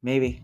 Maybe.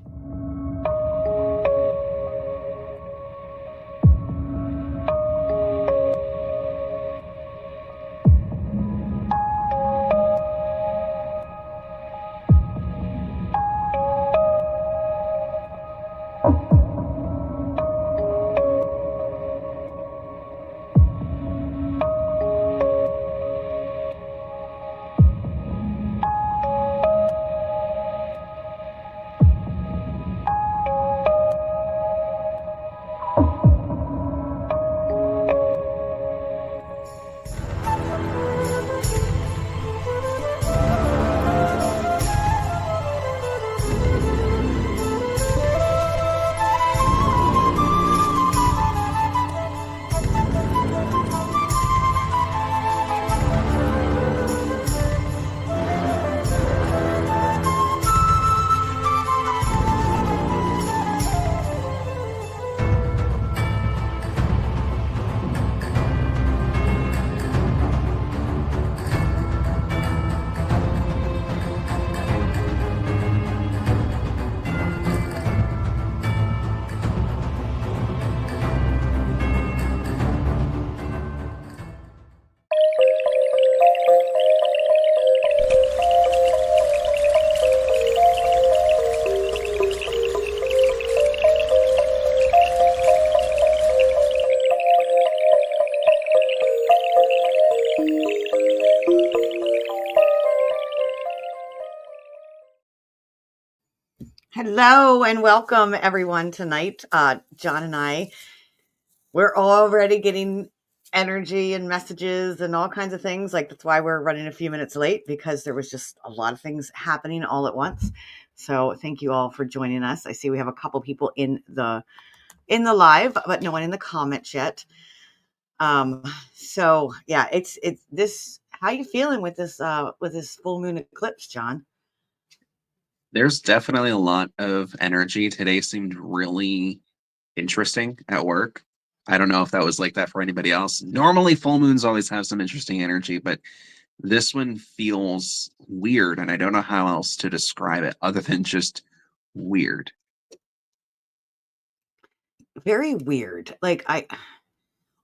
Hello and welcome everyone tonight. John and I, we're already getting energy and messages and all kinds of things. Like that's why we're running a few minutes late, because there was just a lot of things happening all at once. So thank you all for joining us. I see we have a couple people in the live, but no one in the comments yet. So yeah, it's this. How you feeling with this full moon eclipse, John? There's definitely a lot of energy. Today seemed really interesting at work. I don't know if that was like that for anybody else. Normally, full moons always have some interesting energy, but this one feels weird, and I don't know how else to describe it other than just weird. Very weird. Like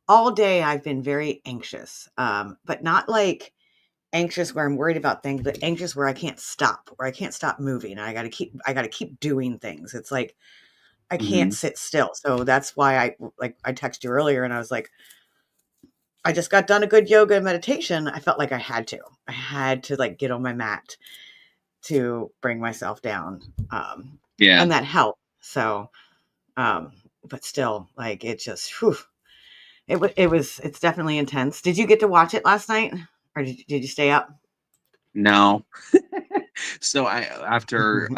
all day I've been very anxious, but not like anxious where I'm worried about things, but anxious where I can't stop moving. I got to keep doing things. It's like I can't Hmm. sit still. So that's why I texted you earlier and I was like, I just got done a good yoga and meditation. I felt like I had to like get on my mat to bring myself down. Yeah, And that helped. So, um, but still, like it just, whew, it's definitely intense. Did you get to watch it last night, or did you stay up? no. So I after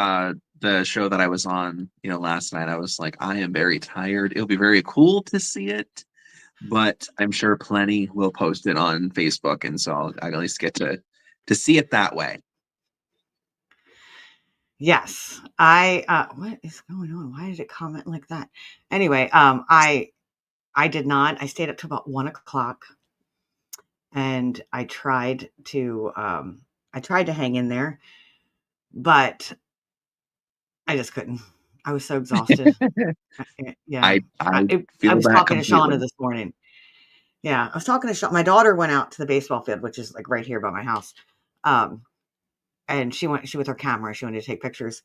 the show that I was on, last night, I was like, I am very tired. It'll be very cool to see it, but I'm sure plenty will post it on Facebook, and so I'll at least get to see it that way. Yes, what is going on? Why did it comment like that? Anyway, I did not. I stayed up till about 1 o'clock, and I tried to hang in there, but I just couldn't. I was so exhausted. Yeah, I I feel was that talking to Shauna completely. this morning. Yeah, I was talking to Shauna. My daughter went out to the baseball field, which is like right here by my house. Um, and she with her camera. She wanted to take pictures,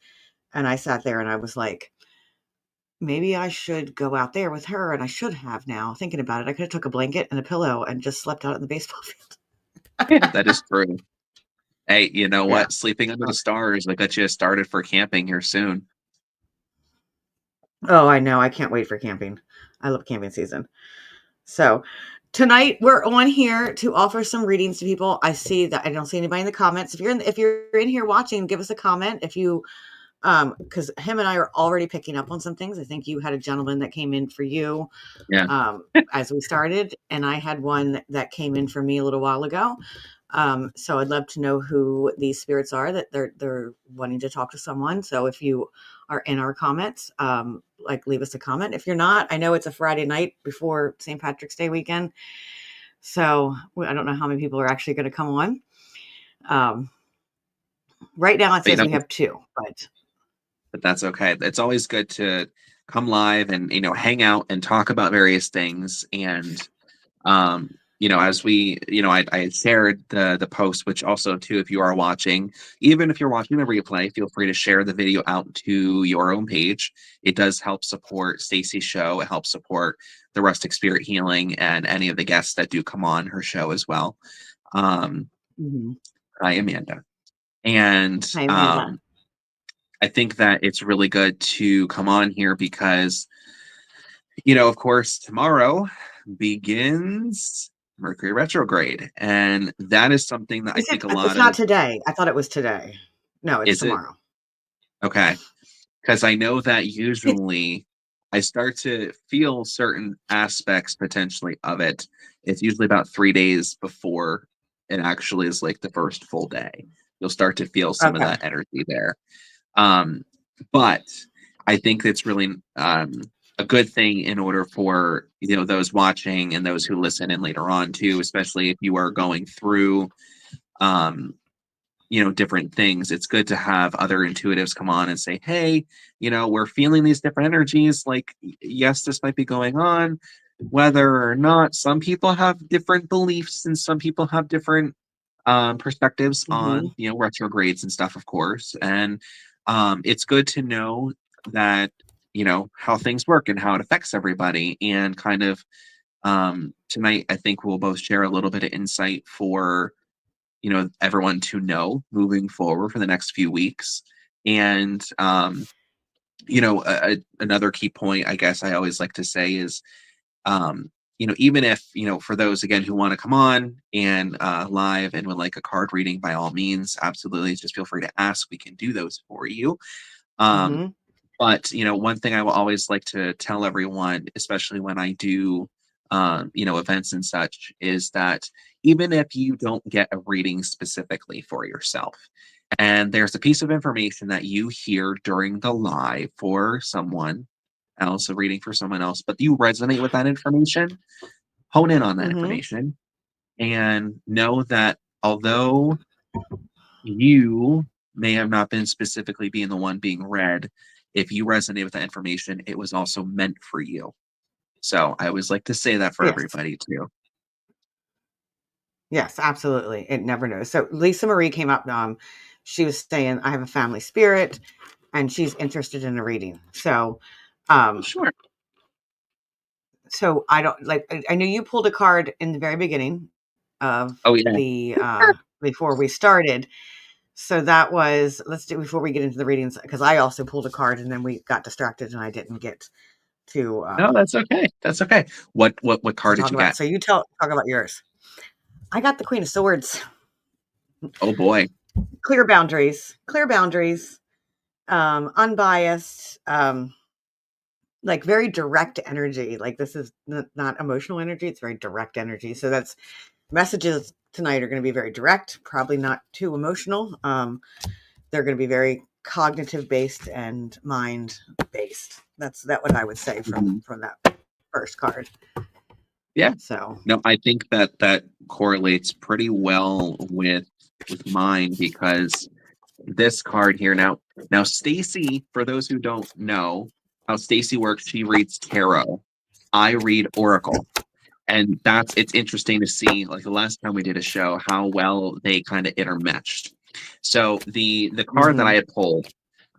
and I sat there and I was like, maybe I should go out there with her, and I should have now, thinking about it. I could have took a blanket and a pillow and just slept out in the baseball field. Yeah, that is true. Hey, you know Yeah. what? Sleeping under the stars, I got you started for camping here soon. Oh, I know. I can't wait for camping. I love camping season. So tonight we're on here to offer some readings to people. I see that I don't see anybody in the comments. If you're in here watching, give us a comment. If you because him and I are already picking up on some things. I think you had a gentleman that came in for you Yeah. as we started, and I had one that came in for me a little while ago. So I'd love to know who these spirits are that they're wanting to talk to someone. So if you are in our comments, like leave us a comment. If you're not, I know it's a Friday night before St. Patrick's Day weekend, so I don't know how many people are actually going to come on. Um, right now it But, says we have two, but but that's okay. It's always good to come live and hang out and talk about various things. And as we, I had shared the post, which also too, if you are watching, even if you're watching the replay, feel free to share the video out to your own page. It does help support Stacey's show. It helps support the Rustic Spirit Healing and any of the guests that do come on her show as well. Mhm. Hi, Amanda. And Hi, Amanda. I think that it's really good to come on here because, of course, tomorrow begins Mercury Retrograde. And that is something that I Is it? think a It's lot not of, today. I thought it was today. No, it's is it? tomorrow. Okay. Because I know that usually I start to feel certain aspects potentially of it. It's usually about 3 days before it actually is like the first full day. You'll start to feel some of Okay. that energy there. Um, but I think it's really a good thing in order for those watching and those who listen in later on too, especially if you are going through um, different things. It's good to have other intuitives come on and say, hey, we're feeling these different energies. Like, yes, this might be going on, whether or not some people have different beliefs and some people have different perspectives Hmm. on retrogrades and stuff, of course. And it's good to know that how things work and how it affects everybody. And kind of tonight, I think we'll both share a little bit of insight for everyone to know moving forward for the next few weeks. And another key point I guess I always like to say is even if for those again who want to come on and live and would like a card reading, by all means, absolutely, just feel free to ask. We can do those for you. um Hmm. but one thing I will always like to tell everyone, especially when I do events and such, is that even if you don't get a reading specifically for yourself, and there's a piece of information that you hear during the live for someone else, a reading for someone else, but you resonate with that information, hone in on that Hmm. information and know that although you may have not been specifically being the one being read, if you resonate with that information, it was also meant for you. So I always like to say that for Yes. everybody too. Yes, absolutely. It never knows. So Lisa Marie came up. She was saying, I have a family spirit and she's interested in a reading. Um, Sure. so I don't like, I knew you pulled a card in the very beginning of Oh yeah. the, before we started. So that was, let's do before we get into the readings, because I also pulled a card and then we got distracted and I didn't get to, No, that's okay. That's okay. What to card did talk you about. get? So you talk about yours. I got the Queen of Swords. Oh boy. Clear boundaries, unbiased, like very direct energy. Like this is not emotional energy; it's very direct energy. So that's messages tonight are going to be very direct, probably not too emotional. They're going to be very cognitive based and mind based. That's what I would say from Mhm. that first card. Yeah. So. No, I think that correlates pretty well with mine because this card here now Stacey, for those who don't know how Stacey works, she reads tarot. I read oracle. And it's interesting to see, like the last time we did a show, how well they kind of intermeshed. So the card that Hmm. I had pulled,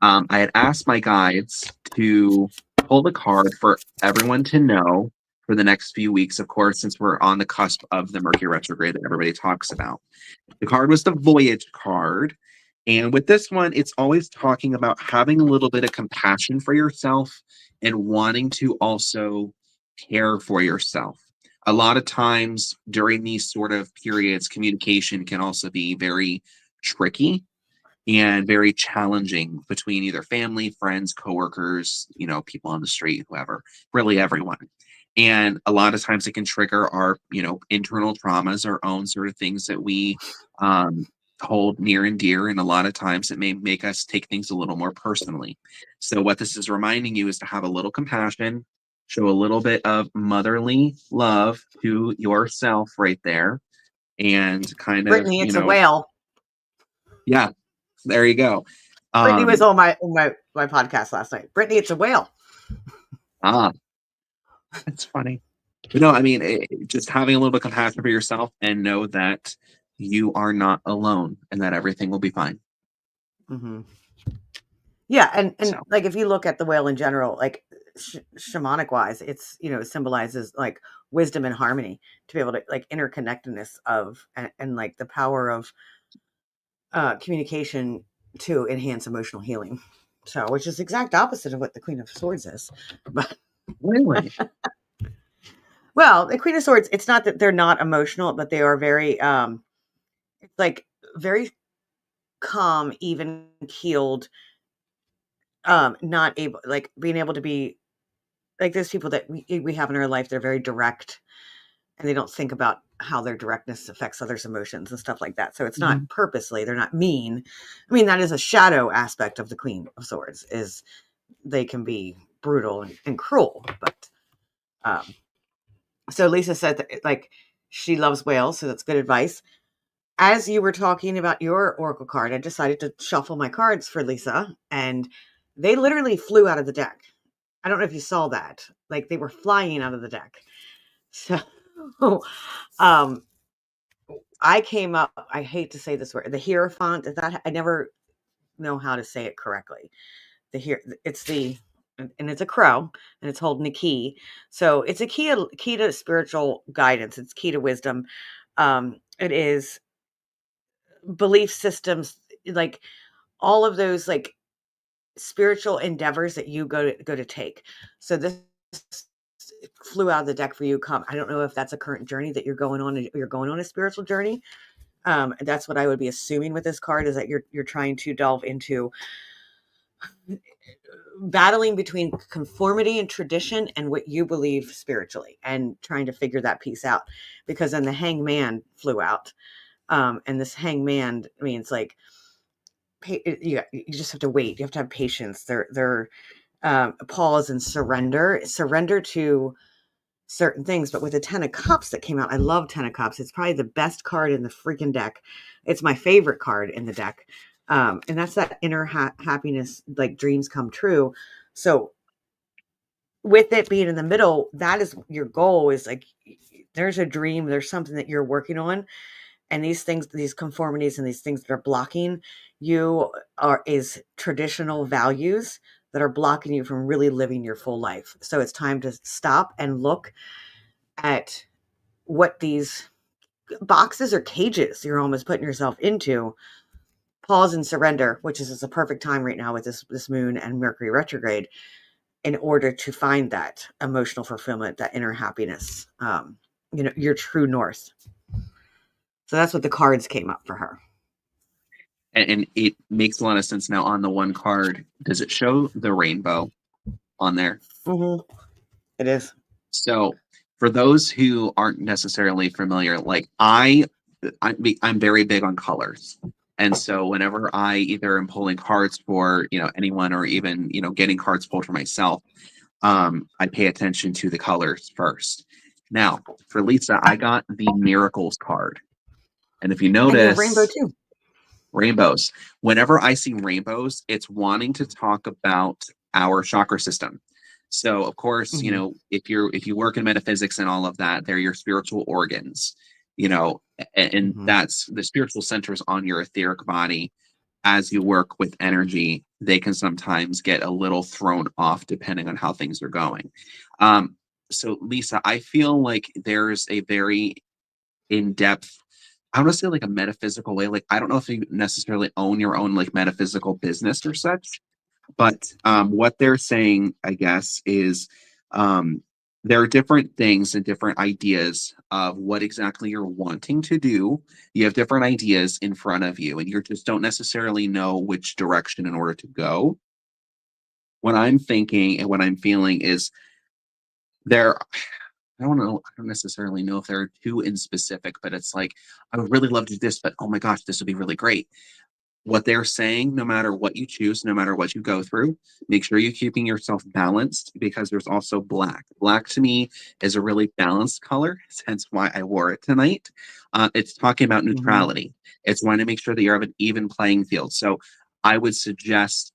I had asked my guides to pull the card for everyone to know for the next few weeks, of course, since we're on the cusp of the Mercury retrograde that everybody talks about. The card was the Voyage card. And with this one, it's always talking about having a little bit of compassion for yourself and wanting to also care for yourself. A lot of times during these sort of periods, communication can also be very tricky and very challenging between either family, friends, coworkers, people on the street, whoever, really everyone. And a lot of times it can trigger our, internal traumas, our own sort of things that we um, hold near and dear. And a lot of times it may make us take things a little more personally. So what this is reminding you is to have a little compassion, show a little bit of motherly love to yourself right there, and kind of, Brittany, it's a whale. yeah, there you go. Brittany was Um, on my podcast last night. Brittany, it's a whale. ah, that's funny. But no, I mean, just having a little bit of compassion for yourself and know that you are not alone and that everything will be fine. Hmm. Yeah, and So, like if you look at the whale in general, like shamanic wise, it's it symbolizes like wisdom and harmony to be able to like interconnectedness of and like the power of communication to enhance emotional healing. So, which is exact opposite of what the Queen of Swords is. But really, well, the Queen of Swords, it's not that they're not emotional, but they are very it's like very calm, even keeled, not able like being able to be like those people that we have in our life, they're very direct and they don't think about how their directness affects others' emotions and stuff like that. So it's not Mhm. purposely, they're not mean. I mean, that is a shadow aspect of the Queen of Swords, is they can be brutal and cruel. But so Lisa said that like she loves whales, so that's good advice. As you were talking about your oracle card, I decided to shuffle my cards for Lisa, and they literally flew out of the deck. I don't know if you saw that. Like they were flying out of the deck. So um I came up, I hate to say this word, the hierophant, is that I never know how to say it correctly. The here it's the and it's a crow and it's holding a key. So it's a key to spiritual guidance. It's key to wisdom. It is belief systems, like all of those like spiritual endeavors that you go to take. So this flew out of the deck for you. Come, I don't know if that's a current journey that you're going on. You're going on a spiritual journey. That's what I would be assuming with this card, is that you're trying to delve into battling between conformity and tradition and what you believe spiritually, and trying to figure that piece out. Because then the hangman flew out, and this hangman means like you just have to wait. You have to have patience. They're pause and surrender to certain things. But with the 10 of cups that came out, I love 10 of cups. It's probably the best card in the freaking deck. It's my favorite card in the deck. And that's that inner happiness, like dreams come true. So with it being in the middle, that is your goal, is like there's a dream, there's something that you're working on, and these things, these conformities and these things that are blocking you is traditional values that are blocking you from really living your full life. So it's time to stop and look at what these boxes or cages you're almost putting yourself into. Pause and surrender, which is a perfect time right now with this moon and Mercury retrograde, in order to find that emotional fulfillment, that inner happiness, your true north. So that's what the cards came up for her. and it makes a lot of sense now. On the one card, does it show the rainbow on there? Mm-hmm. It is. So for those who aren't necessarily familiar, like I'm very big on colors. And so whenever I either am pulling cards for, anyone, or even, getting cards pulled for myself, I pay attention to the colors first. Now, for Lisa, I got the Miracles card. And if you And you have rainbow notice, too. rainbows. Whenever I see rainbows, it's wanting to talk about our chakra system. So, of course, Mm-hmm. if you work in metaphysics and all of that, they're your spiritual organs, and Mm-hmm. that's the spiritual centers on your etheric body. As you work with energy, they can sometimes get a little thrown off depending on how things are going. Um, so, Lisa, I feel like there's a very in-depth, I want to say like a metaphysical way. Like, I don't know if you necessarily own your own like metaphysical business or such, but what they're saying, I guess, is um, there are different things and different ideas of what exactly you're wanting to do. You have different ideas in front of you, and you just don't necessarily know which direction in order to go. What I'm thinking and what I'm feeling is there. I don't know. I don't necessarily know if there are two in specific, but it's like I would really love to do this, but oh my gosh, this would be really great. What they're saying, no matter what you choose, no matter what you go through, make sure you're keeping yourself balanced, because there's also black. Black to me is a really balanced color, hence why I wore it tonight. It's talking about Mm-hmm. neutrality. It's wanting to make sure that you have an even playing field. So I would suggest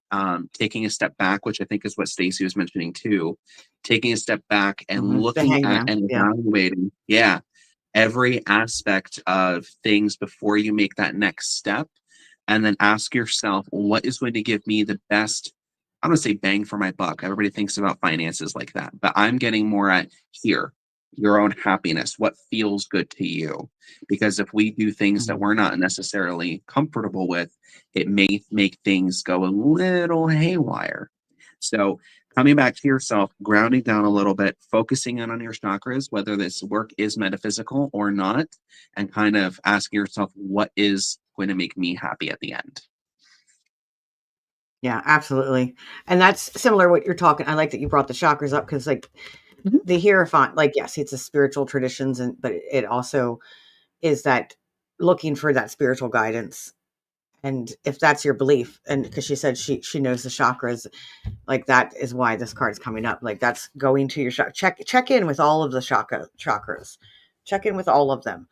taking a step back, which I think is what Stacey was mentioning too, taking a step back and The looking at hangman. and Yeah. evaluating, yeah, every aspect of things before you make that next step. And then ask yourself, what is going to give me the best, I'm going to say bang for my buck. Everybody thinks about finances like that, but I'm getting more at here, your own happiness, what feels good to you. Because if we do things that Mhm. we're not necessarily comfortable with, it may make things go a little haywire. So, coming back to yourself, grounding down a little bit, focusing in on your chakras, whether this work is metaphysical or not, and kind of asking yourself, what is going to make me happy at the end? Yeah, absolutely. And that's similar what you're talking. I like that you brought the chakras up because like Mhm. the Hierophant, like yes, it's a spiritual traditions and but it also is that looking for that spiritual guidance. And if that's your belief, and because she said she knows the chakras, like that is why this card is coming up. Like that's going to your check in with all of the chakras. Check in with all of them.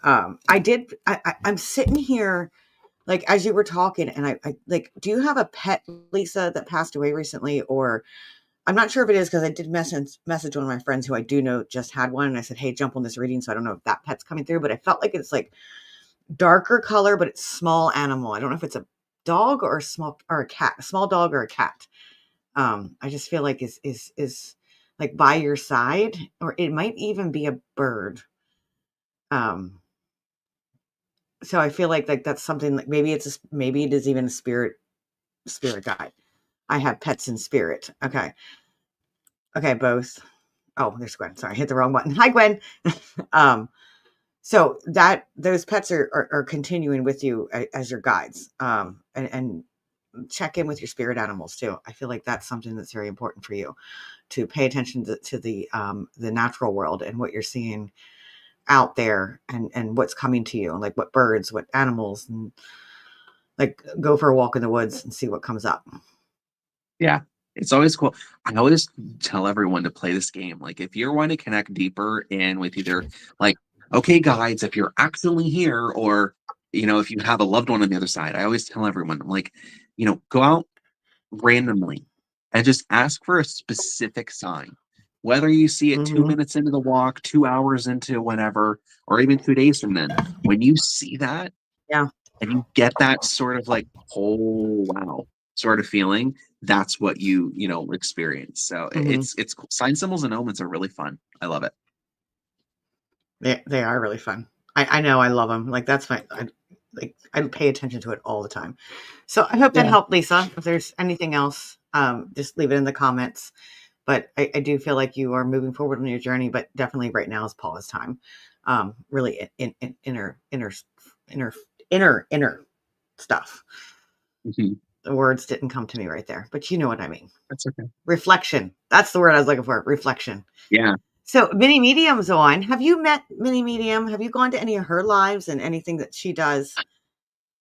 I'm sitting here like as you were talking, and I like, do you have a pet, Lisa, that passed away recently? Or I'm not sure if it is because I did message one of my friends who I do know just had one, and I said, "Hey, jump on this reading." So I don't know if that pet's coming through, but I felt like it's like darker color, but it's small animal. I don't know if it's a dog or a small or a cat, a small dog or a cat. I just feel like is like by your side, or it might even be a bird. Um, so I feel like that's something like maybe maybe it is even a spirit guide. I have pets in spirit. Okay. Okay, both. Oh, there's Gwen. Sorry, I hit the wrong button. Hi, Gwen. um, so that those pets are continuing with you as your guides. And check in with your spirit animals too. I feel like that's something that's very important for you to pay attention to the natural world and what you're seeing out there and what's coming to you, like what birds, what animals, and like go for a walk in the woods and see what comes up. Yeah, it's always cool. I always tell everyone to play this game. Like, if you're wanting to connect deeper in with either, like, okay, guides, if you're actually here, or, if you have a loved one on the other side, I always tell everyone, I'm like, go out randomly and just ask for a specific sign. Whether you see it 2 minutes into the walk, 2 hours into whatever, or even 2 days from then, when you see that Yeah. and you get that sort of like, oh wow, sort of feeling, that's what you experience. So hmm it's cool. Sign symbols and omens are really fun. I love it. They are really fun. I know I love them. Like that's I pay attention to it all the time. So I hope that Yeah. helped, Lisa. If there's anything else, just leave it in the comments. But I do feel like you are moving forward on your journey, but definitely right now is pause time. Really in inner inner stuff. Mhm. The words didn't come to me right there, but you know what I mean. That's okay. Reflection. That's the word I was looking for. Reflection. Yeah. So Mini Medium's on. Have you met Mini Medium? Have you gone to any of her lives and anything that she does?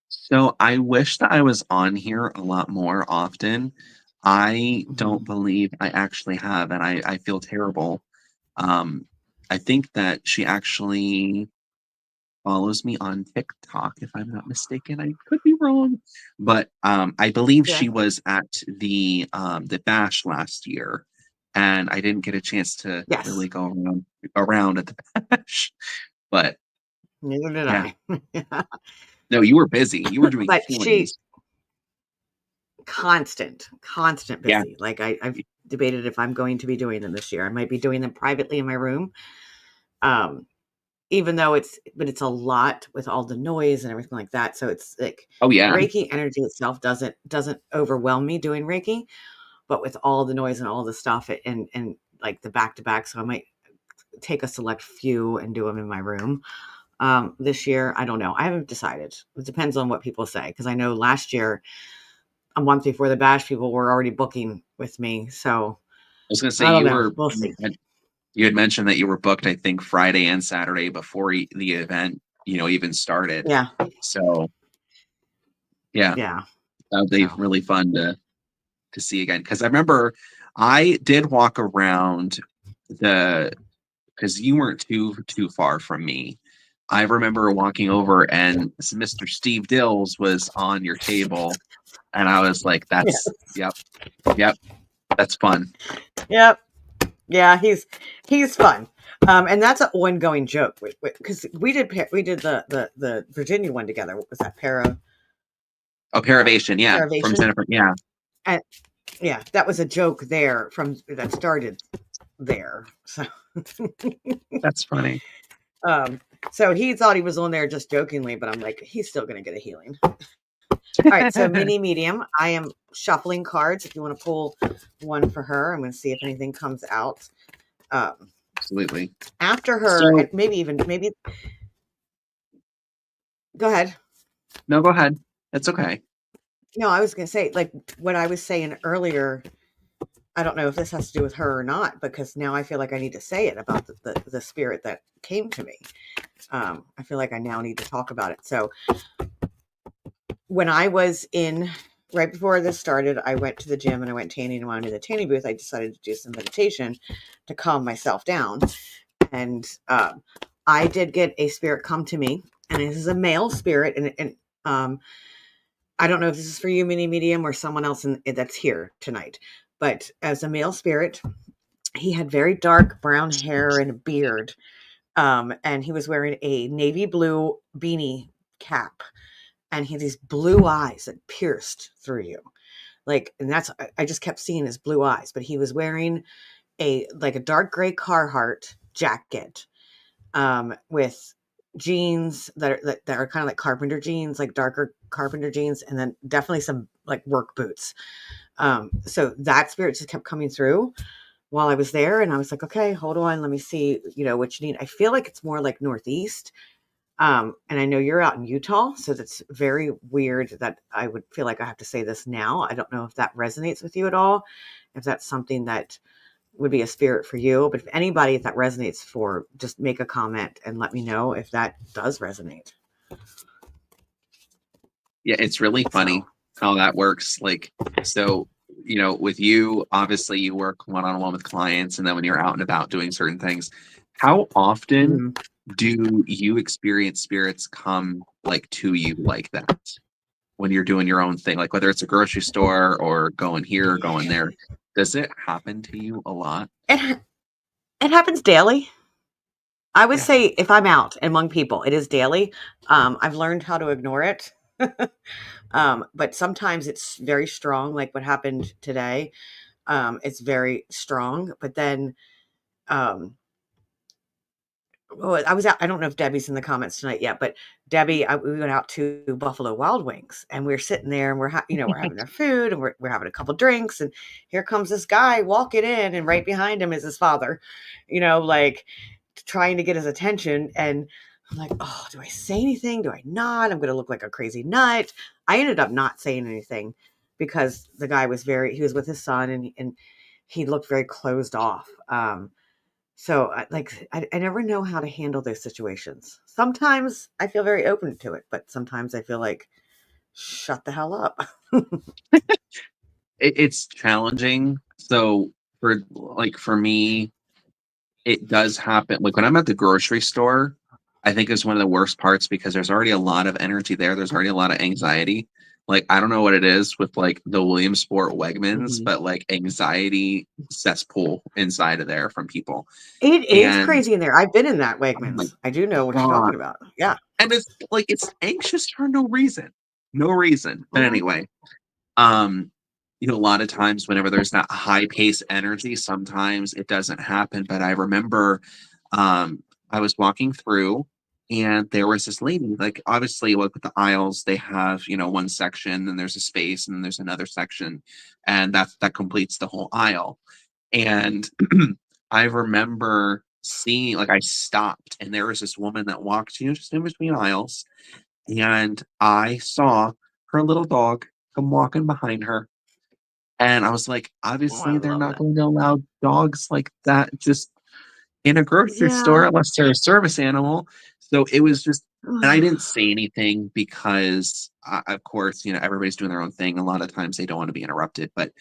So I wish that I was on here a lot more often. I don't Mhm. believe I actually have, and I feel terrible. Um, I think that she actually follows me on TikTok, if I'm not mistaken. I could be wrong, but I believe Yeah. she was at the bash last year, and I didn't get a chance to Yes. really go around at the bash. But Neither did yeah, I. no, you were busy. You were doing But she healings. constant Yeah. busy. Like I've debated if I'm going to be doing them this year. I might be doing them privately in my room. Um, Even though it's a lot with all the noise and everything like that. So it's like Oh the yeah. Reiki energy itself doesn't overwhelm me doing Reiki, but with all the noise and all the stuff and like the back to back. So I might take a select few and do them in my room. This year, I don't know. I haven't decided. It depends on what people say. Because I know last year, a month before the bash, people were already booking with me. So I was gonna say I don't you know. were We'll you see. had mentioned that you were booked, I think, Friday and Saturday before the event, even started. Yeah. So yeah, Yeah. that would be So really fun to see again. Because I remember I did walk around the because you weren't too far from me. I remember walking over and Mr. Steve Dills was on your table, and I was like, Yeah. "That's yep, yep, that's fun." Yep. Yeah, he's fun. And that's an ongoing joke because we did the Virginia one together. What was that? Oh, Paravation, yeah, from Paravation. Jennifer, yeah, And yeah, that was a joke there from that started there. So that's funny. um so he thought he was on there just jokingly, but I'm like, he's still gonna get a healing. All right, so mini medium. I am shuffling cards. If you want to pull one for her, I'm going to see if anything comes out. Absolutely. After her, So and maybe. Go ahead. no, go ahead. It's okay. No, I was going to say, like what I was saying earlier. I don't know if this has to do with her or not, because now I feel like I need to say it about the spirit that came to me. I feel like I now need to talk about it. So when I was in right before this started, I went to the gym and I went tanning. And when I'm in the tanning booth, I decided to do some meditation to calm myself down. And I did get a spirit come to me, and this is a male spirit. And I don't know if this is for you, mini medium, or someone else that's here tonight. But as a male spirit, he had very dark brown hair and a beard. And he was wearing a navy blue beanie cap, and he had these blue eyes that pierced through you. Like, and that's, I just kept seeing his blue eyes, but he was wearing a dark gray Carhartt jacket, with jeans that are kind of like carpenter jeans, like darker carpenter jeans, and then definitely some like work boots. So that spirit just kept coming through while I was there, and I was like, okay, hold on, let me see, what you need. I feel like it's more like northeast. And I know you're out in Utah, so that's very weird that I would feel like I have to say this now. I don't know if that resonates with you at all, if that's something that would be a spirit for you. But if anybody, if that resonates for, just make a comment and let me know if that does resonate. Yeah, it's really So, funny how that works. Like, so, with you, obviously you work one-on-one with clients, and then when you're out and about doing certain things, how often mhm. do you experience spirits come like to you like that when you're doing your own thing? Like whether it's a grocery store or going here, going there, does it happen to you a lot? it, it happens daily. I would Yeah. say if I'm out among people, it is daily. I've learned how to ignore it. But sometimes it's very strong, like what happened today. It's very strong, but then um, well, I was out. I don't know if Debbie's in the comments tonight yet, but Debbie, we went out to Buffalo Wild Wings, and we're sitting there, and we're having our food, and we're having a couple drinks, and here comes this guy walking in, and right behind him is his father, like trying to get his attention, and I'm like, oh, do I say anything? Do I not? I'm going to look like a crazy nut. I ended up not saying anything because the guy he was with his son, and he looked very closed off. So I never know how to handle those situations. Sometimes I feel very open to it, but sometimes I feel like shut the hell up. It's challenging. So for me, it does happen. Like when I'm at the grocery store, I think is one of the worst parts because there's already a lot of energy there. There's already a lot of anxiety. Like I don't know what it is with like the Williamsport Wegmans, Mhm. but like anxiety cesspool inside of there from people. It is And crazy in there. I've been in that oh my Wegmans. I do know what you're God. talking about. Yeah. And it's like it's anxious for no reason. No reason. But Mhm. anyway, um, a lot of times whenever there's that high pace energy, sometimes it doesn't happen. But I remember I was walking through and there was this lady, like obviously like with the aisles, they have, one section and there's a space and then there's another section, and that completes the whole aisle. And I remember seeing like I stopped and there was this woman that walked, just in between aisles, and I saw her little dog come walking behind her. And I was like, Oh, I obviously, they're love not that. going to allow dogs like that just in a grocery store Yeah. unless they're a service animal. So it was just, and I didn't say anything because, of course, everybody's doing their own thing. A lot of times they don't want to be interrupted, but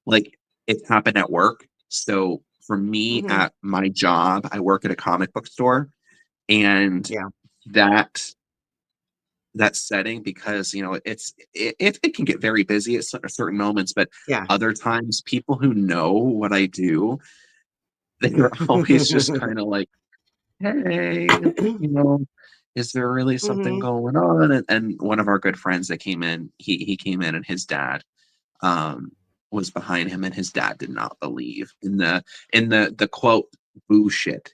like it happened at work. So for me Mhm. at my job, I work at a comic book store, and Yeah. that setting, because it can get very busy at certain moments, but Yeah. other times people who know what I do, they're always just kind of like, hey, is there really something Mhm. going on? And one of our good friends that came in, he came in, and his dad um was behind him, and his dad did not believe in the quote bullshit.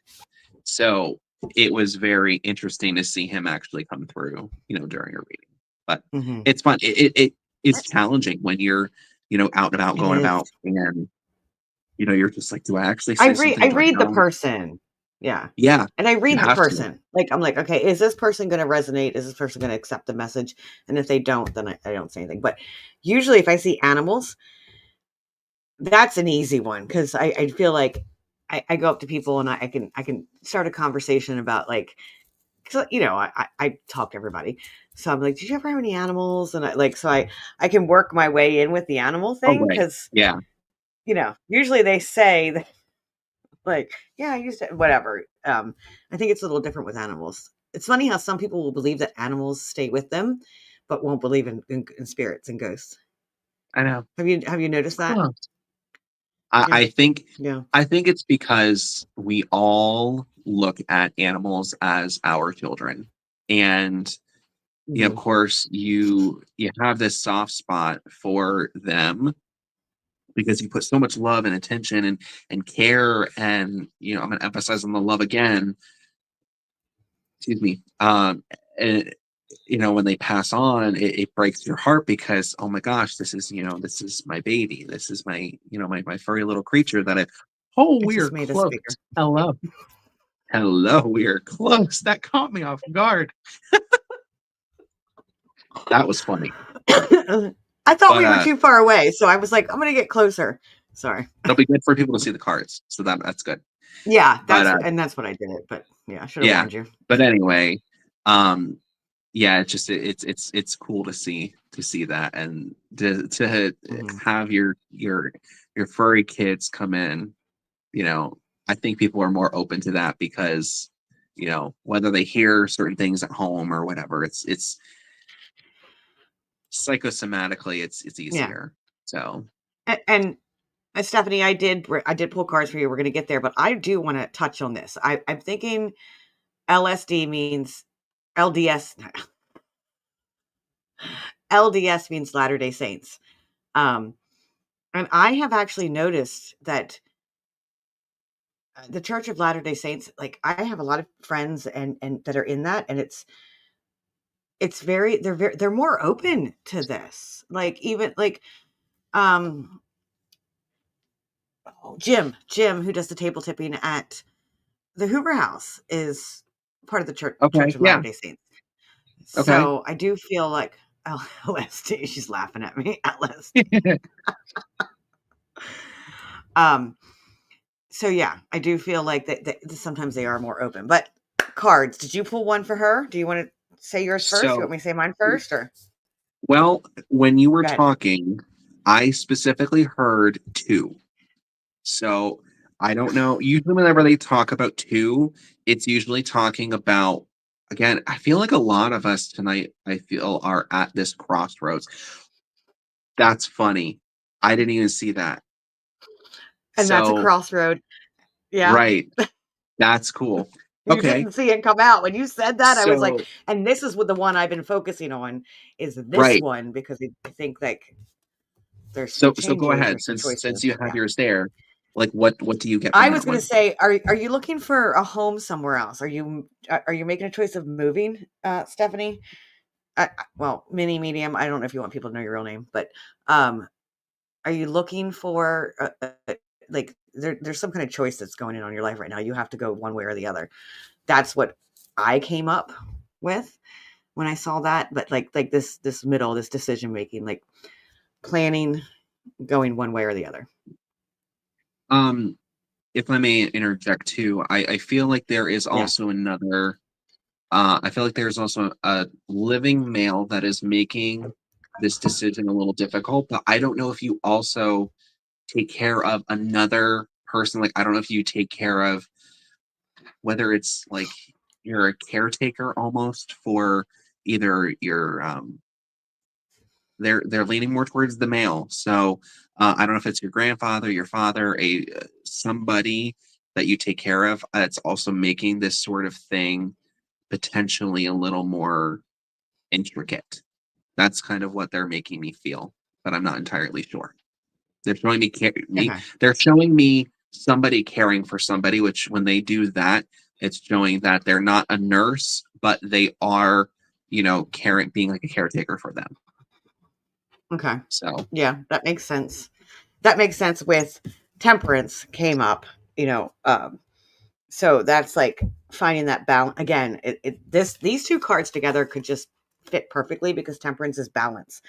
So it was very interesting to see him actually come through, during a reading. But Mhm. it's fun. It's challenging when you're, out and about, It going is. about, and you're just like, do I actually I say read something? I Do I read the not? person. Yeah. Yeah, And I you read the have to. person. Like, I'm like, "Okay, is this person gonna resonate? Is this person gonna accept the message?" And if they don't, then I don't say anything. But usually if I see animals, that's an easy one because I feel like I go up to people and I can start a conversation about, like, 'cause, I talk to everybody. So I'm like, "Did you ever have any animals?" And I can work my way in with the animal Oh, thing right. because, Yeah. usually they say that, like, "Yeah, I used to," whatever. I think it's a little different with animals. It's funny how some people will believe that animals stay with them, but won't believe in spirits and ghosts. I know. Have you noticed that? Huh. I, Yeah. I think Yeah. I think it's because we all look at animals as our children. And of Mhm. course, you have this soft spot for them because you put so much love and attention and care, and I'm going to emphasize on the love again. Excuse me. And when they pass on, it breaks your heart, because, oh my gosh, this is my baby, this is my furry little creature that I we are just made a close. speaker. Hello, we are close. That caught me off guard. That was funny. I thought But we were too far away, so I was like, "I'm gonna get closer." Sorry. it'll be good for people to see the cards, so that's good. Yeah, But that's what I did it, but yeah, I should have yeah. warned you. But anyway, um yeah, it's cool to see that, and to Mhm. have your furry kids come in. you know I think people are more open to that, because whether they hear certain things at home or whatever, it's psychosomatically, it's Yeah, easier. So and Stephanie, I did pull cards for you, we're gonna get there, but I do wanna touch on this. I'm thinking LSD means LDS LDS means Latter-day Saints, um, and I have actually noticed that, the Church of Latter-day Saints, like, I have a lot of friends and that are in that, and it's they're more open to this. Like, even, like, um, Jim, who does the table tipping at the Hoover House, is part of the Church okay, of yeah, Latter-day Saints. okay. So, I do feel like LSD, she's laughing at me, LSD. Um, so yeah, I do feel like that sometimes they are more open. But cards, did you pull one for her? Do you want to say yours first? You want So, me to say mine first, or well, when you were go ahead? talking, I specifically heard two. So I don't know. Usually, whenever they talk about two, it's usually talking about, again, I feel like a lot of us tonight, I feel, are at this crossroads. That's funny. I didn't even see that. And that's a So, crossroad. Yeah. right. That's cool. You Okay. didn't see it come out. When you said that, I was like, So, and this is what the one I've been focusing on is this right. one because I think like there's some So go changes or ahead. some Since choices. you have Yeah. yours there, like, what do you get from I was that gonna one? say, are you looking for a home somewhere else? Are you making a choice of moving, Stephanie? Well, mini, medium. I don't know if you want people to know your real name, but um, are you looking for like there's some kind of choice that's going on in your life right now? You have to go one way or the other. That's what I came up with when I saw that. But like this middle, this decision making, like planning, going one way or the other. Um, if I may interject too, I feel like there is Yeah. also another. I feel like there's also a living male that is making this decision a little difficult, but I don't know if you also take care of another person. Like, I don't know if you take care of, whether it's like you're a caretaker almost for either your they're leaning more towards the male. So I don't know if it's your grandfather, your father, a somebody that you take care of. That's also making this sort of thing potentially a little more intricate. That's kind of what they're making me feel, but I'm not entirely sure. They're showing me Okay. they're showing me somebody caring for somebody, which when they do that, it's showing that they're not a nurse, but they are, caring, being like a caretaker for them. Okay. So Yeah, that makes sense. That makes sense with temperance came up, you know. So that's like finding that balance again. These two cards together could just fit perfectly because temperance is balance.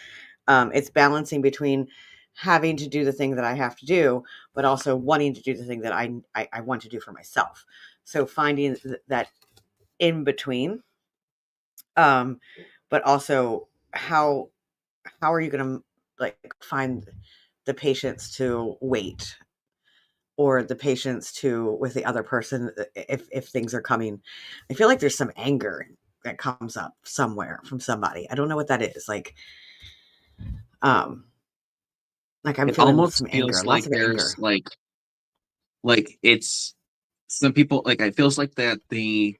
It's balancing between having to do the thing that I have to do, but also wanting to do the thing that I want to do for myself. So finding that in between, um, but also how are you going to like find the patience to wait or the patience to with the other person if things are coming. I feel like there's some anger that comes up somewhere from somebody. I don't know what that is. Um like I'm it feeling almost some anger, feels lots like of there's anger. like it's some people like it feels like that the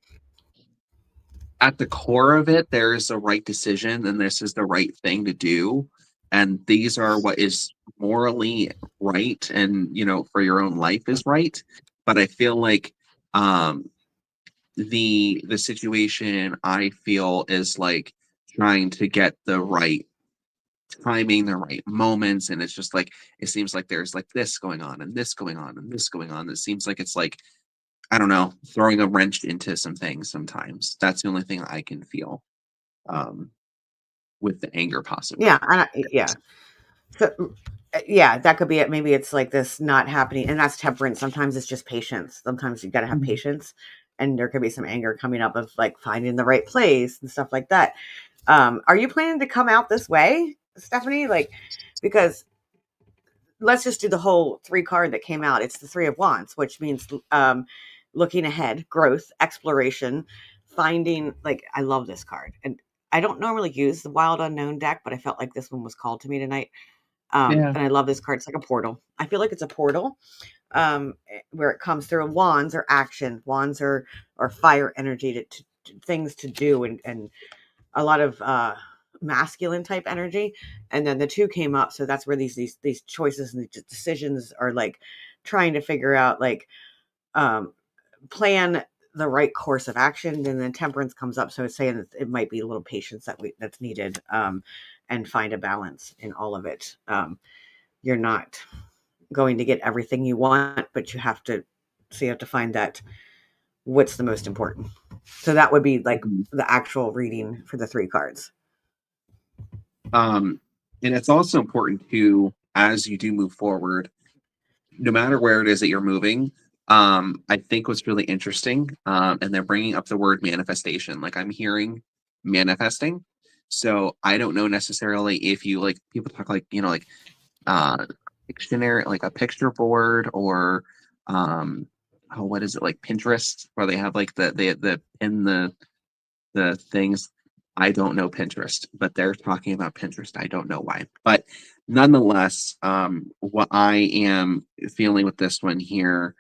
at the core of it, there's a right decision and this is the right thing to do. And these are what is morally right and, for your own life is right. But I feel like um the situation I feel is like trying to get the right timing, the right moments, and it's just like it seems like there's like this going on and this going on and this going on. It seems like it's like I don't know, throwing a wrench into some things sometimes. That's the only thing I can feel um, with the anger, Yeah, possibly. yeah. So yeah, that could be it. Maybe it's like this not happening, and that's temperance. Sometimes it's just patience. Sometimes you got to have Mhm. patience, and there could be some anger coming up of like finding the right place and stuff like that. Are you planning to come out this way, Stephanie? Like, because let's just do the whole three card that came out. It's the Three of Wands, which means looking ahead, growth, exploration, finding. Like, I love this card, and I don't normally use the Wild Unknown deck, but I felt like this one was called to me tonight. Yeah. And I love this card. It's like a portal. I feel like it's a portal where it comes through. Wands are action. Wands are fire energy to things to do and a lot of masculine type energy. And then the two came up, so that's where these choices and these decisions are like trying to figure out like um, plan the right course of action. And then temperance comes up, so it's saying that it might be a little patience that's needed and find a balance in all of it. You're not going to get everything you want, but you have to find that what's the most important. So that would be like Mhm. the actual reading for the three cards. Um, and it's also important to, as you do move forward, no matter where it is that you're moving, I think what's really interesting, and they're bringing up the word manifestation. Like I'm hearing manifesting. So I don't know necessarily if you like people talk like, uh Pictionary, like a picture board or um oh what is it like Pinterest where they have like the pin the things. I don't know Pinterest, but they're talking about Pinterest. I don't know why. But nonetheless, what I am feeling with this one here,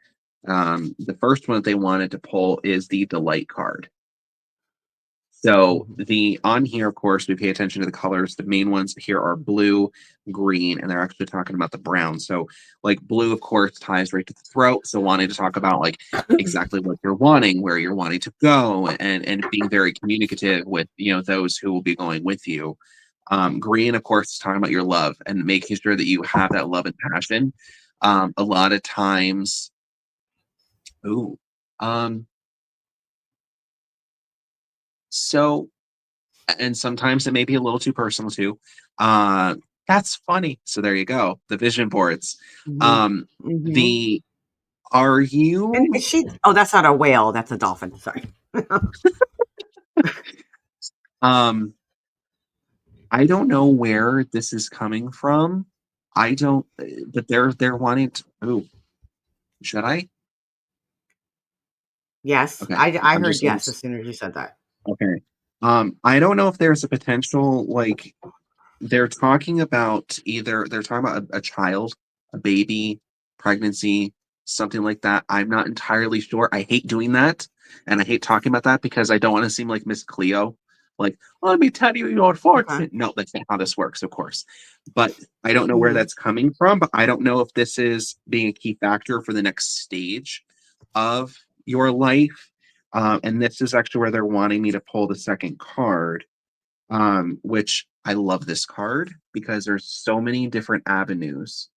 the first one that they wanted to pull is the delight card. So Mhm. the on here, of course, we pay attention to the colors. The main ones here are blue, green, and they're actually talking about the brown. So like blue, of course, ties right to the throat. So wanting to talk about like exactly what you're wanting, where you're wanting to go, and being very communicative with those who will be going with you. Green, of course, is talking about your love and making sure that you have that love and passion. A lot of times, ooh, um, so and sometimes it may be a little too personal too. Uh, that's funny. So there you go. The vision boards. Mhm. Um, Mhm. the are And you? she oh, that's not a whale, that's a dolphin, sorry. Um, I don't know where this is coming from. I don't, but they're wanting to. Ooh, should I? Yes, Okay. I I'm heard just gonna yes as soon as you said that. okay. I don't know if there's a potential, like, they're talking about a child, a baby, pregnancy, something like that. I'm not entirely sure. I hate doing that, and I hate talking about that because I don't want to seem like Miss Cleo. Like, let me tell you your Okay. fortune. No, that's not how this works, of course. But I don't know where Mhm. that's coming from. But I don't know if this is being a key factor for the next stage of your life. And this is actually where they're wanting me to pull the second card, which I love this card because there's so many different avenues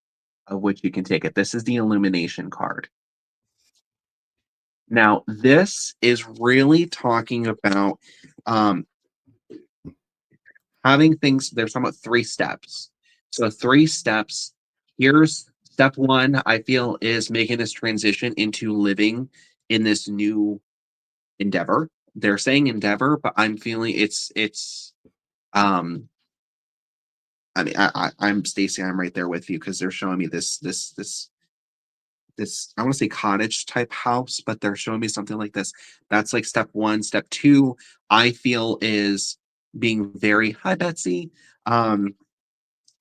of which you can take it. This is the illumination card. Now, this is really talking about um, having things, there's talking about 3 steps. So, 3 steps. Here's step one, I feel, is making this transition into living in this new endeavor. They're saying endeavor, but I'm feeling um I mean, I'm Stacey. I'm right there with you because they're showing me this. I want to say cottage type house, but they're showing me something like this. That's like step one. Step two, I feel, is being very hi Betsy. Um,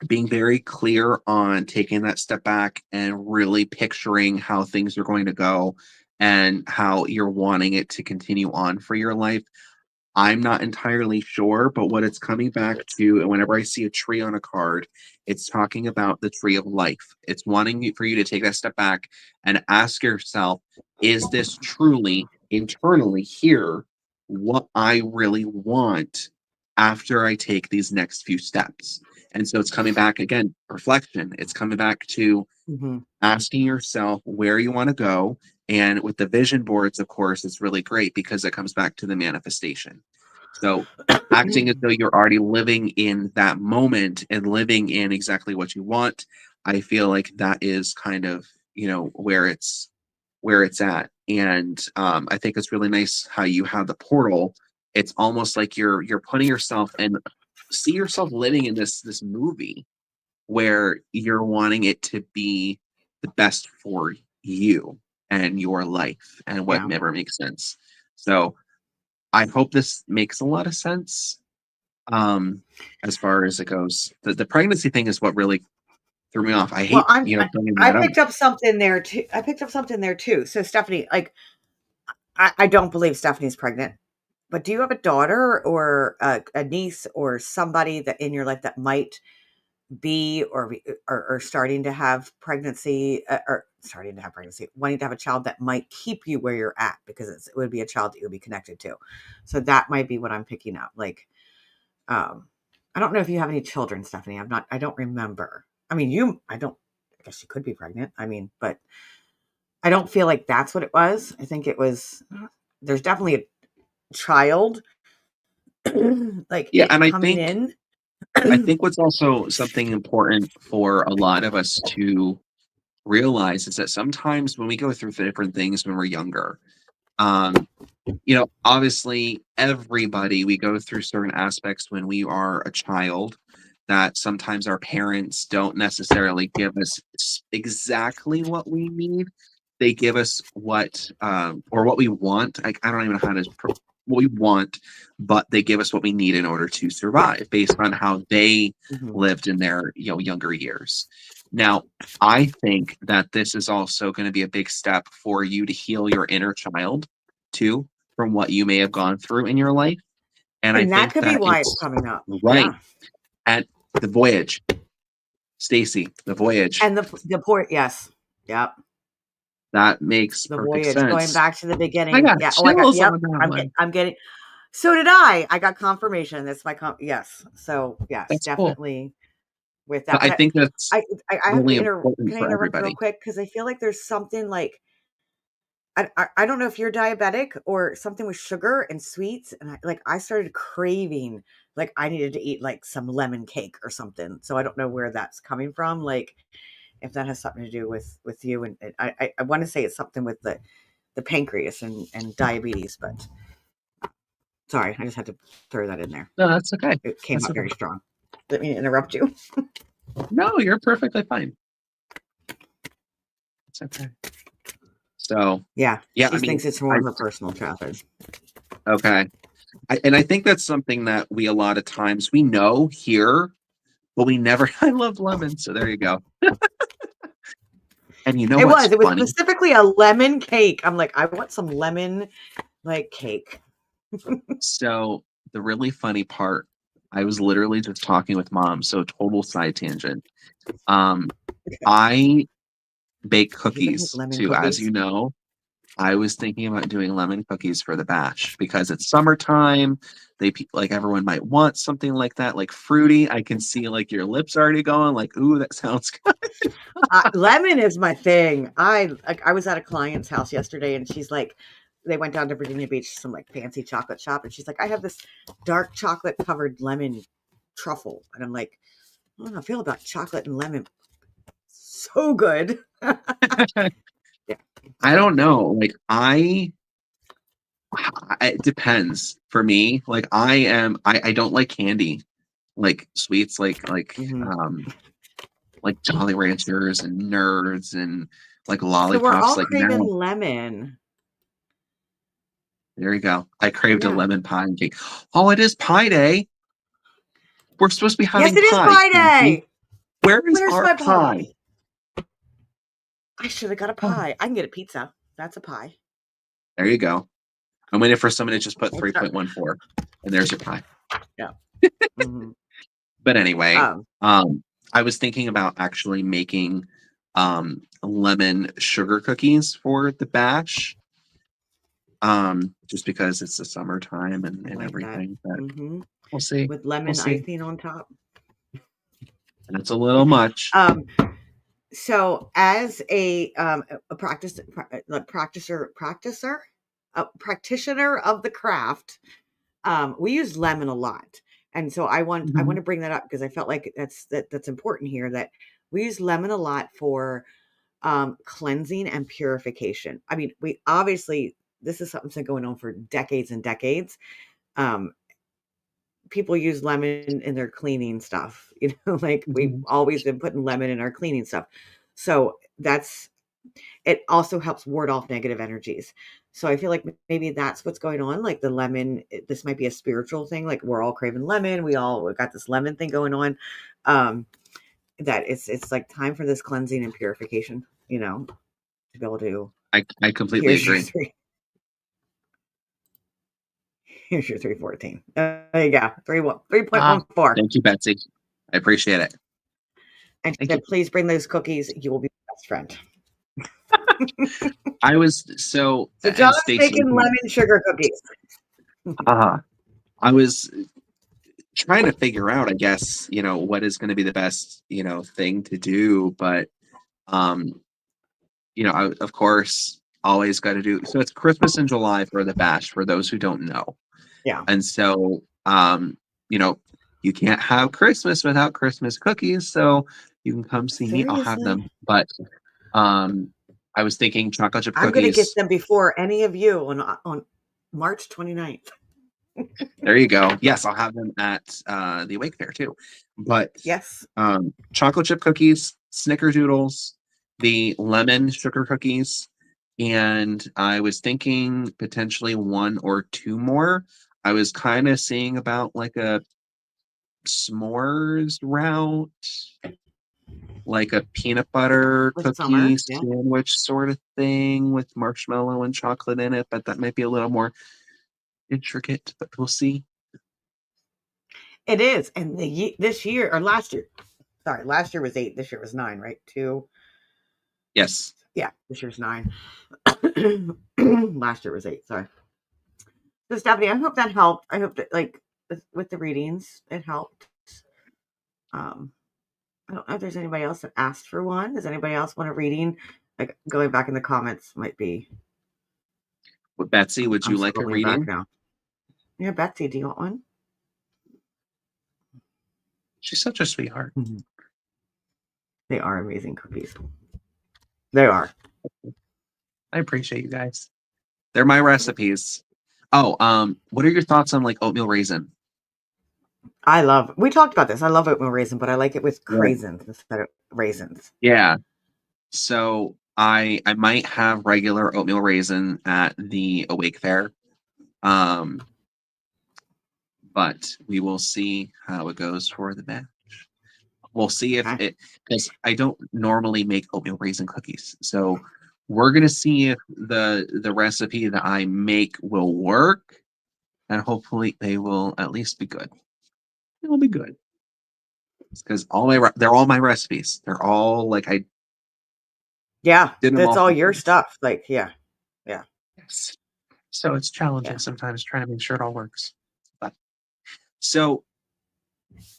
being very clear on taking that step back and really picturing how things are going to go and how you're wanting it to continue on for your life. I'm not entirely sure, but what it's coming back to, and whenever I see a tree on a card, it's talking about the tree of life. It's wanting for you to take that step back and ask yourself, is this truly internally here what I really want after I take these next few steps? And so it's coming back again, reflection. It's coming back to Mhm. asking yourself where you want to go. And with the vision boards, of course, it's really great because it comes back to the manifestation. So acting as though you're already living in that moment and living in exactly what you want, I feel like that is kind of, where it's at. And I think it's really nice how you have the portal. It's almost like you're putting yourself and see yourself living in this movie where you're wanting it to be the best for you and your life and what Yeah. never makes sense. So I hope this makes a lot of sense um as far as it goes. The pregnancy thing is what really threw me off. I Well, hate, bringing I that up. picked up something there too. I picked up something there too. So Stephanie, like, I don't believe Stephanie's pregnant, but do you have a daughter or a niece or somebody that in your life that might be or starting to have pregnancy or starting to have pregnancy, wanting to have a child that might keep you where you're at because it would be a child that you'll be connected to. So that might be what I'm picking up. Like, um, I don't know if you have any children, Stephanie. I don't remember. I mean, I don't, I guess you could be pregnant. I mean, but I don't feel like that's what it was. I think it was, there's definitely a child, like Yeah, it and I coming think in. I think what's also something important for a lot of us to realize is that sometimes when we go through different things when we're younger, um, obviously everybody, we go through certain aspects when we are a child that sometimes our parents don't necessarily give us exactly what we need. They give us or what we want. I don't even know how to what we want, but they give us what we need in order to survive based on how they Mhm. lived in their younger years. Now, I think that this is also going to be a big step for you to heal your inner child too from what you may have gone through in your life. And I And that think could be that why it's it's coming up. right Yeah. at the voyage, Stacy, the voyage. And the port, yes. Yep. That makes The perfect voyage, going sense. back to the I beginning. got Yeah. Oh, I got, chills yep. on that one. I'm getting, so did I. I got confirmation. That's yes. So yes, That's cool. definitely with that. But I But think that's I have really to important can I for interrupt real everybody. quick? Cause I feel like there's something like, I don't know if you're diabetic or something with sugar and sweets. And I started craving, like I needed to eat like some lemon cake or something. So I don't know where that's coming from. Like if that has something to do with you. And I want to say it's something with the pancreas and diabetes, but sorry, I just had to throw that in there. No, that's okay. It came That's out okay. very strong. Let me interrupt you. No, you're perfectly fine. It's okay. So Yeah, yeah, she thinks it's more of a personal challenge. okay. And I think that's something that we a lot of times we know here, but we never. I love lemon, so there you go. And you know It what's was. It was funny? specifically a lemon cake. I'm like, I want some lemon like cake. So the really funny part, I was literally just talking with mom. So total side tangent. Um, I bake You can make cookies lemon too, as cookies. you know. I was thinking about doing lemon cookies for the bash because it's summertime. Like everyone might want something like that, like fruity. I can see like your lips already going, like, ooh, that sounds good. Lemon is my thing. I was at a client's house yesterday, and she's like, they went down to Virginia Beach, some like fancy chocolate shop, and she's like, I have this dark chocolate covered lemon truffle, and I'm like, I don't know, I feel about chocolate and lemon. So good. Yeah. I don't know. Like it depends for me. Like I don't like candy, like sweets, Mhm. like Jolly Ranchers and Nerds and like So we're lollipops. all Like craving now, lemon. there you go. I craved a Yeah. lemon pie and cake. Oh, it is pie day. We're supposed to be Yes, having it is pie, pie Casey. day. Where is Where's our my pie? pie? I should have got a pie. I can get a pizza. That's a pie. There you go. I'm waiting for someone to just put It's not- 3.14, and there's your pie. Yeah. Mhm. But anyway, Um, I was thinking about actually making lemon sugar cookies for the bash. Just because it's the summertime I and like that. everything. But Hmm. we'll see. With We'll lemon see. icing on top. And it's a little much. Um, so as a practitioner of the craft, we use lemon a lot. And so I want Mhm. to bring that up because I felt like that's important here, that we use lemon a lot for cleansing and purification. I mean, we obviously, this is something that's been going on for decades and decades. Um, People use lemon in their cleaning stuff, like we've Mhm. always been putting lemon in our cleaning stuff. So it also helps ward off negative energies. So I feel like maybe that's what's going on. Like the lemon, this might be a spiritual thing. Like we're all craving lemon. We got this lemon thing going on. Um, that it's like time for this cleansing and purification, to be able to. I completely Here's your agree. three. Here's your 314. There you go. 3.14. Thank you, Betsy. I appreciate it. And she Thank you. said, please bring those cookies. You will be my best friend. I was so So and John's Stacy. making lemon sugar cookies. Uh, I was trying to figure out, I guess, what is going to be the best, thing to do. But um, I of course always got to do. So it's Christmas in July for the bash. For those who don't know. Yeah. And so, you know, you can't have Christmas without Christmas cookies. So you can come see me. I'll have Seriously? them. But um, I was thinking chocolate chip I'm going to get cookies. them before any of you on March 29th. There you go. Yes, I'll have them at the Awake Fair too. But Yes. chocolate chip cookies, snickerdoodles, the lemon sugar cookies, and I was thinking potentially one or two more. I was kind of seeing about like a s'mores route, like a peanut butter With summer. cookie Yeah. sandwich sort of thing with marshmallow and chocolate in it, but that might be a little more intricate, but we'll see. It is. And this year or last year, sorry, last year was 8. This year was 9, right? 2. Yes. Yeah. This year's 9. Last year was 8. Sorry. So Stephanie, I hope that helped. I hope that like with the readings, it helped. Um, I don't know if there's anybody else that asked for one. Does anybody else want a reading? Like going back in the comments might be. Betsy, would I'm you like a scrolling back reading? now. Yeah, Betsy, do you want one? She's such a sweetheart. Mhm. They are amazing cookies. They are. I appreciate you guys. They're my recipes. Oh, what are your thoughts on like oatmeal raisin? We talked about this. I love oatmeal raisin, but I like it with Yeah. craisins instead of raisins. Yeah. So I might have regular oatmeal raisin at the Awake Fair. Um, but we will see how it goes for the batch. We'll see if Okay. it, because I don't normally make oatmeal raisin cookies. So we're gonna see if the recipe that I make will work, and hopefully they will at least be good. It will be good because they're all my recipes. They're all like I Yeah, did them that's all all from your memory. stuff. Like, yeah, yeah, Yes. So it's challenging yeah. sometimes trying to make sure it all works. But so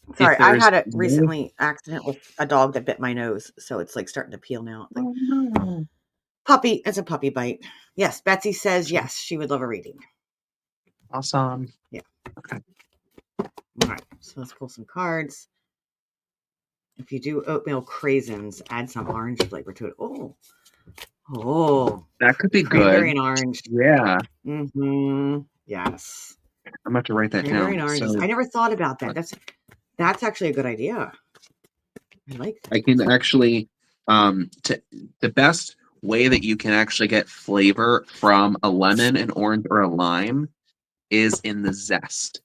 if Sorry, I there's had a no, recently accident with a dog that bit my nose, so it's like starting to peel now. Like oh no. puppy, it's a puppy bite. Yes, Betsy says yes, she would love a reading. Awesome. Yeah. Okay. All right, so let's pull some cards. If you do oatmeal craisins, add some orange flavor to it. Oh, That could be cranberry good. and orange. Yeah. Mm-hmm. Yes, I'm about to write that cranberry down. and oranges. So I never thought about that. uh, That's actually a good idea. I like I that. can actually to the best way that you can actually get flavor from a lemon, an orange, or a lime is in the zest.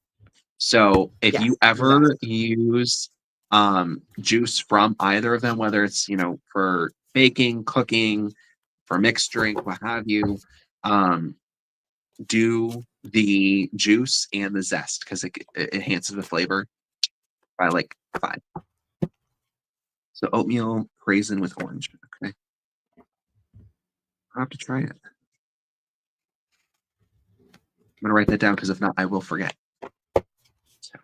So if you Yes, ever zest. use juice from either of them, whether it's for baking, cooking, for mixed drink, what have you, um, do the juice and the zest because it enhances the flavor by like five. So oatmeal raisin with orange. Okay, I'll have to try it. I'm gonna write that down because if not, I will forget. So,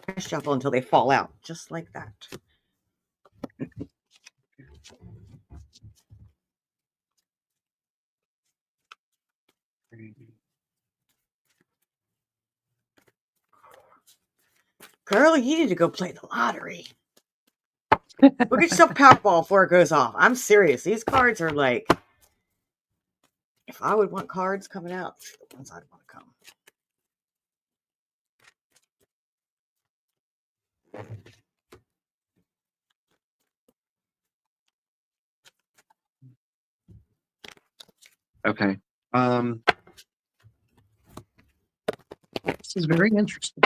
okay. Shuffle until they fall out, just like that. Girl, you need to go play the lottery. Go get yourself Powerball before it goes off. I'm serious. These cards are like, if I would want cards coming out, the ones I'd want to come. Okay. This is very interesting.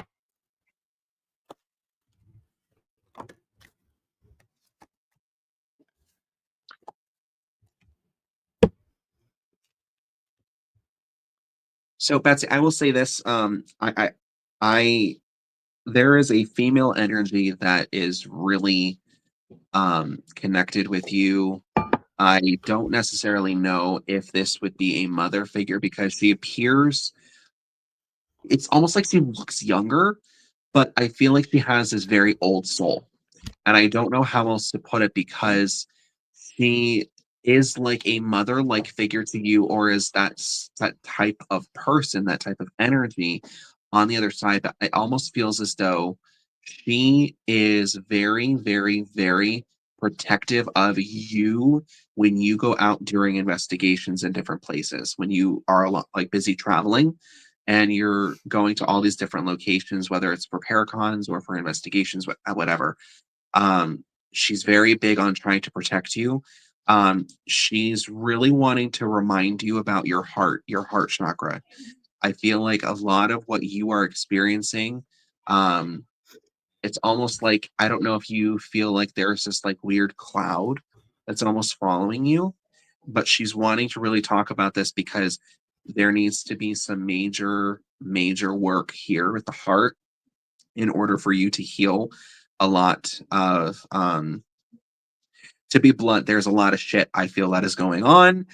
So Betsy, I will say this. I there is a female energy that is really connected with you. I don't necessarily know if this would be a mother figure because she appears, it's almost like she looks younger, but I feel like she has this very old soul. And I don't know how else to put it because she is like a mother-like figure to you, or is that type of person, that type of energy on the other side. But it almost feels as though she is very, very, very protective of you when you go out during investigations in different places, when you are a lot like busy traveling and you're going to all these different locations, whether it's for paracons or for investigations, whatever. um, she's very big on trying to protect you. She's really wanting to remind you about your heart chakra. I feel like a lot of what you are experiencing, um, it's almost like I don't know if you feel like there's this like weird cloud that's almost following you, but she's wanting to really talk about this because there needs to be some major, major work here with the heart in order for you to heal a lot of to be blunt, there's a lot of shit I feel that is going on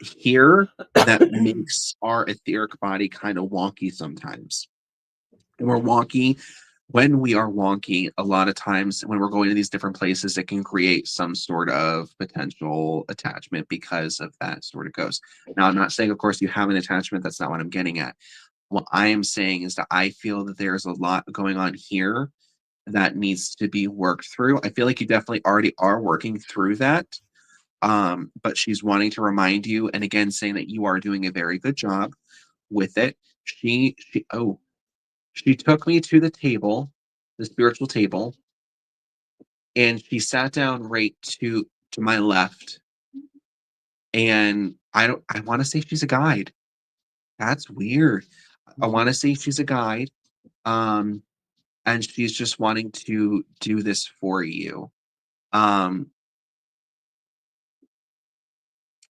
here that makes our etheric body kind of wonky sometimes. And we're wonky when we are wonky. A lot of times when we're going to these different places, it can create some sort of potential attachment because of that sort of goes. Now, I'm not saying, of course, you have an attachment. That's not what I'm getting at. What I am saying is that I feel that there's a lot going on here that needs to be worked through. I feel like you definitely already are working through that. But she's wanting to remind you, and again, saying that you are doing a very good job with it. She took me to the table, the spiritual table, and she sat down right to my left, and I want to say she's a guide. That's weird. I want to say she's a guide. Um, and she's just wanting to do this for you. Um,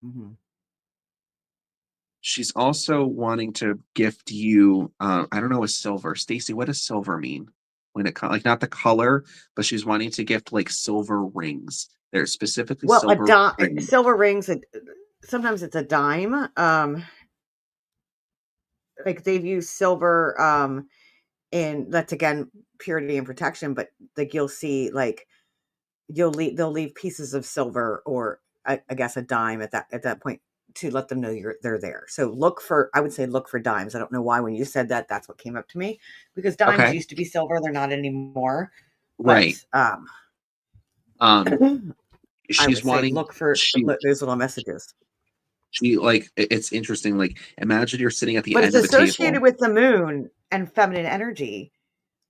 Mhm. she's also wanting to gift you, I don't know, a silver. Stacy, what does silver mean? When it comes, like, not the color, but she's wanting to gift like silver rings. They're specifically Well, a silver dime, rings. silver rings. Sometimes it's a dime. Like they've used silver. And that's again purity and protection. But like you'll see, like they'll leave pieces of silver or I guess a dime at that point to let them know they're there. So I would say look for dimes. I don't know why when you said that that's what came up to me because dimes Okay, used to be silver, they're not anymore. But right. Um, I would she's say wanting look for she those little messages. she like it's interesting. Like, imagine you're sitting at the But it's end of a associated table. with the moon and feminine energy.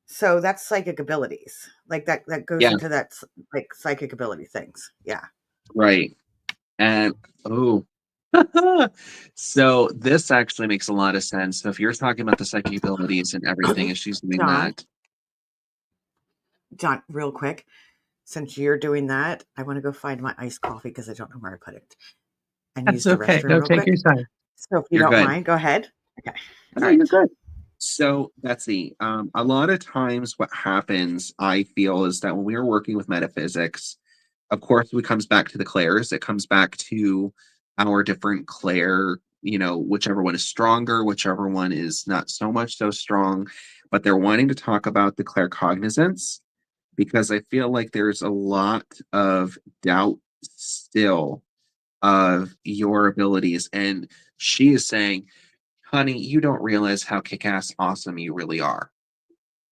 So that's psychic abilities. Like that goes Yeah, into like psychic ability things. Yeah. right. And oh, so this actually makes a lot of sense. So if you're talking about the psychic abilities and everything, and she's doing John, that, John, real quick, since you're doing that, I want to go find my iced coffee because I don't know where I put it and that's use the okay. restroom No, real take your quick. time. So if you You're don't good. mind, go ahead. Okay. All No, you're right. good. So, Betsy, a lot of times what happens, I feel, is that when we are working with metaphysics, of course, it comes back to the clairs. It comes back to our different clair, whichever one is stronger, whichever one is not so much so strong. But they're wanting to talk about the claircognizance because I feel like there's a lot of doubt still of your abilities. And she is saying, honey, you don't realize how kick ass awesome you really are.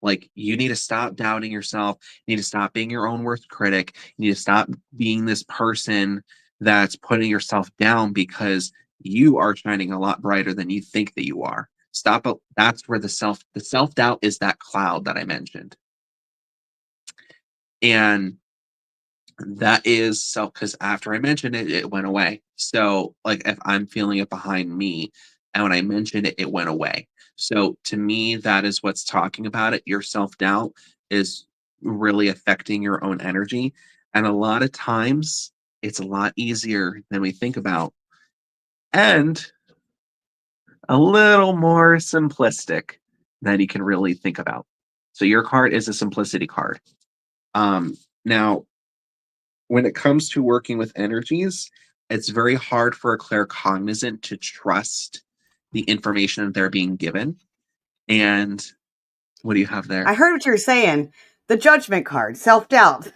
Like, you need to stop doubting yourself. You need to stop being your own worst critic. You need to stop being this person that's putting yourself down because you are shining a lot brighter than you think that you are. Stop it. That's where the self doubt is that cloud that I mentioned. And that is self, because after I mentioned it, it went away. So, like, if I'm feeling it behind me, and when I mentioned it, it went away. So, to me, that is what's talking about it. Your self doubt is really affecting your own energy. And a lot of times, it's a lot easier than we think about, and a little more simplistic than you can really think about. So, your card is a simplicity card. Now, when it comes to working with energies, it's very hard for a claircognizant to trust the information they're being given. And what do you have I there? heard what you were saying. The judgment card, self doubt,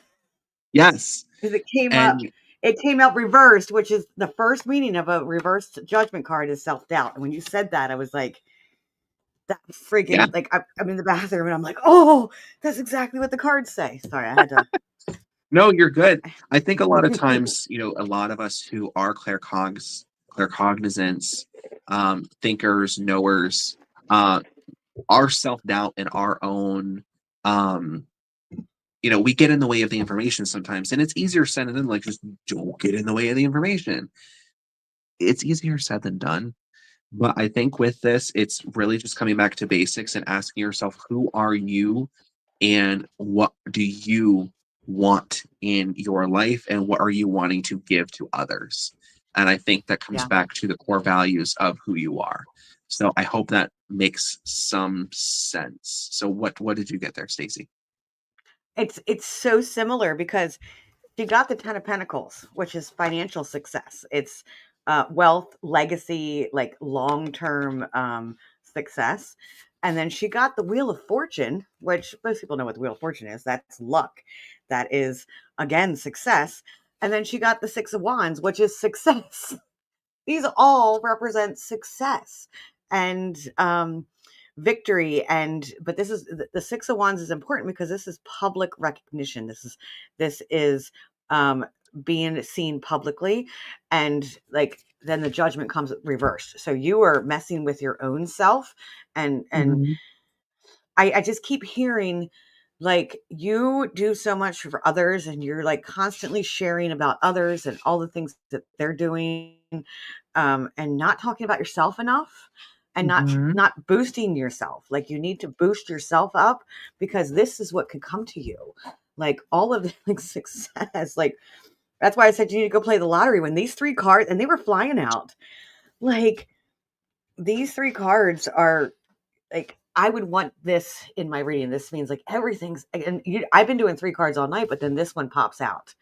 Yes. because And it came out reversed, which is the first meaning of a reversed judgment card is self doubt. And when you said that, I was like, that yeah, freaking like I'm in the bathroom and I'm like, oh, that's exactly what the cards say. Sorry, I had to. no, you're good. I think a lot of times, a lot of us who are claircognizants, thinkers, knowers, uh, our self doubt and our own, um, we get in the way of the information sometimes, and it's easier said than done. Like, just don't get in the way of the information. It's easier said than done. But I think with this, it's really just coming back to basics and asking yourself, who are you and what do you want in your life and what are you wanting to give to others? And I think that comes Yeah. back to the core values of who you are. So I hope that makes some sense. So what did you get there, Stacey? It's so similar because she got the 10 of Pentacles, which is financial success. It's wealth, legacy, like long-term success. And then she got the Wheel of Fortune, which most people know what the Wheel of Fortune is. That's luck. That is, again, success. And then she got the Six of Wands, which is success. These all represent success and victory. But this is the Six of Wands is important because this is public recognition. This is um, being seen publicly, and like then the judgment comes reversed. So you are messing with your own self, and Mhm. I just keep hearing Like, you do so much for others, and you're like constantly sharing about others and all the things that they're doing, and not talking about yourself enough, and Mhm. not boosting yourself. Like, you need to boost yourself up, because this is what could come to you. Like, all of the like success. Like, that's why I said you need to go play the lottery. When these 3 cards, and they were flying out, like, these 3 cards are like, I would want this in my reading. This means like everything's, and I've been doing 3 cards all night, but then this one pops out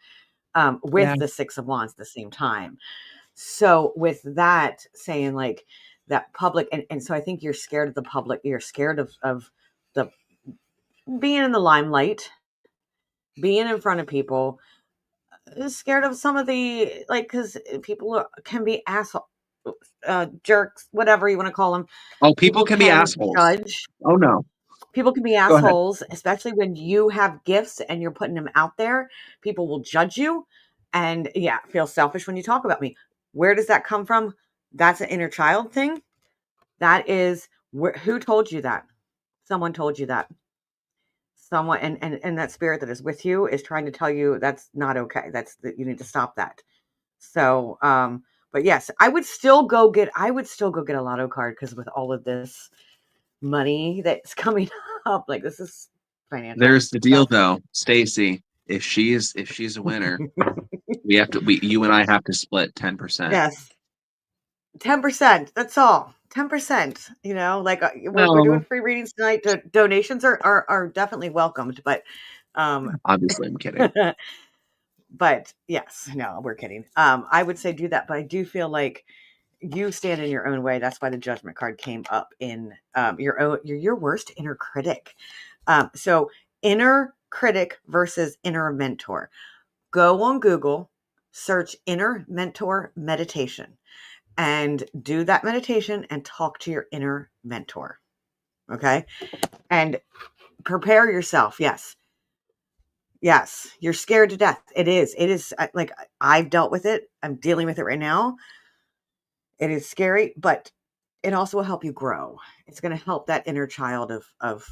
with Yeah. the 6 of Wands at the same time. So with that saying, like, that public, and so I think you're scared of the public. You're scared of the being in the limelight, being in front of people, scared of some of the, like, because people can be asshole, jerks, whatever you want to call them. Oh, people People can be can assholes. judge. Oh no. People can be Go ahead. assholes, especially when you have gifts and you're putting them out there. People will judge you and, yeah, feel selfish when you talk about me. Where does that come from? That's an inner child thing. That is who told you that? Someone told you that. Someone, and that spirit that is with you is trying to tell you that's not okay. That's that you need to stop that. So, but yes, I would still go get a lotto card, because with all of this money that's coming up, like, this is financial There's the deal stuff. though, Stacy. If she's a winner, you and I have to split 10%. Yes, 10%. That's all. 10%. Like, we're doing No, free readings tonight. Donations are definitely welcomed, but obviously I'm kidding. but yes, no, we're kidding. I would say do that, but I do feel like you stand in your own way. That's why the Judgment card came up in your worst inner critic. So inner critic versus inner mentor. Go on Google, search inner mentor meditation, and do that meditation and talk to your inner mentor. Okay. And prepare yourself. Yes. Yes. You're scared to death. It is. It is, like, I've dealt with it. I'm dealing with it right now. It is scary, but it also will help you grow. It's going to help that inner child of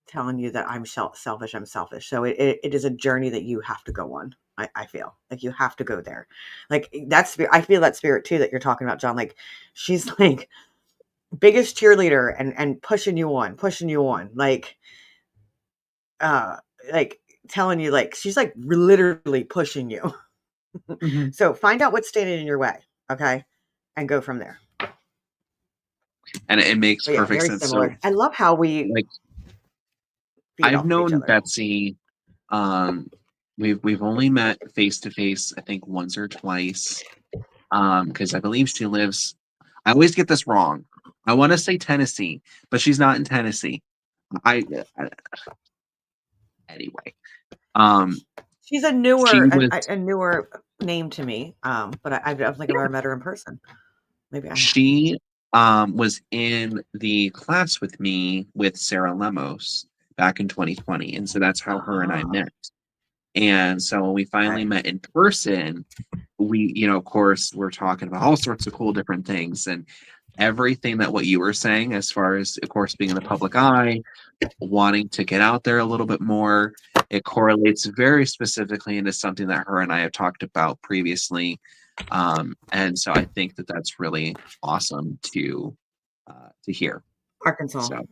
telling you that I'm selfish. I'm selfish. So it is a journey that you have to go on. I feel like you have to go there. Like, that's, I feel that spirit too that you're talking about, John. Like, she's like biggest cheerleader and pushing you on, uh, like telling you, like, she's like literally pushing you. Mhm. So find out what's standing in your way, okay, and go from there. And it makes But yeah, perfect very sense. So, similar. I love how we like, feed I've off of each known other. Betsy. Um, we've only met face to face, I think, once or twice. Because I believe she lives. I always get this wrong. I want to say Tennessee, but she's not in Tennessee. I anyway. Um, She's a she newer was a newer name to me, but I don't think I've ever met her in person. Maybe I have. she was in the class with me with Sarah Lemos back in 2020, and so that's how her and I Ah, met. And so when we finally okay. met in person, we, of course, we're talking about all sorts of cool different things and everything that what you were saying, as far as, of course, being in the public eye, wanting to get out there a little bit more. It correlates very specifically into something that her and I have talked about previously. And so I think that that's really awesome to hear. Arkansas. So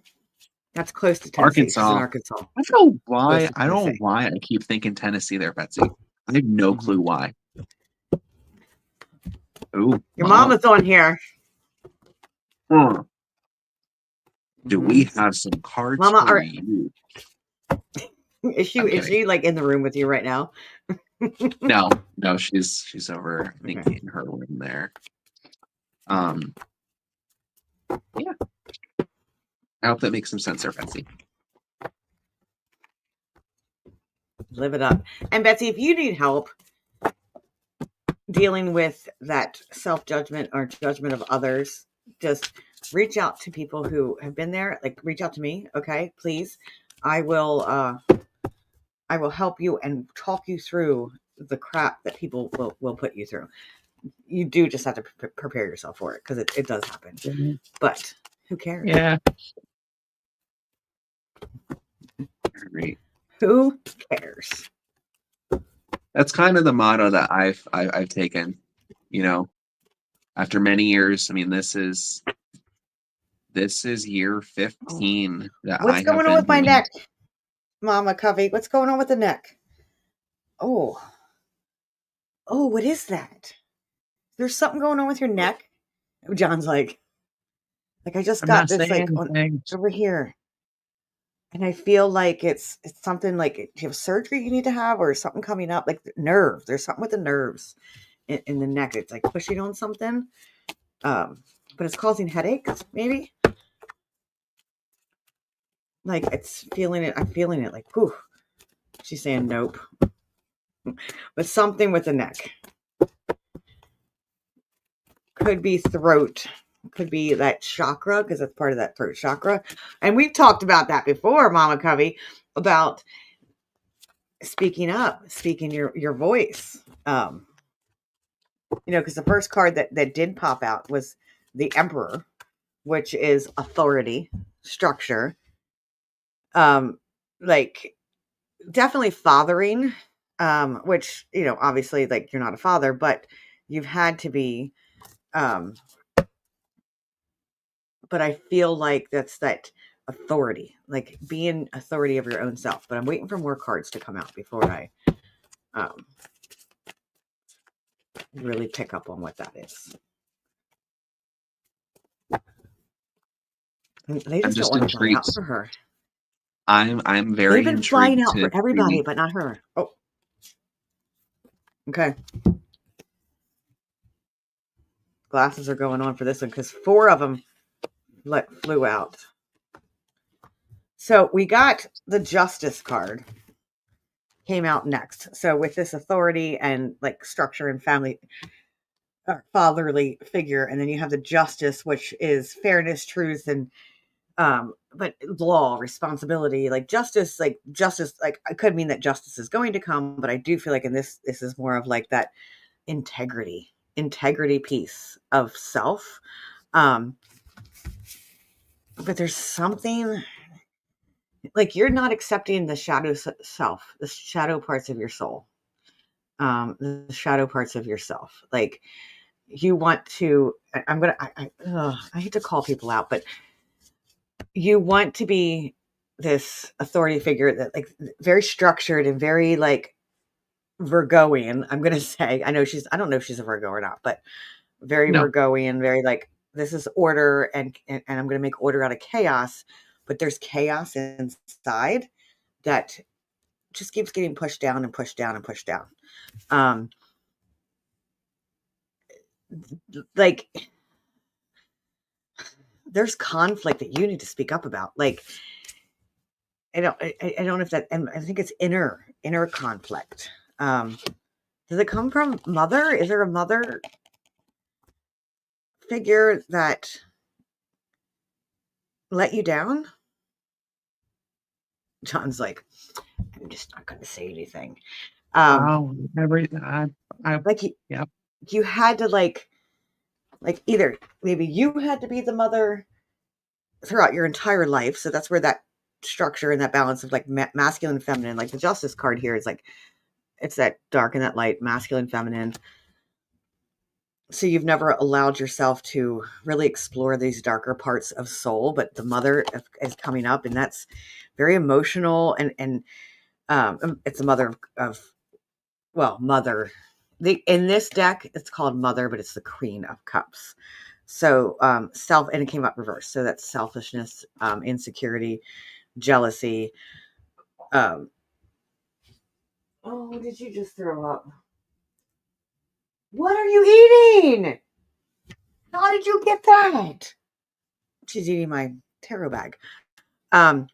That's close to Tennessee. She's in Arkansas, Arkansas. Close to I don't know Tennessee. why I keep thinking Tennessee there, Betsy. I have no Hmm. clue why. Ooh, Your mom. mama's on here. Huh. Do Hmm. we have some cards Mama, for you? is she I'm is kidding. she like in the room with you right now? No, no, she's over, I think, Okay. in her room there. Um, yeah, I hope that makes some sense there, Betsy. Live it up. And Betsy, if you need help dealing with that self-judgment or judgment of others, just reach out to people who have been there. Like, reach out to me, okay? Please. I will help you and talk you through the crap that people will put you through. You do just have to prepare yourself for it, because it does happen. Mhm. But who cares? Yeah. Great. Who cares? That's kind of the motto that I've taken, you know, after many years. I mean, this is year Oh, 15 that what's I have going on been with my doing. neck, Mama Covey? What's going on with the neck? Oh, oh, what is that? There's something going on with your neck. John's like I just I'm got not this saying like on anything. over here, and I feel like it's something like do you have surgery you need to have or something coming up like the nerve. There's something with the nerves in the neck. It's like pushing on something, but it's causing headaches. Maybe like it's feeling it. I'm feeling it. Like whew. She's saying nope, but something with the neck could be throat. Could be that chakra because that's part of that throat chakra, and we've talked about that before, Mama Covey, about speaking up, speaking your voice. Because the first card that did pop out was the Emperor, which is authority, structure, like definitely fathering, which obviously like you're not a father, but you've had to be. Um, but I feel like that's that authority, like being authority of your own self. But I'm waiting for more cards to come out before I um, really pick up on what that is. And they I'm just don't just want to fly out intrigued. for her. I'm They've very been flying intrigued out to for everybody, see. but not her. Oh, okay. Glasses are going on for this one because 4 of them flew out. So we got the Justice card came out next. So with this authority and like structure and family fatherly figure, and then you have the Justice, which is fairness, truth, and but law, responsibility, like justice, like I could mean that justice is going to come, but I do feel like in this is more of like that integrity piece of self. um but there's something like you're not accepting the shadow self, the shadow parts of your soul, the shadow parts of yourself. Like you want to, I'm gonna, I hate to call people out, but you want to be this authority figure that like very structured and very like Virgoian. I'm gonna say, I don't know if she's a Virgo or not, but very No, Virgoian, very like this is order and I'm gonna make order out of chaos, but there's chaos inside that just keeps getting pushed down and pushed down and pushed down. Um, like there's conflict that you need to speak up about. Like I don't know if that, and I think it's inner conflict. Does it come from mother? Is there a mother figure that let you down? John's like, I'm just not going to say anything. Um, oh, everything. I, like yeah. you had to like either maybe you had to be the mother throughout your entire life. So that's where that structure and that balance of like masculine and feminine, like the Justice card here is like, it's that dark and that light, masculine, feminine. So you've never allowed yourself to really explore these darker parts of soul, but the mother is coming up, and that's very emotional. And it's a mother of well, mother. In this deck, it's called Mother, but it's the Queen of Cups. So self, and it came up reversed. So that's selfishness, insecurity, jealousy. Um, oh, did you just throw up? What are you eating? How did you get that? She's eating my tarot bag. Um,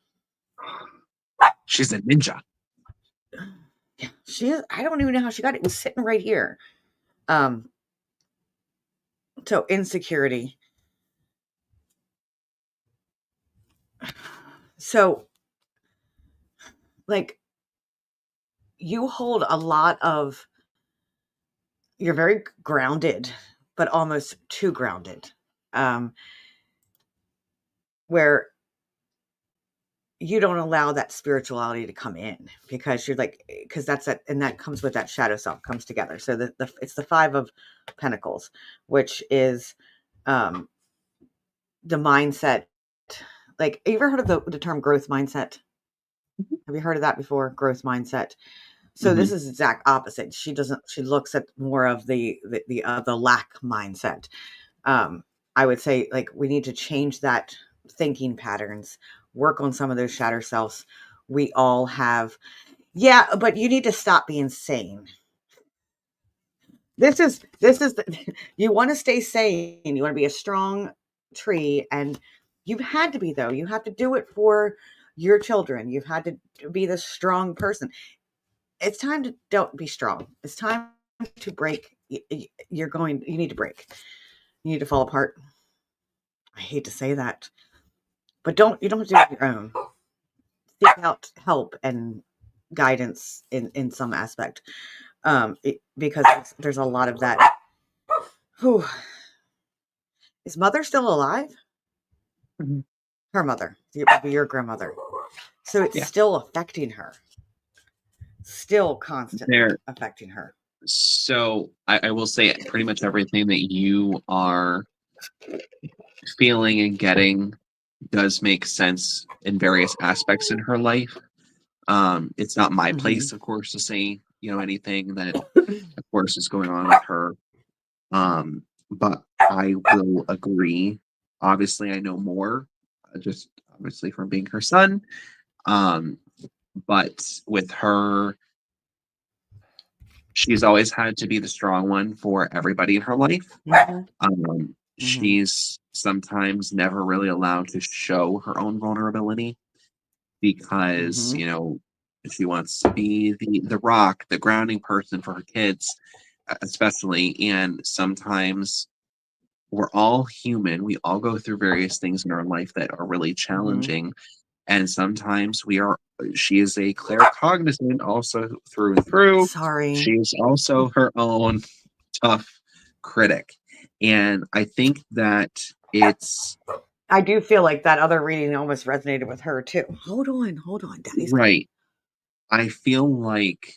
She's a ninja. yeah, she is. I don't even know how she got it. It was sitting right here. Um, so insecurity. So like you hold a lot of you're very grounded, but almost too grounded. Where you don't allow that spirituality to come in because you're like, because that's that, and that comes with that shadow self comes together. So it's the Five of Pentacles, which is um the mindset. Like, you ever heard of the term growth mindset? Have you heard of that before? Growth mindset. So Hmm. this is exact opposite. She looks at more of the lack mindset. I would say, like, we need to change that thinking patterns, work on some of those shadow selves. We all have, yeah, but you need to stop being sane. You want to stay sane. You want to be a strong tree, and you've had to be, though. You have to do it for your children. You've had to be the strong person. It's time to don't be strong. It's time to break. You need to break. You need to fall apart. I hate to say that, but you don't have to do it on your own. Seek out help and guidance in some aspect, because there's a lot of that. Whew. Is mother still alive? Hmm. Her mother, your grandmother. So it's Yeah. still affecting her, still constantly There. affecting her. So I will say pretty much everything that you are feeling and getting does make sense in various aspects in her life. It's not my Hmm. place, of course, to say, anything that, of course, is going on with her. But I will agree. Obviously, I know more, just obviously from being her son. Um, but with her, she's always had to be the strong one for everybody in her life. Hmm. Hmm. She's sometimes never really allowed to show her own vulnerability because, Hmm. she wants to be the rock, the grounding person for her kids, especially. And sometimes we're all human. We all go through various things in our life that are really Hmm. challenging. And sometimes she is a claircognizant also through and through. She Sorry. is also her own tough critic. And I think that it's I do feel like that other reading almost resonated with her too. Hold on. Daddy's coming. right. I feel like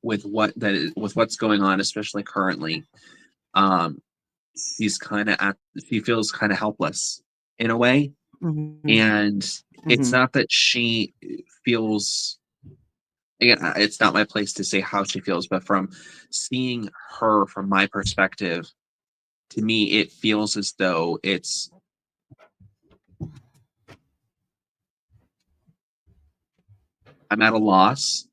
with what's going on, especially currently, um, she's kind of at she feels kind of helpless in a way. Hmm. And it's Hmm. not that she feels, again, it's not my place to say how she feels, but from seeing her from my perspective, to me, it feels as though I'm at a loss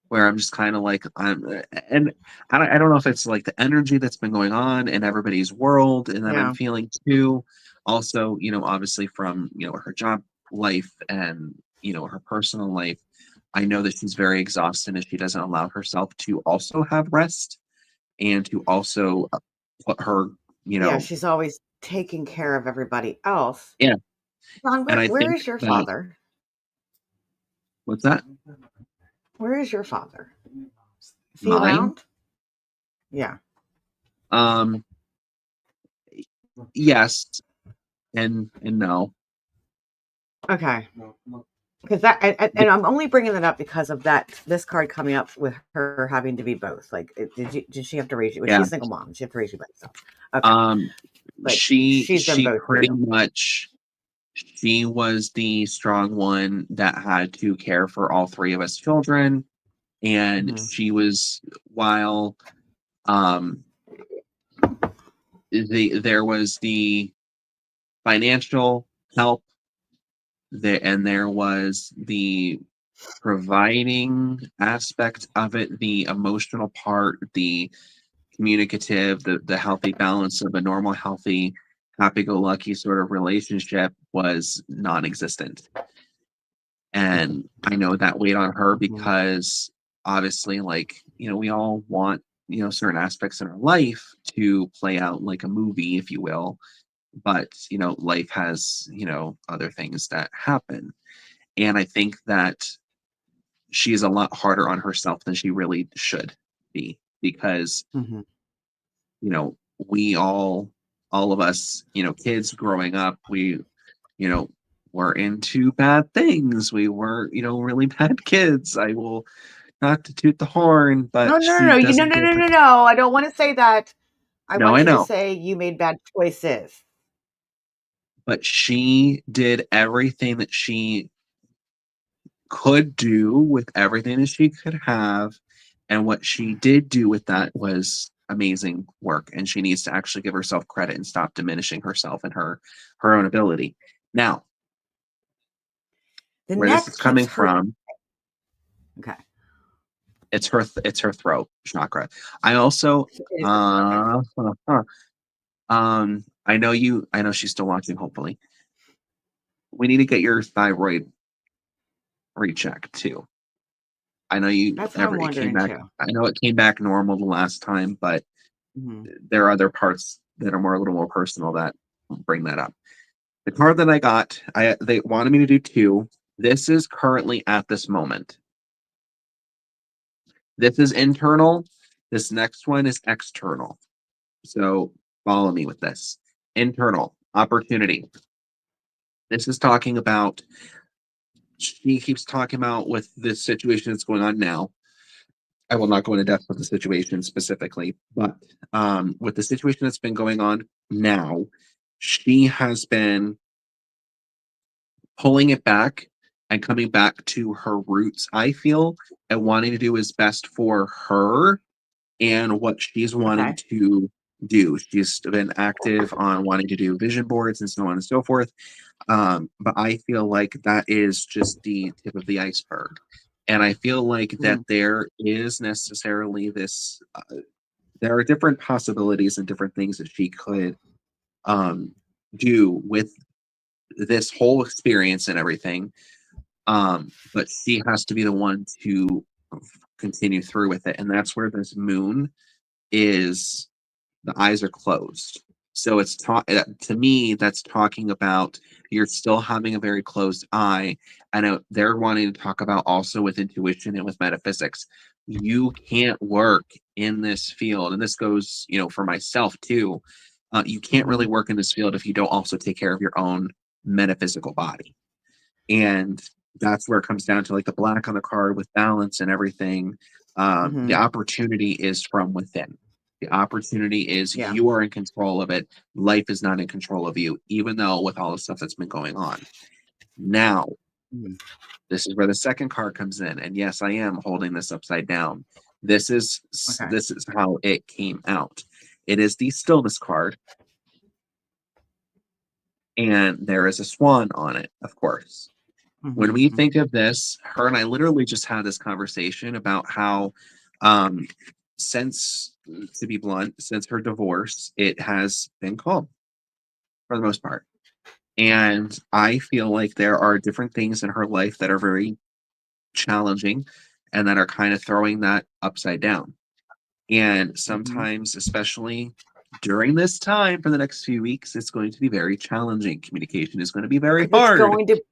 where I'm just kind of like and I don't know if it's like the energy that's been going on in everybody's world and that I'm Yeah. feeling too. Also, obviously from her job life and her personal life, I know that she's very exhausted and she doesn't allow herself to also have rest and to also put her, you Yeah. know, She's always taking care of everybody else. yeah. John, And I where think is your that father? what's that? Where is your father? Is he Mine? around? Yeah. Um, yes and no. Okay. Because and I'm only bringing that up because of this card coming up with her having to be both. Like, did she have to raise you? Was she Yeah. a single mom? Did she have to raise you by herself? Okay, Um, like she she's done she both for pretty you. much she was the strong one that had to care for all three of us children, and Hmm. she was while um there was the financial help there and there was the providing aspect of it, the emotional part, the communicative, the healthy balance of a normal, healthy, happy-go-lucky sort of relationship was non-existent. And I know that weighed on her Hmm. because obviously, like, we all want, certain aspects in our life to play out like a movie, if you will. But, life has, other things that happen. And I think that she's a lot harder on herself than she really should be because Hmm. we all of us, kids growing up, we, you know, were into bad things. We were, really bad kids. I will not to toot the horn, No, but no, no, she no. You no, doesn't no, get no, the. no, no. I don't want to say that. I No, want I you to know. say you made bad choices. But she did everything that she could do with everything that she could have. And what she did do with that was amazing work. And she needs to actually give herself credit and stop diminishing herself and her own ability. Now, The where this neck is keeps coming hurting. from, Okay. it's her throat chakra. I also It is okay. I know she's still watching, hopefully. We need to get your thyroid rechecked too. I know That's what I'm it came wondering back. too. I know it came back normal the last time, but Hmm. there are other parts that are a little more personal that bring that up. The card that I got, they wanted me to do two. This is currently at this moment. This is internal. This next one is external. So follow me with this. Internal opportunity. This is talking about, she keeps talking about with this situation that's going on now. I will not go into depth with the situation specifically, but with the situation that's been going on now, she has been pulling it back and coming back to her roots, I feel, and wanting to do is best for her and what she's wanting Okay. to do. She's been active on wanting to do vision boards and so on and so forth. But I feel like that is just the tip of the iceberg. And I feel like that Mm. there is necessarily this, there are different possibilities and different things that she could um, do with this whole experience and everything. But she has to be the one to continue through with it. And that's where this moon is, the eyes are closed. So to me, that's talking about you're still having a very closed eye. I know they're wanting to talk about also with intuition and with metaphysics. You can't work in this field, and this goes, for myself too. You can't really Hmm. work in this field if you don't also take care of your own metaphysical body. And that's where it comes down to, like the black on the card with balance and everything. The Hmm. opportunity is from within. The opportunity is Yeah. you are in control of it. Life is not in control of you, even though with all the stuff that's been going on. Now, Mm. this is where the second card comes in. And yes, I am holding this upside down. This is Okay. this is how it came out. It is the stillness card, and there is a swan on it, of course. When Hmm. we think of this, her and I literally just had this conversation about how, um, since, to be blunt, since her divorce, it has been calm for the most part. And I feel like there are different things in her life that are very challenging and that are kind of throwing that upside down. And Hmm. sometimes, especially during this time for the next few weeks, it's going to be very challenging. Communication is going to be very Because it's hard. going to,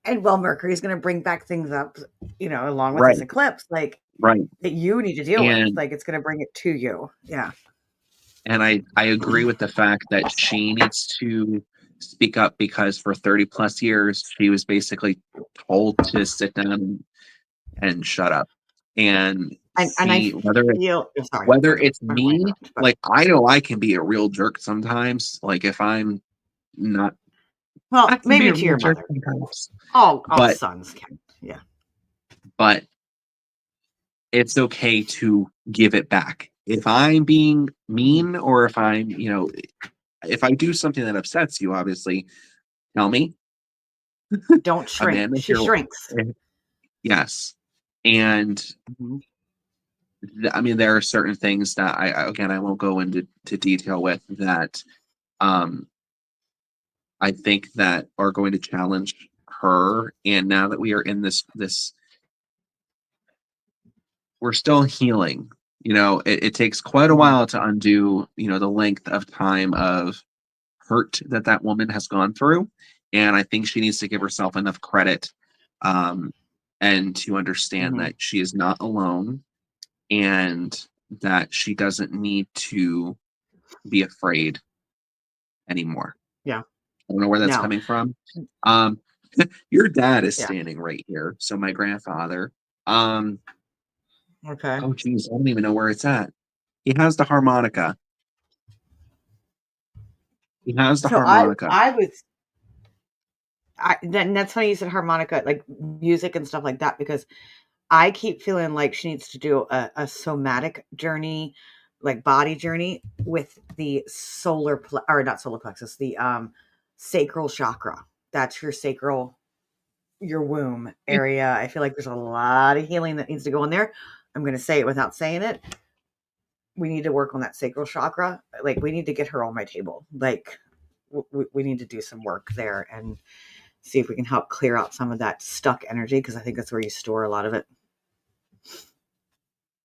and well, Mercury's going to bring back things up, along with this Right, eclipse, like right. that you need to deal with. And Like it's going to bring it to you. Yeah. I agree with the fact that she needs to speak up because for 30 plus years she was basically told to sit down and shut up. And And I see feel, oh, sorry, whether sorry, it's I don't want to me, interrupt, but like I know I can be a real jerk sometimes. Like if I'm not, I well, can be maybe a to real your jerk mother. sometimes. All But sons can. Yeah. but it's okay to give it back. If I'm being Hmm. mean or if if I do something that upsets you, obviously tell me. Don't shrink. Amanda, if She shrinks. yes. And Hmm. I mean, there are certain things that again, I won't go into detail with that. Um, I think that are going to challenge her. And now that we are in this, we're still healing. It takes quite a Hmm. while to undo, the length of time of hurt that woman has gone through. And I think she needs to give herself enough credit, um, and to understand Hmm. that she is not alone and that she doesn't need to be afraid anymore. Yeah. I don't know where that's No. coming from. Um, Your dad is Yeah. standing right here. So my grandfather. Um, Okay. oh geez, I don't even know where it's at. He has the harmonica. He has the So harmonica. then that's funny you said harmonica, like music and stuff like that, because I keep feeling like she needs to do a somatic journey, like body journey with the or not solar plexus, the sacral chakra. That's your sacral, your womb area. I feel like there's a lot of healing that needs to go in there. I'm going to say it without saying it. We need to work on that sacral chakra. Like we need to get her on my table. Like we need to do some work there and see if we can help clear out some of that stuck energy, because I think that's where you store a lot of it.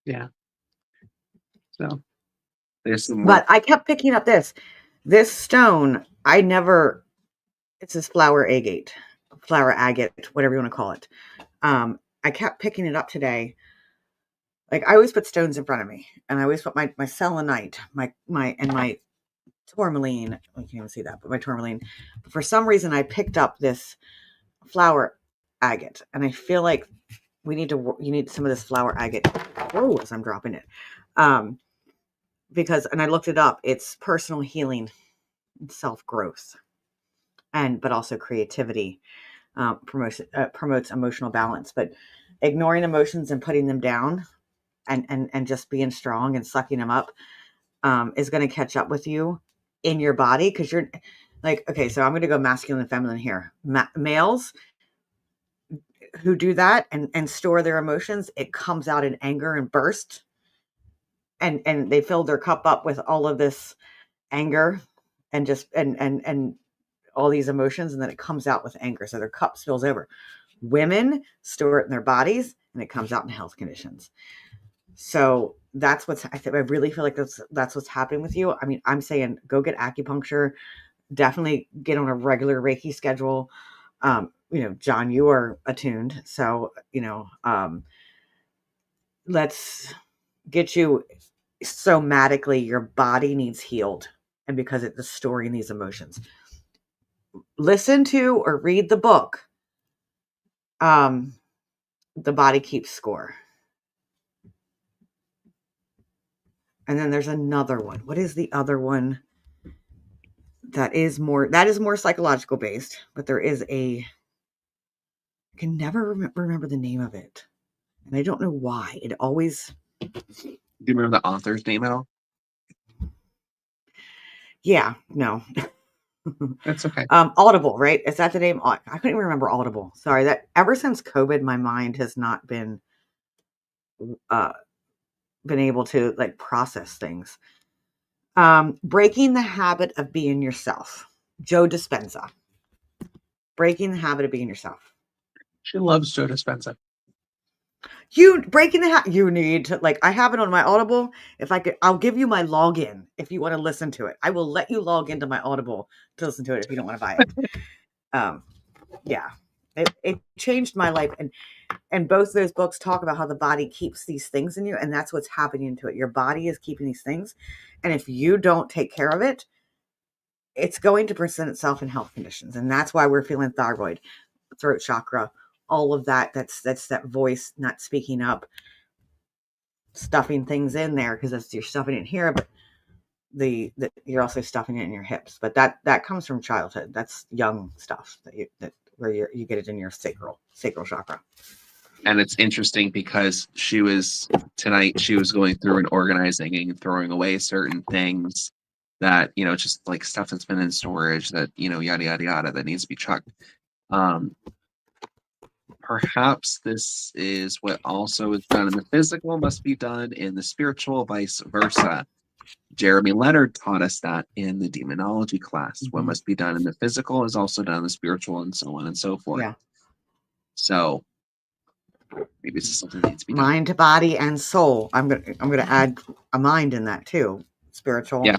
Yeah. So there's some But work. I kept picking up this stone. It's this flower agate, whatever you want to call it. I kept picking it up today. Like I always put stones in front of me, and I always put my selenite, my tourmaline. I can't even see that, but my tourmaline. But for some reason, I picked up this flower agate, and I feel like you need some of this flower agate. Oh, as I'm dropping it, because and I looked it up. It's personal healing, self growth, but also creativity. Promotes emotional balance, but ignoring emotions and putting them down and just being strong and sucking them up is going to catch up with you in your body, because you're like, okay, so I'm going to go masculine and feminine here. Males who do that and store their emotions, it comes out in anger and burst, and they fill their cup up with all of this anger and just and all these emotions, and then it comes out with anger, so their cup spills over. Women store it in their bodies, and it comes out in health conditions. So that's I really feel like that's what's happening with you. I mean, I'm saying go get acupuncture, definitely get on a regular Reiki schedule. John, you are attuned, so let's get you somatically. Your body needs healed, and because it's storing these emotions. Listen to or read the book. The Body Keeps Score. And then there's another one. What is the other one that is more psychological based, but there is I can never remember the name of it. And I don't know why. It always Do you remember the author's name at all? Yeah, no. That's okay. Audible, right? Is that the name? I couldn't even remember Audible. Sorry, that ever since COVID, my mind has not uh been able to like process things. Breaking the Habit of Being Yourself. Joe Dispenza. Breaking the Habit of Being Yourself. She loves Joe Dispenza. You breaking the habit. You need to I have it on my Audible. If I could, I'll give you my login if you want to listen to it. I will let you log into my Audible to listen to it if you don't want to buy it. Yeah, it changed my life, and both of those books talk about how the body keeps these things in you, and that's what's happening to it. Your body is keeping these things, and if you don't take care of it, it's going to present itself in health conditions, and that's why we're feeling thyroid, throat chakra, all of that. That's that voice not speaking up, stuffing things in there, because you're stuffing it in here, but you're also stuffing it in your hips. But that comes from childhood. That's young stuff where you get it in your sacral chakra. And it's interesting because she was going through and organizing and throwing away certain things that, just like stuff that's been in storage that, yada, yada, yada, that needs to be chucked. Perhaps this is what also is done in the physical must be done in the spiritual, vice versa. Jeremy Leonard taught us that in the demonology class. Mm-hmm. What must be done in the physical is also done in the spiritual, and so on and so forth. Yeah. So maybe this is something that needs to be done. Mind, body, and soul. I'm gonna add a mind in that too. Spiritual, yeah,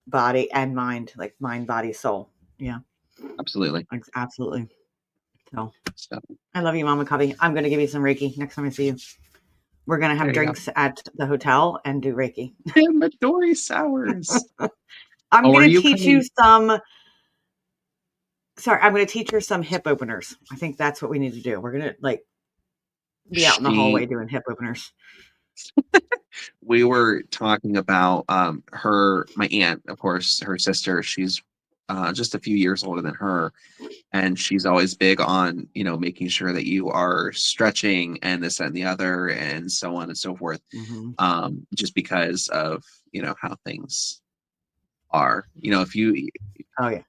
body, and mind, like mind, body, soul. Yeah, absolutely. Absolutely. So I love you, Mama Covey. I'm gonna give you some Reiki next time I see you. We're gonna have drinks at the hotel and do Reiki. And Midori sours. I'm Are gonna you teach coming? you some Sorry, I'm going to teach her some hip openers. I think that's what we need to do. We're going to like be out in the hallway She doing hip openers. we were talking about her my aunt, of course, her sister. She's just a few years older than her, and she's always big on making sure that you are stretching and this that, and the other and so on and so forth, Hmm. just because of how things are, if you Oh yeah,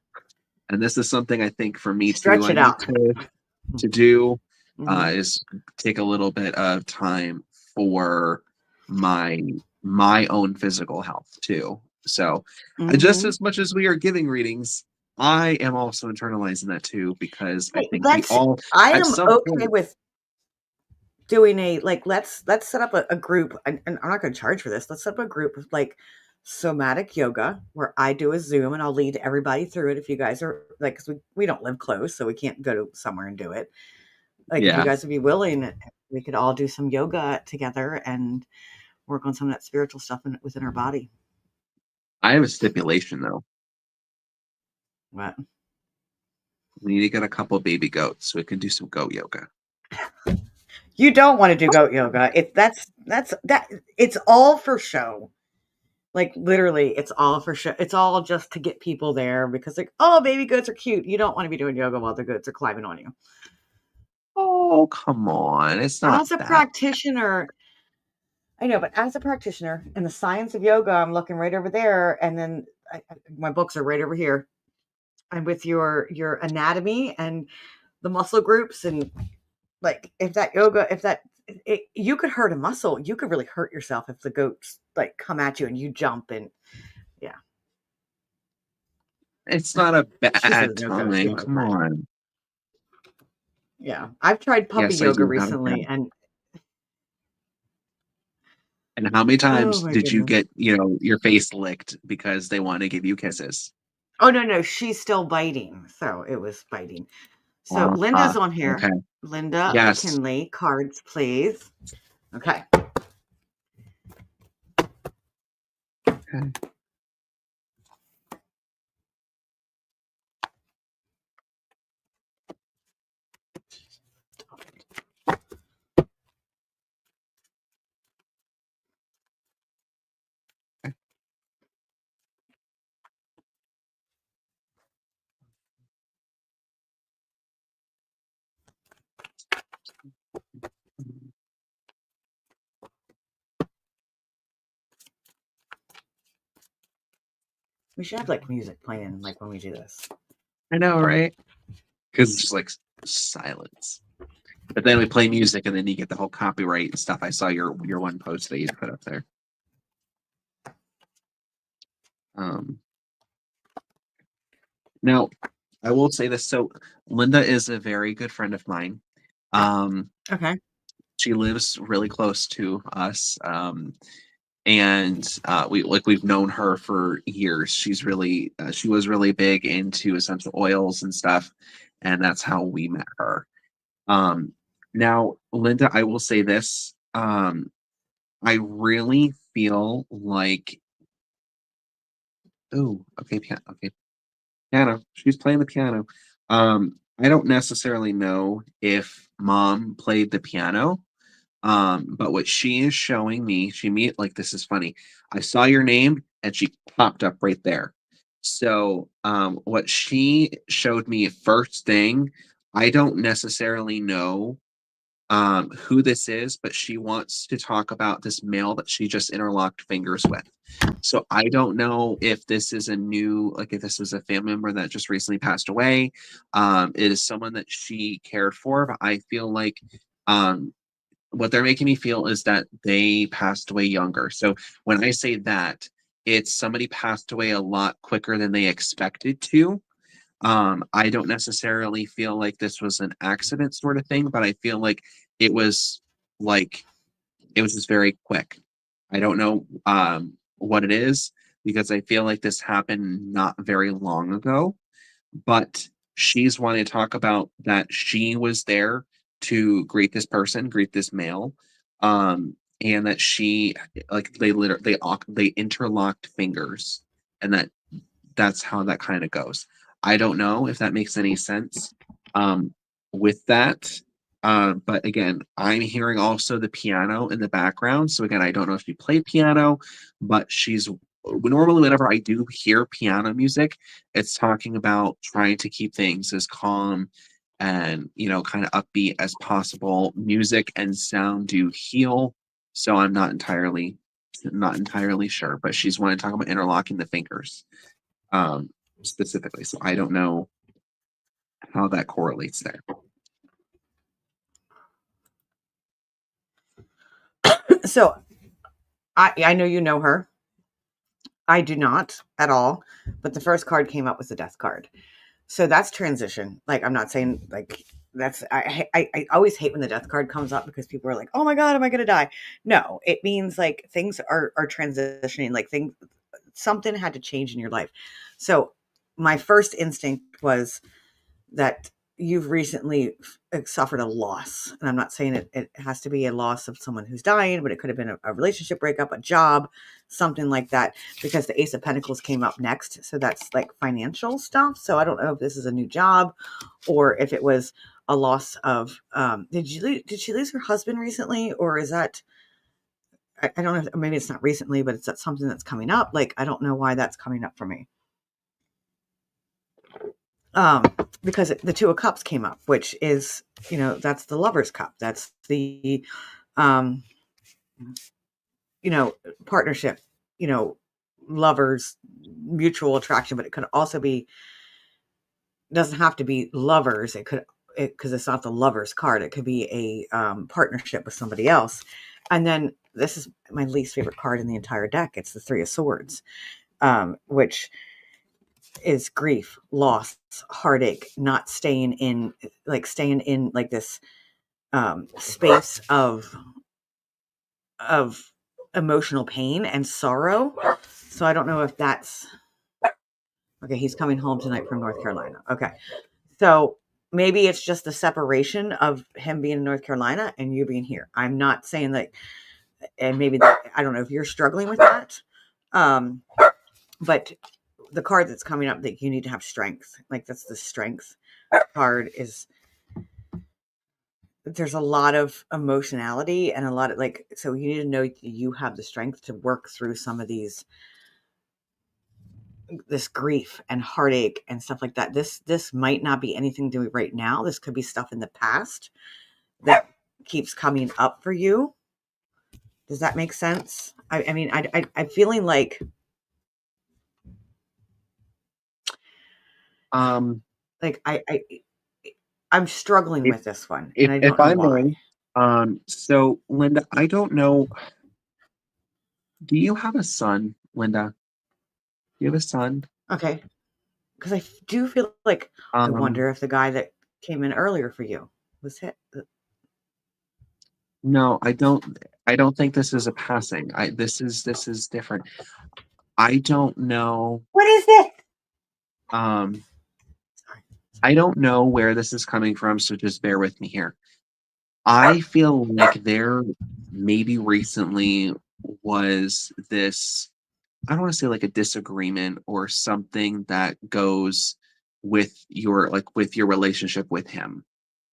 and this is something I think for me too stretch I it need out. to do, Hmm. is take a little bit of time for my my own physical health too. So just Hmm. as much as we are giving readings, I am also internalizing that too, because I Hey, think we that's. all I at am some okay point. with doing a like. Let's set up a group, and I'm not going to charge for this. Let's set up a group of like somatic yoga where I do a Zoom and I'll lead everybody through it. If you guys are like, because we don't live close, so we can't go to somewhere and do it. Like, if you Yeah, guys would be willing, we could all do some yoga together and work on some of that spiritual stuff within our body. I have a stipulation though. But We need to get a couple baby goats so we can do some goat yoga. you don't want to do goat yoga. That it's all for show. Like literally, it's all for show. It's all just to get people there because like, oh, baby goats are cute. You don't want to be doing yoga while the goats are climbing on you. Oh, come on. It's not As a that. practitioner, I know, but as a practitioner in the science of yoga, I'm looking right over there, and then my books are right over here. And with your anatomy and the muscle groups, and like if that yoga, if that you could hurt a muscle, you could really hurt yourself if the goats like come at you and you jump and yeah. It's not a She says bad no goats time. yoga, Come but on. yeah, I've tried puppy Yes, I yoga do have a recently, cat. and And how many oh times my did you goodness. get, your face licked because they want to give you kisses? Oh no, no, she's still biting, so it was biting. So Uh-huh. Linda's on here. Okay. Linda Yes. McKinley, cards, please. Okay. Okay. We should have like music playing like when we do this. I know, right? Because it's just like silence. But then we play music and then you get the whole copyright and stuff. I saw your one post that you put up there. Um Now, I will say this. So Linda is a very good friend of mine. Um, Okay. she lives really close to us. And we've known her for years. She was really big into essential oils and stuff, and that's how we met her. Um, Now, Linda, I will say this. I really feel like, oh, okay, okay, piano. She's playing the piano. I don't necessarily know if mom played the piano. But what she is showing me, like this is funny. I saw your name and she popped up right there. So, what she showed me first thing, I don't necessarily know who this is, but she wants to talk about this male that she just interlocked fingers with. So I don't know if this is like if this is a family member that just recently passed away. It is someone that she cared for, but I feel like um, what they're making me feel is that they passed away younger. So when I say that, it's somebody passed away a lot quicker than they expected to. I don't necessarily feel like this was an accident sort of thing, but I feel it was like it was just very quick. I don't know what it is because I feel like this happened not very long ago, but she's wanting to talk about that she was there to greet this male, and that she like they literally they interlocked fingers, and that's how that kind of goes. I don't know if that makes any sense with that. But again, I'm hearing also the piano in the background. So again, I don't know if you play piano, but she's normally whenever I do hear piano music, it's talking about trying to keep things as calm and kind of upbeat as possible. Music and sound do heal. So I'm not entirely sure, but she's wanting to talk about interlocking the fingers um specifically. So I don't know how that correlates there. So I know you know her. I do not at all. But the first card came up was the death card. So that's transition. Like, I'm not saying like that's I always hate when the death card comes up because people are like, oh my God, am I gonna die? No, it means like things are transitioning, like things something had to change in your life. So my first instinct was that you've recently suffered a loss. And I'm not saying it has to be a loss of someone who's dying, but it could have been a relationship breakup, a job, something like that, because the Ace of Pentacles came up next. So that's like financial stuff. So I don't know if this is a new job or if it was a loss of, did she lose her husband recently? Or is that, I don't know, if, maybe it's not recently, but it's something that's coming up. Like, I don't know why that's coming up for me. um because the Two of Cups came up, which is, that's the Lover's cup, that's the um partnership, lovers, mutual attraction, but it could also be, doesn't have to be lovers, it could, because it's not the Lover's card, it could be a partnership with somebody else. And then this is my least favorite card in the entire deck, it's the Three of Swords, which is grief, loss, heartache, not staying in like this space of emotional pain and sorrow. So I don't know if that's okay. He's coming home tonight from North Carolina. Okay. So maybe it's just the separation of him being in North Carolina and you being here. I'm not saying that, and maybe that, I don't know if you're struggling with that. But the card that's coming up, that you need to have strength. Like, that's the strength card, is there's a lot of emotionality and a lot of like, so you need to know you have the strength to work through some of this grief and heartache and stuff like that. This might not be anything to do right now. This could be stuff in the past that keeps coming up for you. Does that make sense? I mean, I'm feeling Um, like I'm struggling if with this one, and if I if don't know I why. may, so Linda, I don't know. Do you have a son, Linda? Do you have a son? Okay, because I do feel like, I Um, wonder if the guy that came in earlier for you was hit. no, I don't. I don't think this is a passing. This is different. I don't know. What is this? Um, Sorry. I don't know where this is coming from, so just bear with me here. I feel like there maybe recently was this, I don't want to say like a disagreement or something that goes with your relationship with him.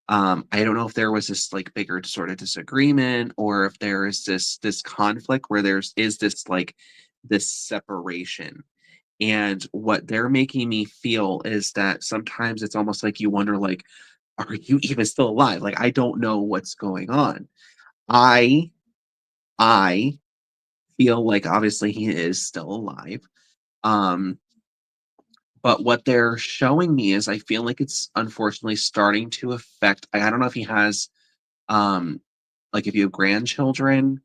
I don't know if there was this like bigger sort of disagreement or if there is this conflict where is this like this separation. And what they're making me feel is that sometimes it's almost like you wonder like, are you even still alive? Like I don't know what's going on. I I feel like obviously he is still alive. Um, but what they're showing me is I feel like it's unfortunately starting to affect. I don't know if he has like if you have grandchildren,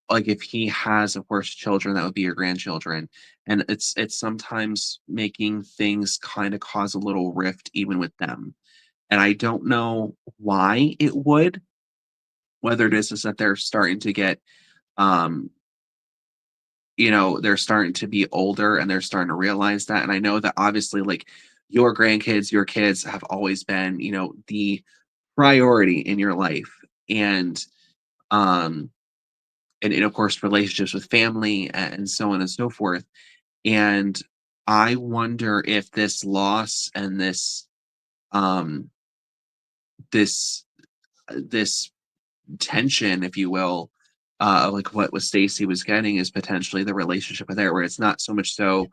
like if he has of course children, that would be your grandchildren. And it's sometimes making things kind of cause a little rift even with them. And I don't know why it would, whether it is that they're starting to get um they're starting to be older and they're starting to realize that. And I know that obviously, like your grandkids, your kids have always been, the priority in your life. And, um, and of course, relationships with family and so on and so forth. And I wonder if this loss and um this this tension, if you will, like what Stacey was getting is potentially the relationship with there, where it's not so much so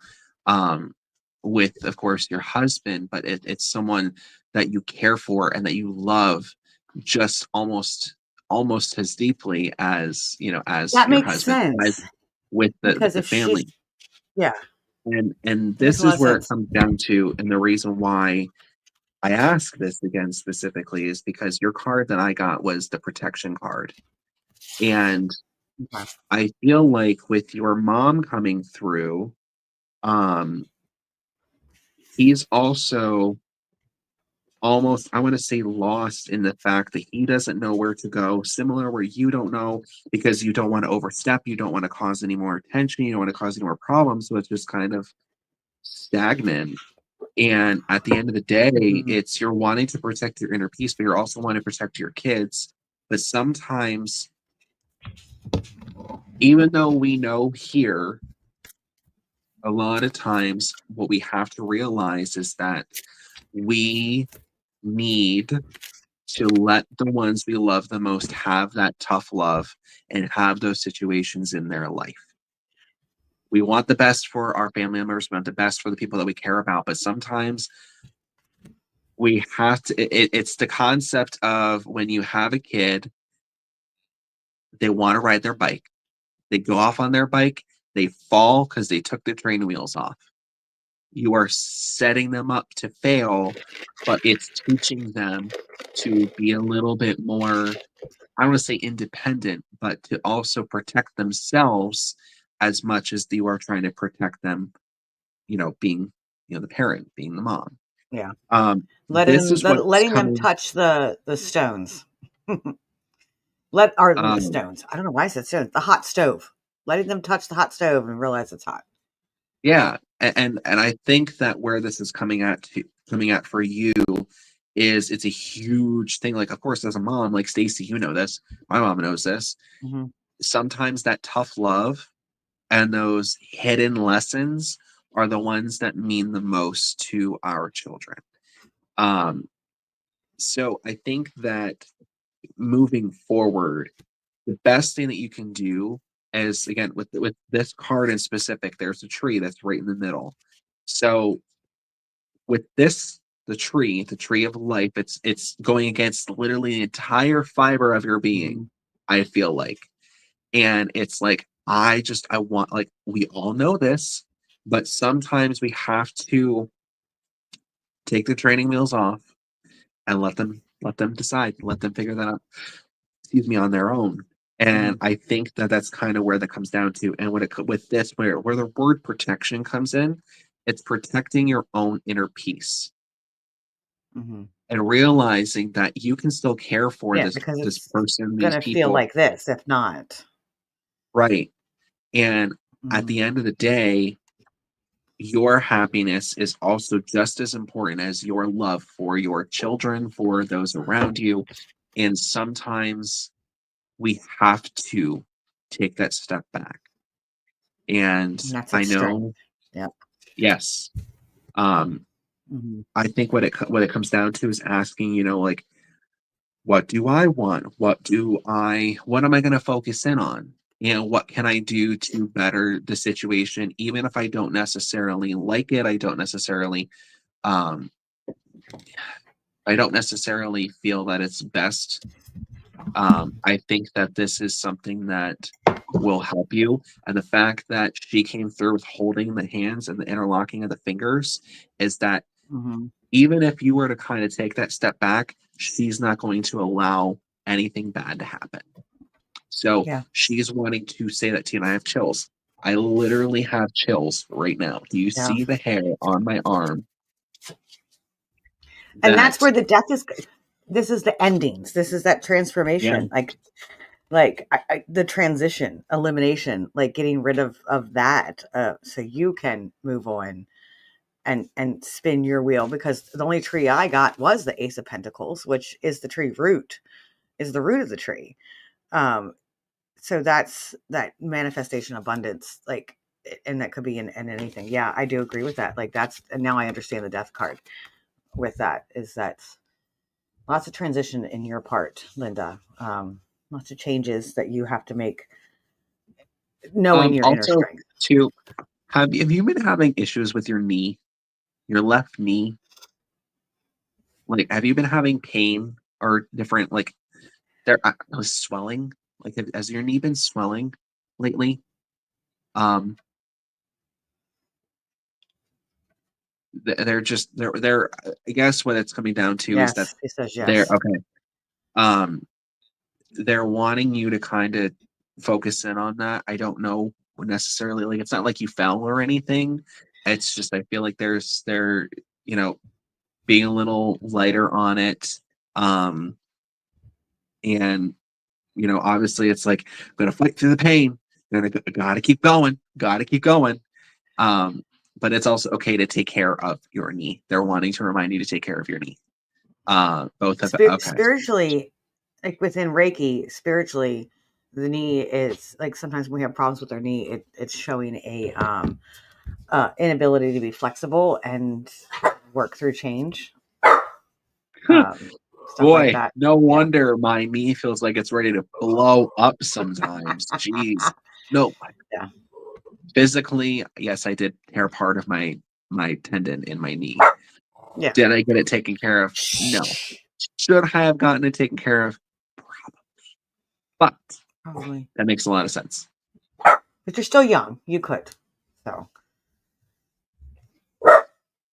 um with, of course, your husband, but it's someone that you care for and that you love just almost as deeply as, as That your makes husband, as sense with because the if she's family. yeah, And it makes a this lot is of where it sense. comes down to, and the reason why I ask this again specifically is because your card that I got was the protection card. And Okay. I feel like with your mom coming through, um, he's also almost, I want to say, lost in the fact that he doesn't know where to go, similar where you don't know because you don't want to overstep, you don't want to cause any more attention, you don't want to cause any more problems. So it's just kind of stagnant. And at the end of the day, Mhm. it's you're wanting to protect your inner peace, but you're also wanting to protect your kids. But sometimes, even though we know here, a lot of times what we have to realize is that we need to let the ones we love the most have that tough love and have those situations in their life. We want the best for our family members, we want the best for the people that we care about, but sometimes we have to, it's the concept of when you have a kid, they want to ride their bike, they go off on their bike, they fall because they took the train wheels off. You are setting them up to fail, but it's teaching them to be a little bit more, I don't want to say independent, but to also protect themselves as much as you are trying to protect them, being, the parent, being the mom. Yeah. This is what's Letting them coming. touch the stones. Or the Um, stones. I don't know why I said stones. The hot stove. Letting them touch the hot stove and realize it's hot. yeah, and I think that where this is coming at for you is it's a huge thing. Like, of course, as a mom, like Stacey, you know this. My mom knows this. Hmm. Sometimes that tough love and those hidden lessons are the ones that mean the most to our children. Um, so I think that moving forward, the best thing that you can do is, again, with this card in specific, there's a tree that's right in the middle. So with this, the tree of life, it's going against literally the entire fiber of your being, Hmm. I feel like. And it's like, I want, like, we all know this, but sometimes we have to take the training wheels off and let them decide, let them figure that out, excuse me, on their own. Hmm. And I think that that's kind of where that comes down to. And with this, where the word protection comes in, it's protecting your own inner peace Hmm. and realizing that you can still care for Yeah, this because this it's person, these gonna feel people, like this if not. right? And at Hmm. the end of the day, your happiness is also just as important as your love for your children, for those around you. And sometimes we have to take that step back. And And that's I its strength. know, Yep. yes, um, Hmm. I think what it comes down to is asking, like, what do I want? What am I going to focus in on? What can I do to better the situation, even if I don't necessarily like it? Um, I don't necessarily feel that it's best. I think that this is something that will help you. And the fact that she came through with holding the hands and the interlocking of the fingers is that Hmm. even if you were to kind of take that step back, she's not going to allow anything bad to happen. So Yeah. she's wanting to say that to you, and I have chills. I literally have chills right now. Do you Yeah. see the hair on my arm? And that's That, where the death is. This is the endings. This is that yeah, transformation. The transition, elimination, like getting rid of that, so you can move on and spin your wheel. Because the only tree I got was the Ace of Pentacles, which is the tree root, is the root of the tree. Um, so that's that manifestation abundance. Like and that could be in anything. Yeah, I do agree with that. Like that's, and now I understand the death card with that, is that lots of transition in your part, Linda. Lots of changes that you have to make, knowing your inner Also, strength. too, have you been having issues with your knee, your left knee? Like, have you been having pain or different, like, there was swelling? Like, has your knee been swelling lately? Um, they're just they're. I guess what it's coming down to is that Yes, he says they're yes. okay. Um, they're wanting you to kind of focus in on that. I don't know necessarily, like, it's not like you fell or anything. It's just I feel like they're you know being a little lighter on it. Um, and obviously it's like I'm gonna fight through the pain. Gotta keep going. Gotta keep going. Um, but it's also okay to take care of your knee. They're wanting to remind you to take care of your knee. Both of okay. Spiritually, like within Reiki, spiritually, the knee is like sometimes when we have problems with our knee, it's showing a inability to be flexible and work through change, um, stuff like Boy, that. no Yeah. wonder my knee feels like it's ready to blow up sometimes. Jeez. No, Yeah. physically, yes, I did tear part of my tendon in my knee. Yeah. Did I get it taken care of? No. Should I have gotten it taken care of? But Probably. that makes a lot of sense. But you're still young. You could. So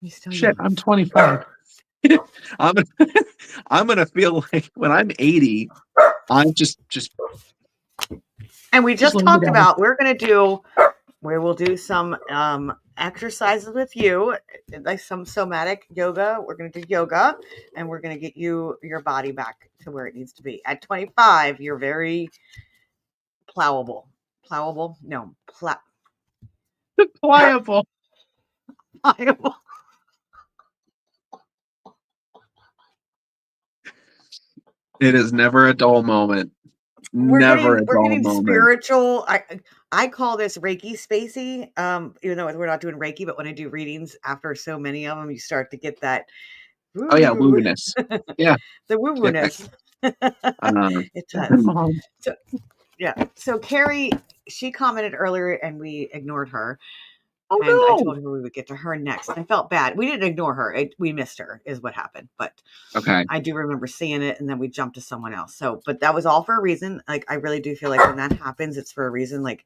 you're still Shit, young. I'm 25. I'm gonna, I'm gonna feel like when I'm 80, I'm just And we just just laying talked down. about we will do some exercises with you, like some somatic yoga. We're going to do yoga, and we're going to get your body back to where it needs to be. At 25, you're very plowable. Plowable? No, Pliable. pliable. It is never a dull moment. We're Never getting a we're dull getting moment. spiritual. I call this Reiki spacey. Even though we're not doing Reiki, but when I do readings, after so many of them, you start to get that Oh yeah, woo, woo-ness. Yeah, the woo yeah. woo-ness. It does. Mom. So yeah. So Carrie, she commented earlier and we ignored her. Oh And I no. told her we would get to her next. I felt bad. We didn't ignore her. We missed her is what happened. But Okay. I do remember seeing it and then we jumped to someone else. So, but that was all for a reason. Like, I really do feel like when that happens, it's for a reason. Like,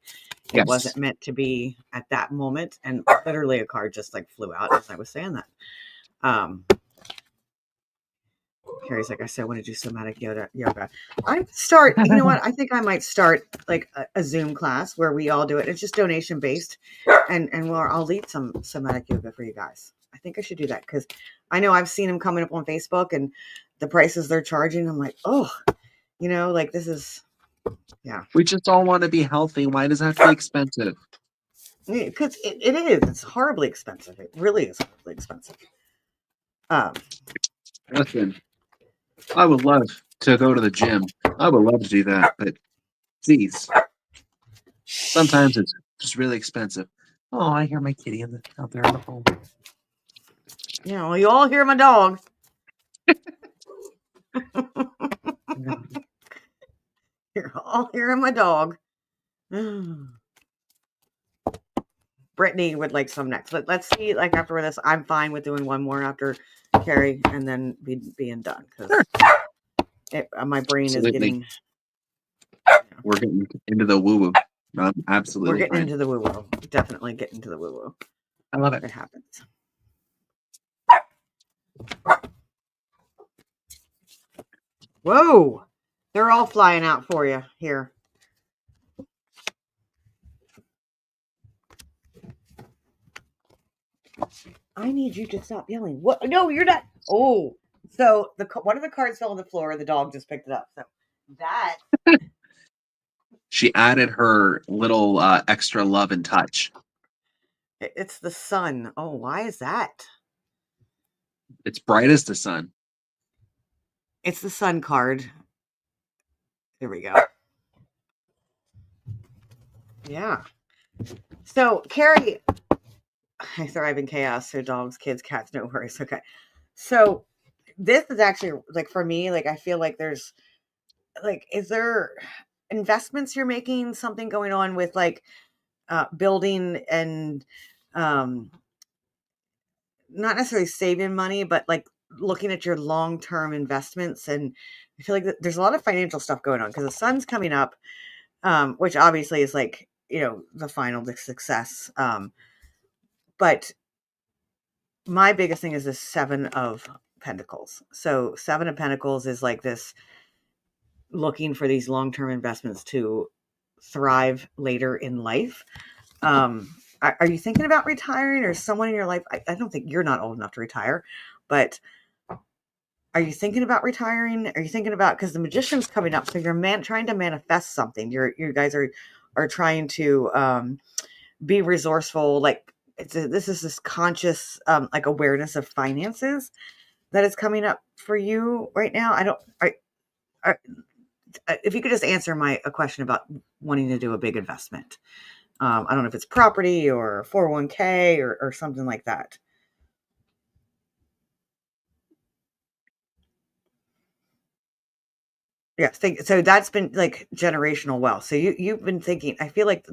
it Yes. wasn't meant to be at that moment. And literally a card just like flew out as I was saying that. Um, Carrie's like, I said, I want to do somatic yoga. You know what? I think I might start like a Zoom class where we all do it. It's just donation based. And I'll lead some somatic yoga for you guys. I think I should do that because I know I've seen them coming up on Facebook and the prices they're charging. I'm like, oh, like this is, yeah. We just all want to be healthy. Why does that have to be expensive? Because it is. It's horribly expensive. It really is horribly expensive. Um, Listen, I would love to go to the gym. I would love to do that, but geez, sometimes it's just really expensive. Oh, I hear my kitty out there in the home. well, you all hear my dog. You're all hearing my dog. Brittany would like some next. Let's see, like after this, I'm fine with doing one more after Carrie and then being done because my brain is Absolutely. getting. We're getting into the woo-woo. I'm We're absolutely getting fine. into the woo woo. Definitely getting into the woo woo. I love it. It happens. Whoa! They're all flying out for you here. I need you to stop yelling. What? No, you're not. Oh, so one of the cards fell on the floor. The dog just picked it up. So that She added her little extra love and touch. it's the sun. Oh, why is that? It's bright as the sun. It's the sun card. There we go. Yeah. So, Carrie, I thrive in chaos. So, dogs, kids, cats, no worries. Okay. So, this is actually like for me, like, I feel like there's like, is there investments you're making, something going on with like building and um, not necessarily saving money, but like looking at your long term investments? And I feel like there's a lot of financial stuff going on because the sun's coming up, which obviously is like, the final success. But my biggest thing is this Seven of Pentacles. So, Seven of Pentacles is like this looking for these long term investments to thrive later in life. Are you thinking about retiring, or someone in your life? I don't think you're not old enough to retire, but are you thinking about retiring? Are you thinking about, because the Magician's coming up, so you're trying to manifest something. You guys are trying to be resourceful. Like this is this conscious like awareness of finances that is coming up for you right now. I if you could just answer a question about wanting to do a big investment. I don't know if it's property or 401k or something like that. Yeah, so that's been like generational wealth. So you've been thinking. I feel like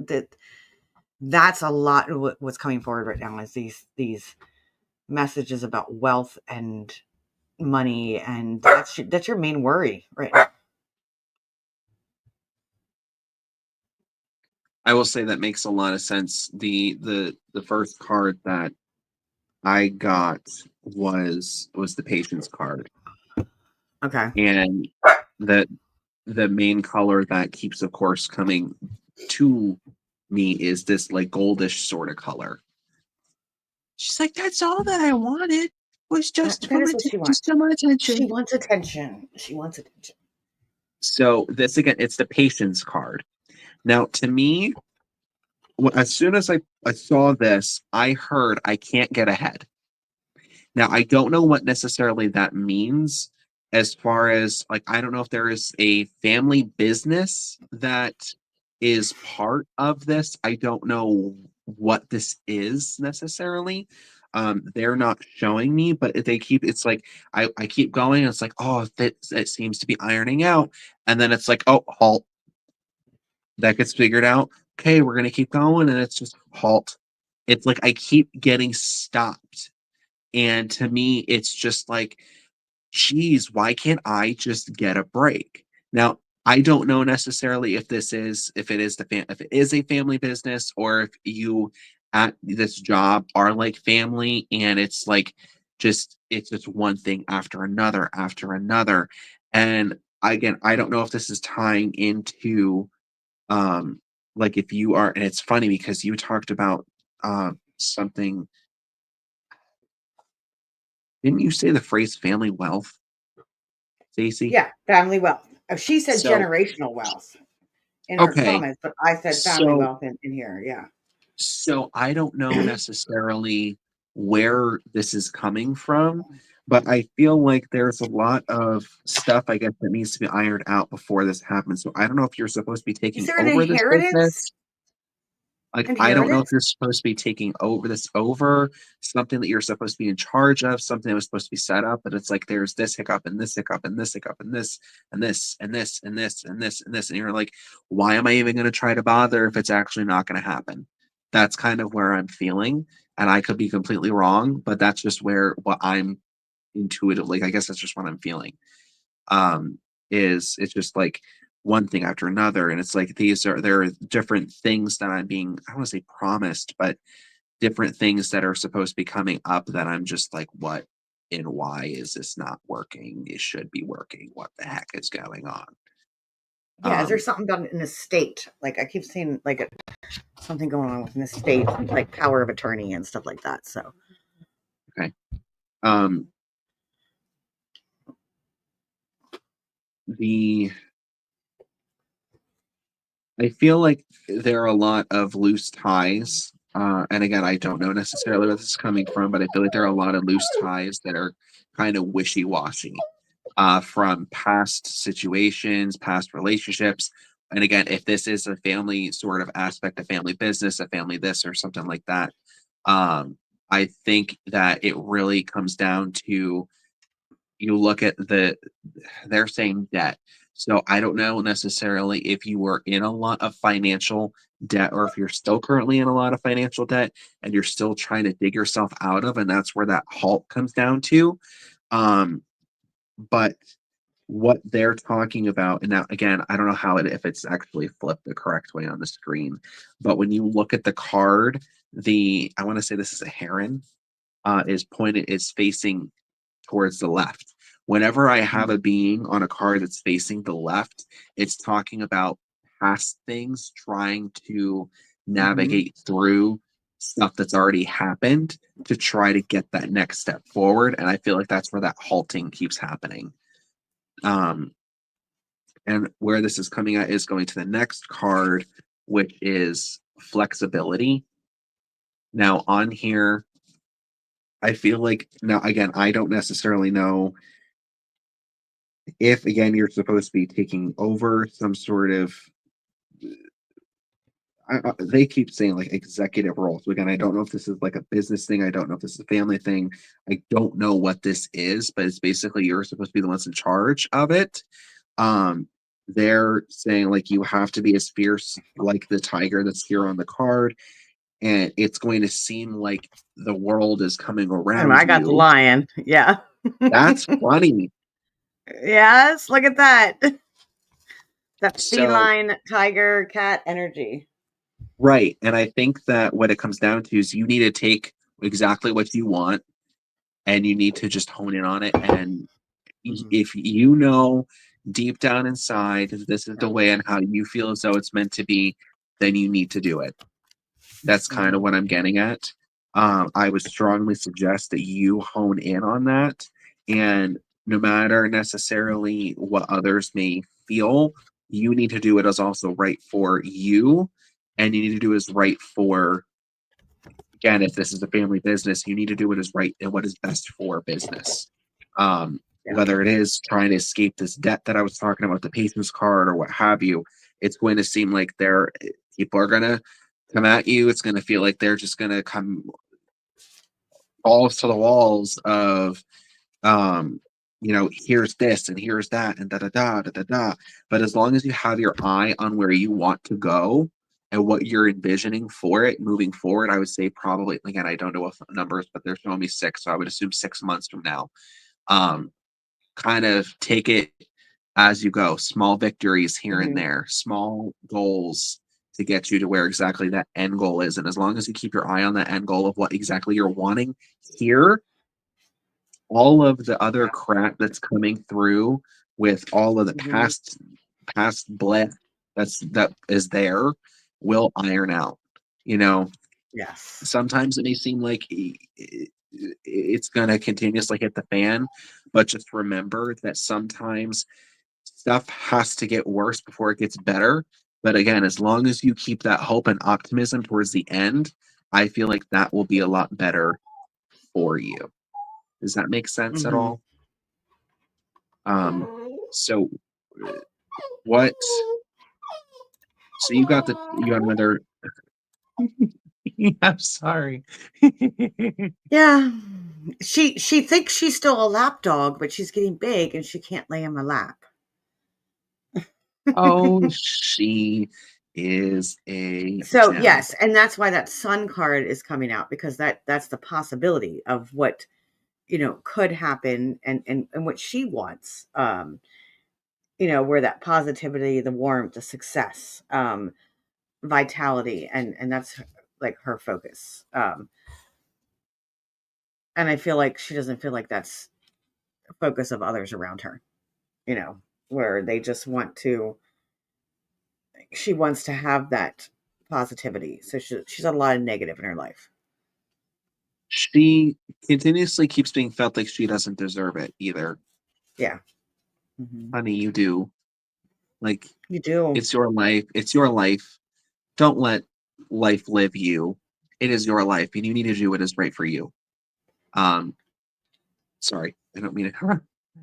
that's a lot of what's coming forward right now is these messages about wealth and money, and that's your main worry right now. I will say that makes a lot of sense. The first card that I got was the patience card, Okay. and the the main color that keeps, of course, coming to me is this like goldish sort of color. She's like, that's all that I wanted was just That is what she just wants. some She attention. wants attention. She wants attention. So this again, it's the patience card. Now, to me, as soon as I saw this, I heard I can't get ahead. Now, I don't know what necessarily that means as far as like, I don't know if there is a family business that is part of this. I don't know what this is necessarily. They're not showing me, but they keep it's like I keep going, and it's like, oh, that it seems to be ironing out. And then it's like, oh, halt. That gets figured out. Okay, we're gonna keep going, and it's just halt. It's like I keep getting stopped. And to me, it's just like, geez, why can't I just get a break? Now, I don't know necessarily if it is if it is a family business, or if you at this job are like family, and it's like it's just one thing after another. And again, I don't know if this is tying into um like if you are, and it's funny because you talked about something. Didn't you say the phrase family wealth, Stacey? Yeah, family wealth. Oh, she said So, generational wealth in her okay. comments, but I said family So, wealth in here. Yeah. I don't know necessarily where this is coming from, but I feel like there's a lot of stuff, I guess, that needs to be ironed out before this happens. So I don't know if you're supposed to be Is taking there an over this inheritance? business. Like, I don't know if Inheritance? you're supposed to be taking over something that you're supposed to be in charge of, something that was supposed to be set up, but it's like there's this hiccup and this hiccup and this hiccup and this and this and this and this and this and this. And you're like, why am I even going to try to bother if it's actually not going to happen? That's kind of where I'm feeling. And I could be completely wrong, but that's just where what I'm intuitively, I guess that's just what I'm feeling. um is it's just like one thing after another, and it's like there are different things that I'm being, I don't want to say promised, but different things that are supposed to be coming up that I'm just like, what and why is this not working? It should be working. What the heck is going on? Yeah. Is there um something about an estate? Like I keep seeing like something going on with an estate, like power of attorney and stuff like that. So okay. um the I feel like there are a lot of loose ties. And again, I don't know necessarily where this is coming from, but I feel like there are a lot of loose ties that are kind of wishy washy from past situations, past relationships. and again, if this is a family sort of aspect, a family business, a family this or something like that, I think that it really comes down to, you look at they're saying debt. So I don't know necessarily if you were in a lot of financial debt or if you're still currently in a lot of financial debt and you're still trying to dig yourself out of, and that's where that halt comes down to. Um, but what they're talking about, and now again, I don't know how if it's actually flipped the correct way on the screen, but when you look at the card, I want to say this is a heron, is facing towards the left. Whenever I have a being on a card that's facing the left, it's talking about past things, trying to Mm-hmm. navigate through stuff that's already happened to try to get that next step forward. And I feel like that's where that halting keeps happening. Um, and where this is coming at is going to the next card, which is flexibility. Now, on here, I feel like, now again, I don't necessarily know if, again, you're supposed to be taking over some sort of, they keep saying like executive roles. Again, I don't know if this is like a business thing. I don't know if this is a family thing. I don't know what this is, but it's basically you're supposed to be the ones in charge of it. Um, they're saying like you have to be as fierce like the tiger that's here on the card, and it's going to seem like the world is coming And around I got the you. lion. Yeah. That's funny. Yes, look at that. That So, feline tiger cat energy. right. And I think that what it comes down to is you need to take exactly what you want and you need to just hone in on it. And Mhm. if you know deep down inside this is Yeah. the way and how you feel as though it's meant to be, then you need to do it. That's kind of Mhm. what I'm getting at. I would strongly suggest that you hone in on that. And no matter necessarily what others may feel, you need to do it as also right for you. And you need to do as right for, again, if this is a family business, you need to do what is right and what is best for business. Yeah. Whether it is trying to escape this debt that I was talking about, the patient's card or what have you, it's going to seem like people are going to come at you. It's going to feel like they're just going to come balls to the walls of, um, here's this and here's that and da da da da da da. But as long as you have your eye on where you want to go and what you're envisioning for it moving forward, I would say probably, again, I don't know what numbers, but they're showing me 6, so I would assume 6 months from now. Um, Kind of take it as you go, small victories here and Mhm. there, small goals to get you to where exactly that end goal is. And as long as you keep your eye on that end goal of what exactly you're wanting here, all of the other crap that's coming through with all of the Mhm. past blip that is there will iron out. You know, Yes. sometimes it may seem like it's going to continuously hit the fan, but just remember that sometimes stuff has to get worse before it gets better. But again, as long as you keep that hope and optimism towards the end, I feel like that will be a lot better for you. Does that make sense at Mhm. all? Um, so what? So you got another. I'm sorry. Yeah. She thinks she's still a lap dog, but she's getting big and she can't lay in my lap. Oh, she is a So gem. yes, and that's why that sun card is coming out, because that's the possibility of what could happen, and what she wants, where that positivity, the warmth, the success, vitality, and that's like her focus. And I feel like she doesn't feel like that's the focus of others around her, you know, where they just she wants to have that positivity. So she's had a lot of negative in her life. She continuously keeps being felt like she doesn't deserve it either. Yeah. Hmm. Honey, you do. Like, You do. it's your life. It's your life. Don't let life live you. It is your life, and you need to do what is right for you. Um, Sorry, I don't mean it.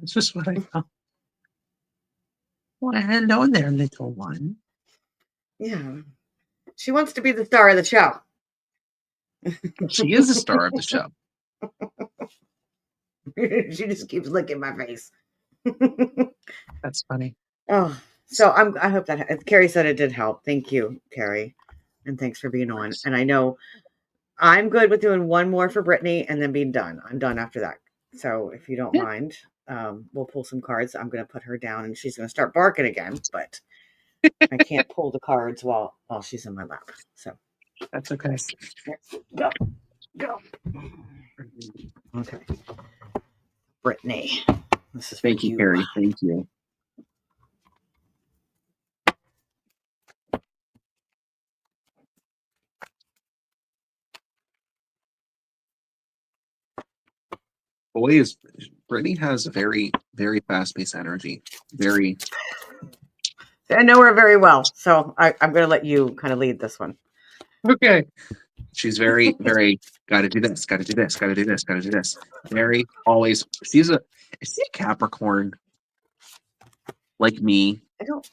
It's just what I thought. Well, hello there, little one. Yeah. She wants to be the star of the show. She is the star of the show. She just keeps licking my face. That's funny. Oh, so I hope that Carrie said it did help. Thank you, Carrie. And thanks for being on. And I know I'm good with doing one more for Brittany and then being done. I'm done after that. So if you don't Yeah. mind, we'll pull some cards. I'm going to put her down and she's going to start barking again, but I can't pull the cards while she's in my lap. So That's okay. go. Okay. Brittany, this is Thank you, Carrie. Thank you. Boys, Brittany has a very, very fast-paced energy. Very. I know her very well, so I'm going to let you kind of lead this one. Okay. She's very, very got to do this, got to do this, got to do this, got to do this. Very always. Is she a Capricorn like me?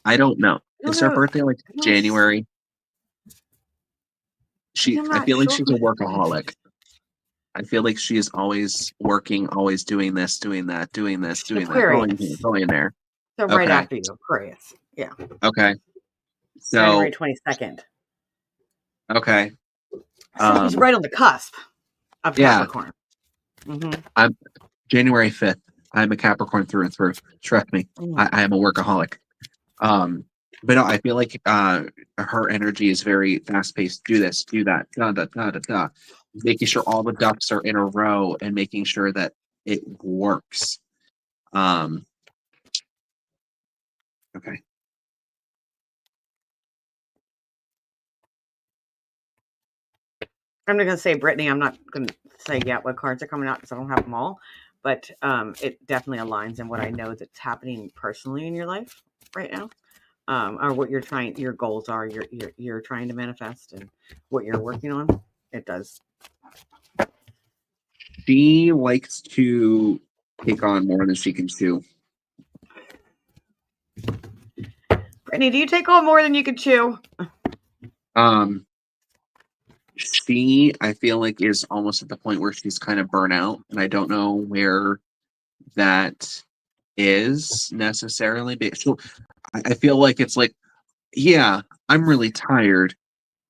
I don't know. Is her birthday like January? I feel like she's a workaholic. I feel like she is always working, always doing this, doing that, doing this, doing that, going there. So right after you, Aquarius. Yeah. Okay. So January 22nd. Okay. So he's right on the cusp of Capricorn. Mm-hmm. I'm January 5th. I'm a Capricorn through and through. Trust me. I am a workaholic. But no, I feel like her energy is very fast paced. Do this, do that, da da da da da. Making sure all the ducks are in a row and making sure that it works. Okay. I'm not going to say Brittany. I'm not going to say yet what cards are coming out because I don't have them all. But it definitely aligns in what I know that's happening personally in your life right now, or what your goals are, you're trying to manifest, and what you're working on. It does. She likes to take on more than she can chew. Brittany, do you take on more than you can chew? She, I feel like, is almost at the point where she's kind of burnt out, and I don't know where that is necessarily. But so I feel like it's like, yeah, I'm really tired.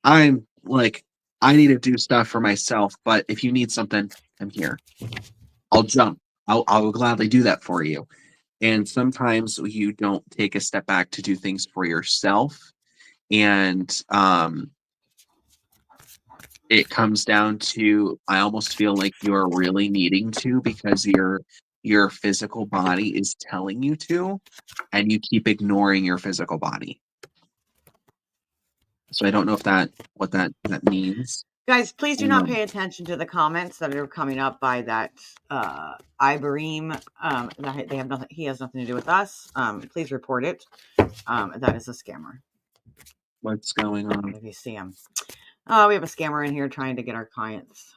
I'm like, I need to do stuff for myself, but if you need something, I'm here. I'll jump. I'll gladly do that for you. And sometimes you don't take a step back to do things for yourself. And it comes down to, I almost feel like you're really needing to because your physical body is telling you to, and you keep ignoring your physical body. So I don't know what that means. Guys, please do not pay attention to the comments that are coming up by that Ibrahim. They have nothing. He has nothing to do with us. Please report it. That is a scammer. What's going on? If you see him, we have a scammer in here trying to get our clients.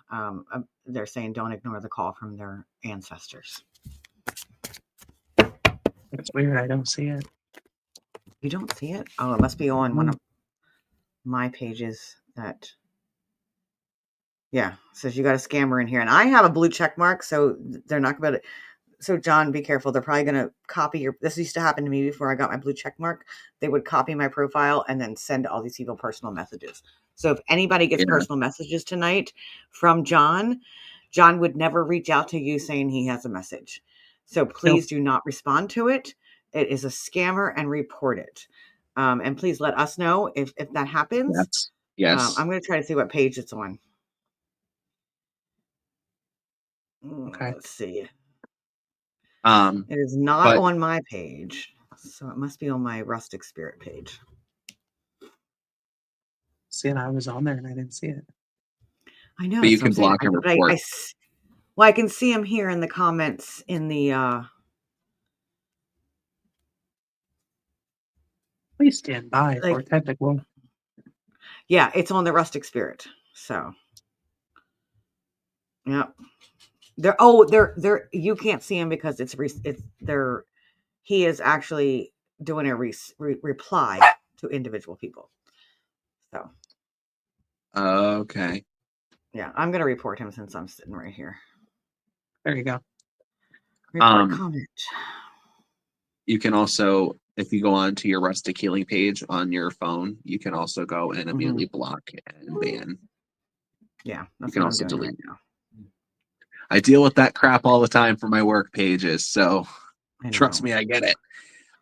They're saying don't ignore the call from their ancestors. That's weird. I don't see it. You don't see it? Oh, it must be on one of my pages that. Yeah, says you got a scammer in here, and I have a blue check mark, so they're not going to. So John, be careful. They're probably going to copy your. This used to happen to me before I got my blue check mark. They would copy my profile and then send all these evil personal messages. So if anybody gets personal messages tonight from John, John would never reach out to you saying he has a message. So please do not respond to it. It is a scammer and report it. And please let us know if that happens. Yes. I'm going to try to see what page it's on. Okay. Let's see. It is not on my page, so it must be on my Rustic Spirit page. See, and I was on there and I didn't see it. I know. But you can block and report. I can see him here in the comments in the. Please stand by for technical. Yeah, it's on the Rustic Spirit. So. Yep. They're you can't see him because he is actually doing a reply to individual people. So Okay. yeah, I'm gonna report him since I'm sitting right here. There you go. Report comment. You can also, if you go on to your Rustic Healing page on your phone, you can also go and immediately block and ban. Yeah, You that's can what I'm also doing delete. right now. I deal with that crap all the time for my work pages, so I trust know. me, I get it.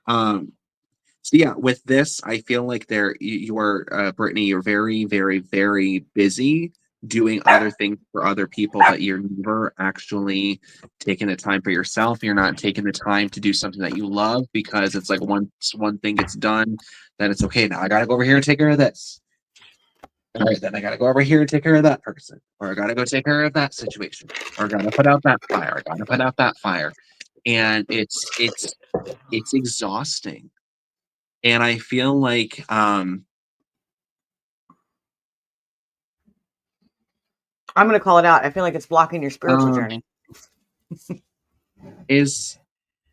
So yeah, with this, I feel like you are Brittany. You're very, very, very busy doing other things for other people, but you're never actually taking the time for yourself. You're not taking the time to do something that you love because it's like once one thing gets done, then it's okay. Now I gotta go over here and take care of this. All right, then I gotta go over here and take care of that person, or I gotta go take care of that situation, or I gotta put out that fire. I gotta put out that fire, and it's exhausting. And I feel like I'm gonna call it out. I feel like it's blocking your spiritual um journey. is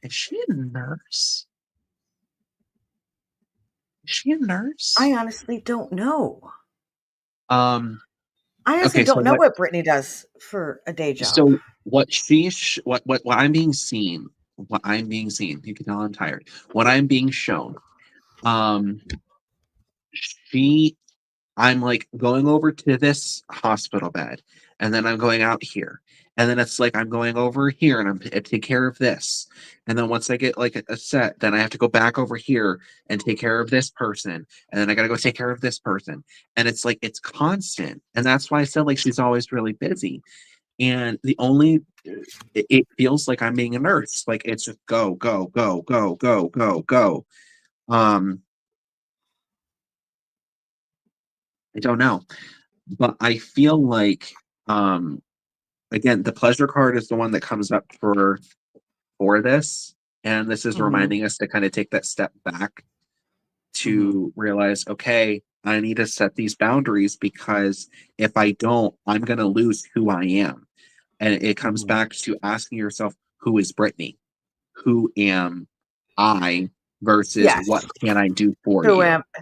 she a nurse? Is she a I nurse? honestly don't know. Um I honestly okay, don't know what Brittany does for a day job. so what what I'm being seen, you can tell I'm tired. What I'm being shown, um she I'm like going over to this hospital bed, and then I'm going out here. And then it's like I'm going over here and I take care of this. And then once I get like a set, then I have to go back over here and take care of this person. And then I gotta go take care of this person. And it's like it's constant. And that's why I said like she's always really busy. And the only it feels like I'm being a nurse. Like it's just go, go, go, go, go, go, go. Um, I don't know. But I feel like again, the pleasure card is the one that comes up for this, and this is Hmm. reminding us to kind of take that step back Hmm. to realize, okay, I need to set these boundaries because if I don't, I'm going to lose who I am. And it comes Hmm. back to asking yourself, who is Brittany? Who am I versus Yes. what can I do for you?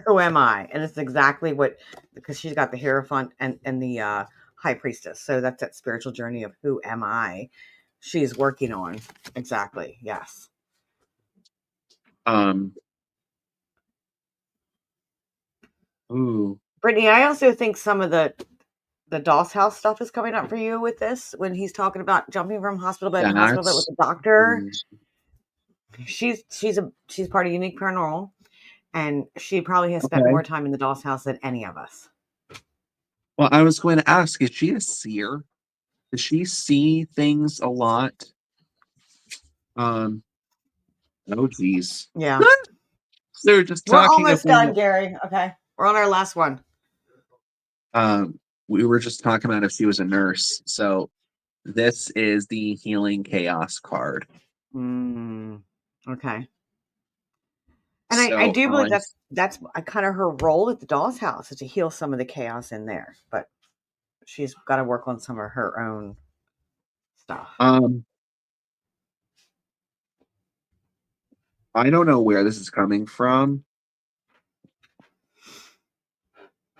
Who am I? And it's exactly what, because she's got the Hierophant and the High Priestess. So that's that spiritual journey of who am I? She's working on exactly. Yes. Um, ooh, Brittany, I also think some of the Doss House stuff is coming up for you with this when he's talking about jumping from hospital bed to hospital bed with that's the doctor. mm, She's part of Unique Paranormal, and she probably has spent okay. more time in the Doss House than any of us. Well, I was going to ask, is she a seer? Does she see things a lot? Um, oh geez. Yeah. They're just We're talking almost done, about Gary. Okay. We're on our last one. we were just talking about if she was a nurse. So this is the healing chaos card. Okay. And I So do believe that's kind of her role at the Doll's House is to heal some of the chaos in there, but she's got to work on some of her own stuff. um I don't know where this is coming from.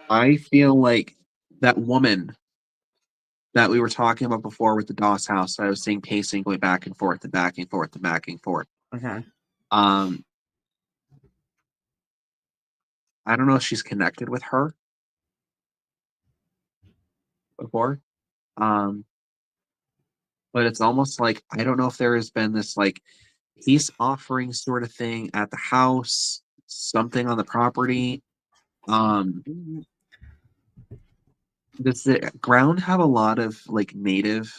I feel like that woman that we were talking about before with the Doss house, I was seeing pacing going back and forth and back and forth and back and forth. Okay. Um, I don't know if she's connected with her before. Um, but it's almost like I don't know if there has been this like peace offering sort of thing at the house, something on the property. Um, Mhm. does the ground have a lot of like native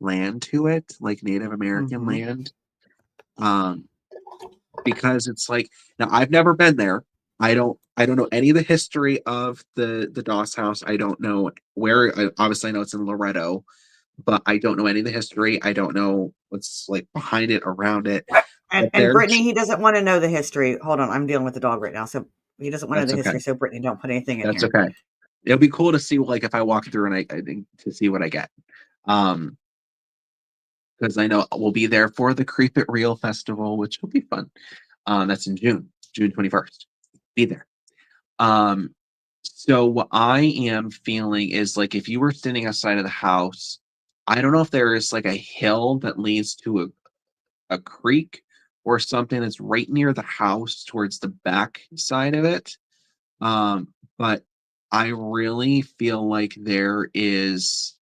land to it, like Native American Mhm. land? Um, because it's like now I've never been there. I don't know any of the history of the Doss house. I don't know where obviously I know it's in Loretto, but I don't know any of the history. I don't know what's like behind it, around it. But And Brittany, he doesn't want to know the history. Hold on, I'm dealing with the dog right now, so he doesn't want to know that's the okay. history. So Brittany, don't put anything in That's here. okay. It'll be cool to see like if I walk through and I think to see what I get. Um, because I know we'll be there for the Creep It Real Festival, which will be fun. That's in June 21st. Be there. Um, So what I am feeling is like if you were standing outside of the house, I don't know if there is like a hill that leads to a creek or something that's right near the house towards the back side of it. But I really feel like there is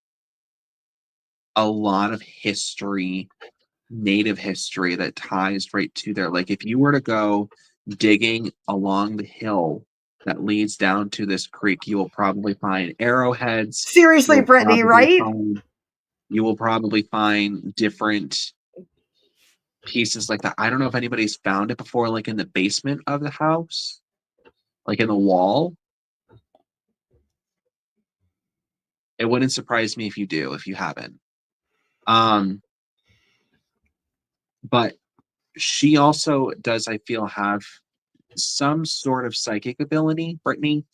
a lot of history, native history that ties right to there. Like if you were to go digging along the hill that leads down to this creek, you will probably find arrowheads. Seriously, You'll Brittany, probably right? find you will probably find different pieces like that. I don't know if anybody's found it before, like in the basement of the house, like in the wall. It wouldn't surprise me if you do, if you haven't. Um, but she also does, I feel, have some sort of psychic ability, Brittany.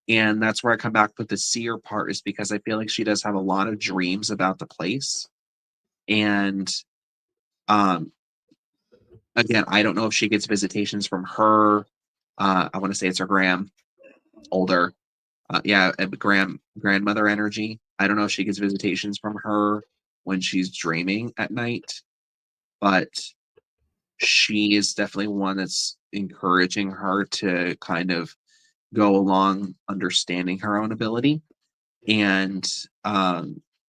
And that's where I come back with the seer part, is because I feel like she does have a lot of dreams about the place. And um, again, I don't know if she gets visitations from her. I want to say it's her older, yeah, grandmother energy. I don't know if she gets visitations from her when she's dreaming at night, but she is definitely one that's encouraging her to kind of go along understanding her own ability and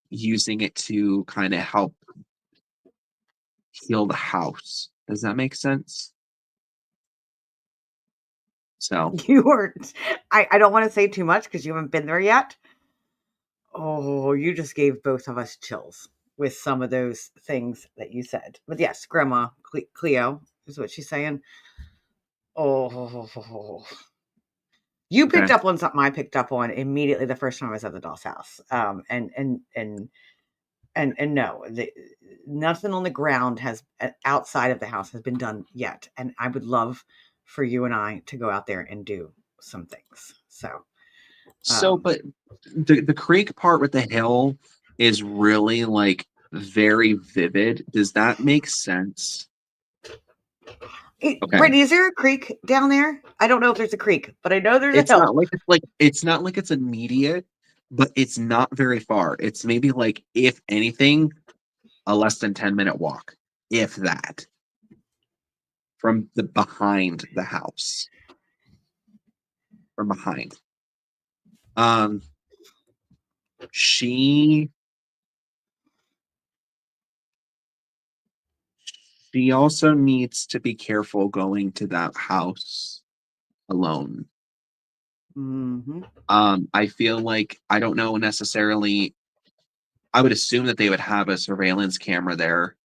using it to kind of help heal the house. Does that make sense? So, You weren't. I don't want to say too much because you haven't been there yet. Oh, you just gave both of us chills with some of those things that you said. But yes, Grandma Cleo is what she's saying. Oh, you picked okay. up on something I picked up on immediately the first time I was at the doll's house. And no, nothing on the ground has outside of the house has been done yet. And I would love for you and I to go out there and do some things. So, So, but the creek part with the hill is really like very vivid. Does that make sense? Okay. Brittany, is there a creek down there? I don't know if there's a creek, but I know there's a It's not hill. like it's not like it's immediate, but it's not very far. It's maybe like, if anything, a less than 10-minute walk, if that, from the behind the house. From behind. Um she she also needs to be careful going to that house alone. Hmm. I feel like, I don't know necessarily, I would assume that they would have a surveillance camera there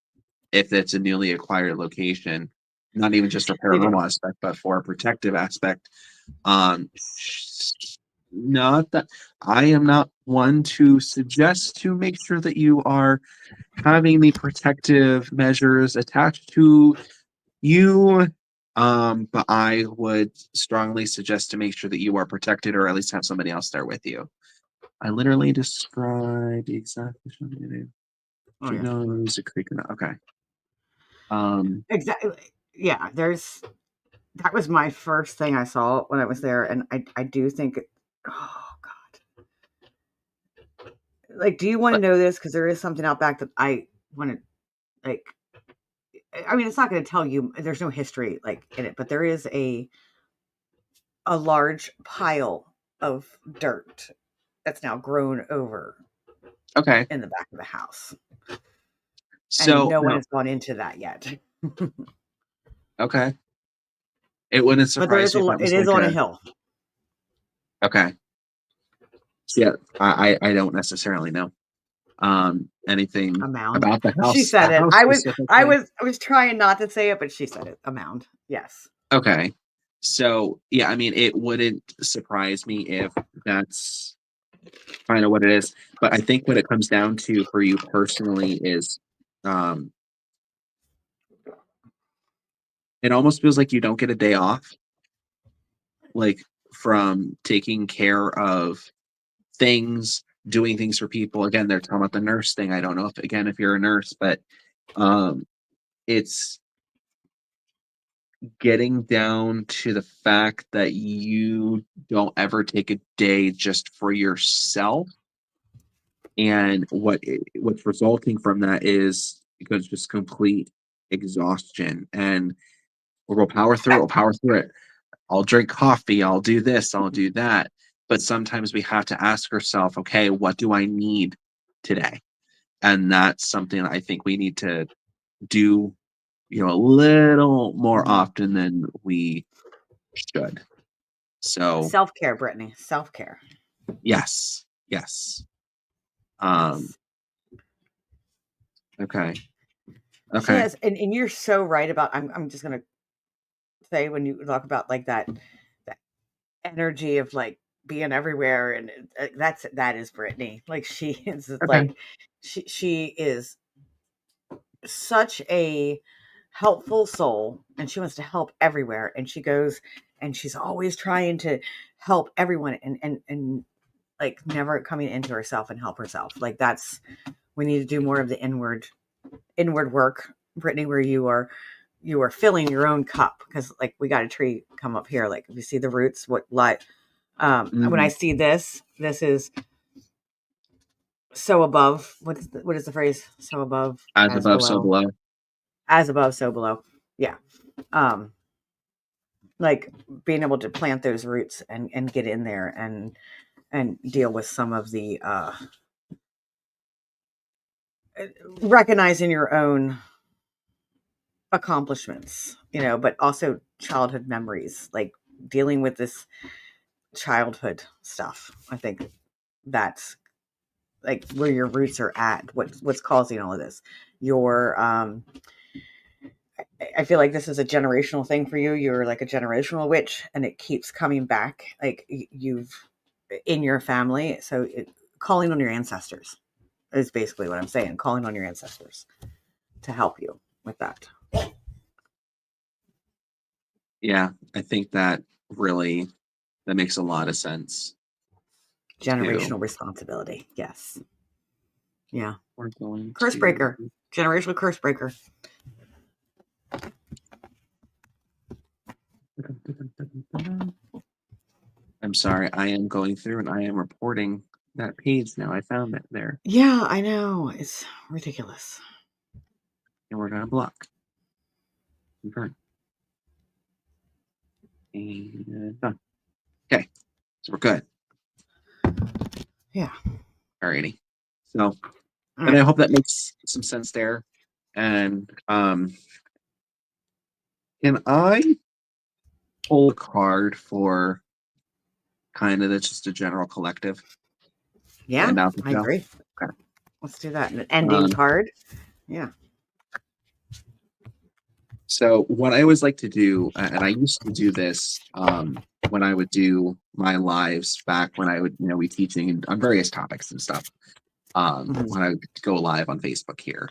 if it's a newly acquired location, not even just for They do. paranormal aspect, but for a protective aspect. Um, Not that I am not one to suggest to make sure that you are having the protective measures attached to you. But I would strongly suggest to make sure that you are protected, or at least have somebody else there with you. I literally described exactly. Oh She yeah, knows a creek or not. Okay. Um, exactly. Yeah, there's that was my first thing I saw when I was there, and I do think, oh God, like, do you want to but know this? Because there is something out back that I want to like. I mean, it's not going to tell you. There's no history like in it, but there is a large pile of dirt that's now grown over okay. in the back of the house, and So no one no, has gone into that yet. okay. It wouldn't But there surprise is me if that it was is like on a a hill. okay. So yeah, I don't necessarily know anything A mound. about She the said it. house I specifically. was trying not to say it, but she said it. A mound. Yes. Okay. So yeah, I mean, it wouldn't surprise me if that's kind of what it is. But I think what it comes down to for you personally is, um it almost feels like you don't get a day off, like, from taking care of things, doing things for people. Again, they're talking about the nurse thing. I don't know if you're a nurse, but um it's getting down to the fact that you don't ever take a day just for yourself, and what's resulting from that is because just complete exhaustion, and we'll power through it, we'll power through it. I'll drink coffee, I'll do this, I'll do that. But sometimes we have to ask ourselves, okay, what do I need today? And that's something I think we need to do, a little more Mhm. often than we should. So, Self-care, Brittany. Self-care. yes, yes. Um, Yes. okay, She okay, has, and you're so right about. I'm just gonna say when you talk about like that energy of like being everywhere, and that is Brittany. Like she is okay. like she is such a helpful soul, and she wants to help everywhere, and she goes and she's always trying to help everyone, and like never coming into herself and help herself. Like that's we need to do more of the inward work, Brittany, where you are filling your own cup, because like we got a tree come up here, like if you see the roots, what like when I Mhm. see this is so above, what is the phrase, so above As as above, so below, below. as above so below. Yeah. um like being able to plant those roots and get in there and deal with some of the recognizing your own accomplishments, but also childhood memories, like dealing with this childhood stuff. I think that's like where your roots are at. What's causing all of this? Your I feel like this is a generational thing for you. You're like a generational witch, and it keeps coming back. Like you've in your family. So calling on your ancestors is basically what I'm saying. Calling on your ancestors to help you with that Yeah, I think that makes a lot of sense too. generational responsibility. Yes. Yeah. We're going Curse to. breaker. Generational curse breaker. I'm sorry, I am going through and I am reporting that page now. I found it there, Yeah, I know. It's ridiculous. and we're gonna block. Confirm. And done. Okay, so we're good. Yeah. Alrighty. So, All and I right. hope that makes some sense there. And can I pull a card for kind of just a general collective to Yeah, end out the I show? agree. Okay. Let's do that. An ending Um, card. Yeah. so what I always like to do, and I used to do this when I would do my lives back when I would, be teaching on various topics and stuff. Mhm. When I would go live on Facebook here,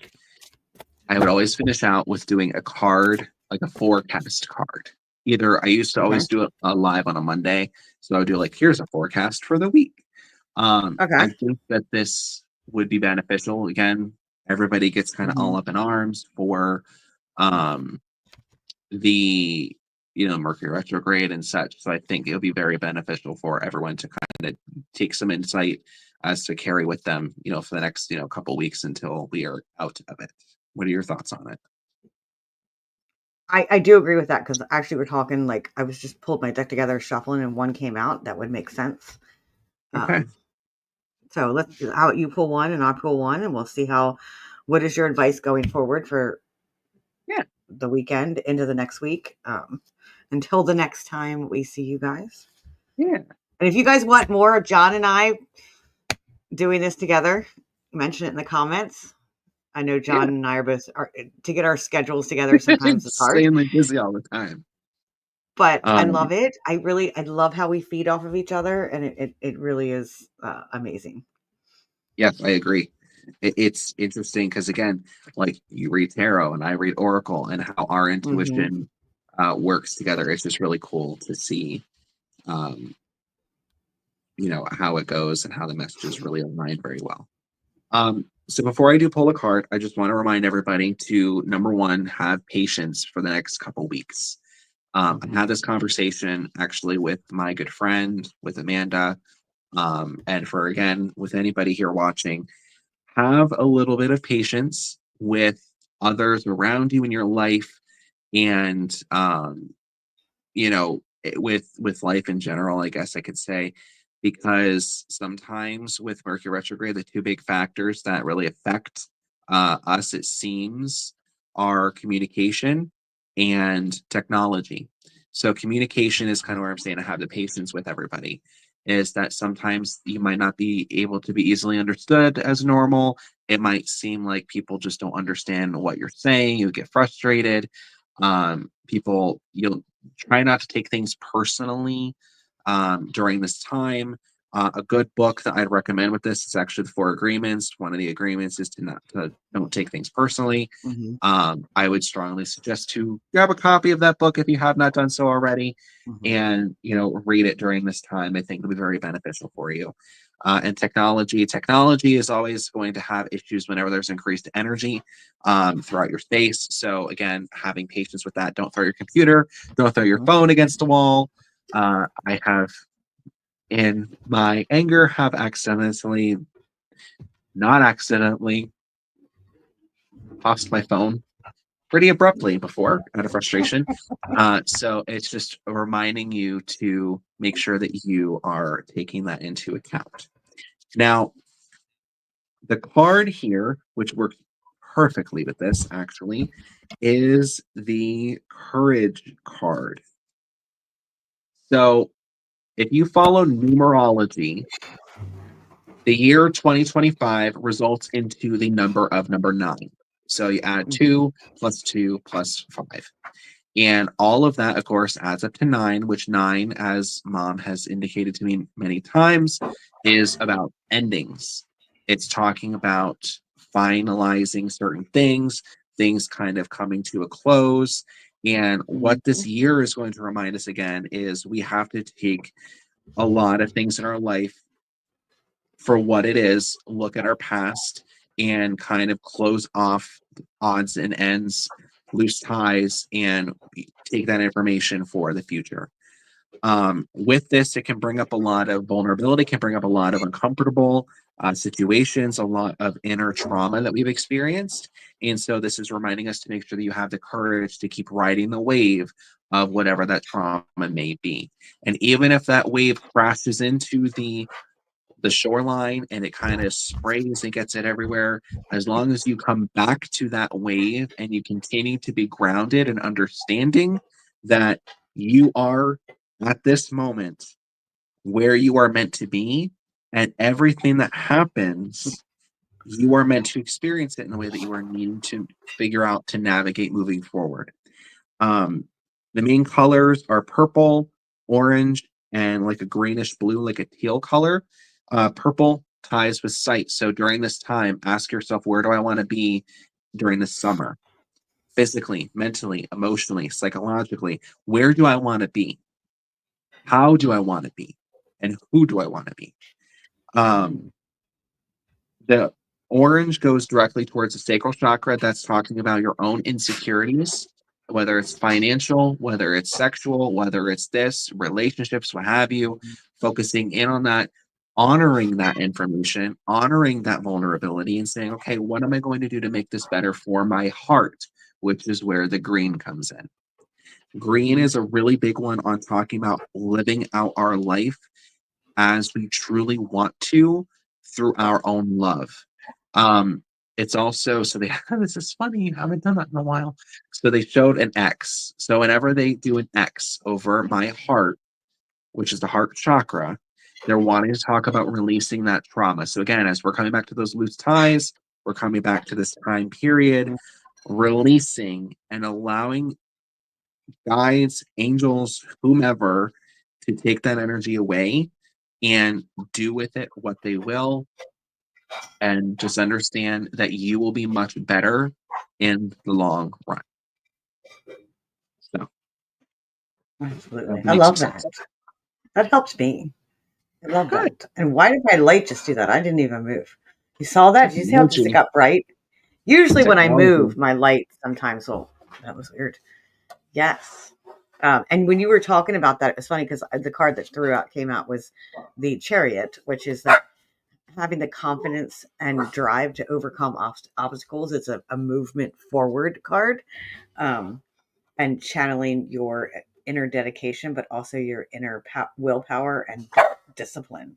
I would always finish out with doing a card, like a forecast card. Either I used to Okay. always do it live on a Monday, so I would do like, here's a forecast for the week. Okay. I think that this would be beneficial. Again, everybody gets kind of all Mhm. up in arms for um, the Mercury retrograde and such. So I think it'll be very beneficial for everyone to kind of take some insight as to carry with them, for the next couple weeks until we are out of it. What are your thoughts on it? I do agree with that, because actually we're talking like I was just pulled my deck together, shuffling, and one came out that would make sense. Okay. Um, so let's how you pull one and I pull one, and we'll see how. What is your advice going forward for Yeah. the weekend into the next week? Until the next time we see you guys. Yeah. And if you guys want more of John and I doing this together, mention it in the comments. I know Yeah. John and I are both to get our schedules together. Sometimes it's hard, Insanely busy all the time. but I Um, love it. I love how we feed off of each other, and it really is amazing. yes, I agree. It's interesting because again, like you read tarot and I read oracle, and how our Hmm. intuition works together. It's just really cool to see, um, how it goes and how the messages really align very well. So before I do pull a card, I just want to remind everybody to number one, have patience for the next couple weeks. I had this conversation actually with my good friend, with Amanda, and for again, with anybody here watching, have a little bit of patience with others around you in your life, and with life in general, I guess I could say, because sometimes with Mercury retrograde, the two big factors that really affect us, it seems, are communication and technology. So communication is kind of where I'm saying I have the patience with everybody. Is that sometimes you might not be able to be easily understood as normal. It might seem like people just don't understand what you're saying. You get frustrated. People, you'll try not to take things personally during this time. A good book that I'd recommend with this is actually the Four Agreements. One of the agreements is to don't take things personally. Mm-hmm. I would strongly suggest to grab a copy of that book if you have not done so already, Mm-hmm. and read it during this time. I think it'll be very beneficial for you. And technology is always going to have issues whenever there's increased energy throughout your space. So again, having patience with that. Don't throw your computer. Don't throw your Mm-hmm. phone against the wall. I have, in my anger, have accidentally, not accidentally, tossed my phone pretty abruptly before out of frustration. So it's just reminding you to make sure that you are taking that into account. Now, the card here, which works perfectly with this actually, is the Courage card. So if you follow numerology, the year 2025 results into the number 9. So you add 2 plus 2 plus 5. And all of that, of course, adds up to 9, which 9, as mom has indicated to me many times, is about endings. It's talking about finalizing certain things, things kind of coming to a close. And what Mm-hmm. this year is going to remind us again is we have to take a lot of things in our life for what it is, look at our past, and kind of close off odds and ends, loose ties, and take that information for the future. With this, it can bring up a lot of vulnerability, can bring up a lot of uncomfortable situations, a lot of inner trauma that we've experienced. And so, this is reminding us to make sure that you have the courage to keep riding the wave of whatever that trauma may be. And even if that wave crashes into the shoreline and it kind of sprays and gets it everywhere, as long as you come back to that wave and you continue to be grounded and understanding that you are at this moment where you are meant to be, and everything that happens, you are meant to experience it in the way that you are needing to figure out to navigate moving forward. um, the main colors are purple, orange, and like a greenish blue, like a teal color. Purple ties with sight. So during this time, ask yourself, where do I want to be during the summer? Physically, mentally, emotionally, psychologically, where do I want to be? How do I want to be? And who do I want to be? Um, the orange goes directly towards the sacral chakra. That's talking about your own insecurities, whether it's financial, whether it's sexual, whether it's this, relationships, what have you, focusing in on that, honoring that information, honoring that vulnerability, and saying, okay, what am I going to do to make this better for my heart? Which is where the green comes in. Green is a really big one on talking about living out our life as we truly want to through our own love. Um, it's also, so they this is funny, I haven't done that in a while. So they showed an X. So whenever they do an X over my heart, which is the heart chakra, they're wanting to talk about releasing that trauma. So again, as we're coming back to those loose ties, we're coming back to this time period, releasing and allowing guides, angels, whomever, to take that energy away and do with it what they will, and just understand that you will be much better in the long run. So Absolutely. I makes love sense. that. That helps me. I love Good. that. And why did my light just do that? I didn't even move. You saw that? Did you see how just it Technology. got bright? Usually when I Technology. move, my light sometimes will. That was weird. Yes. And when you were talking about that, it was funny because the card that came out was the Chariot, which is that having the confidence and drive to overcome obstacles. It's a movement forward card, and channeling your inner dedication, but also your inner willpower and discipline.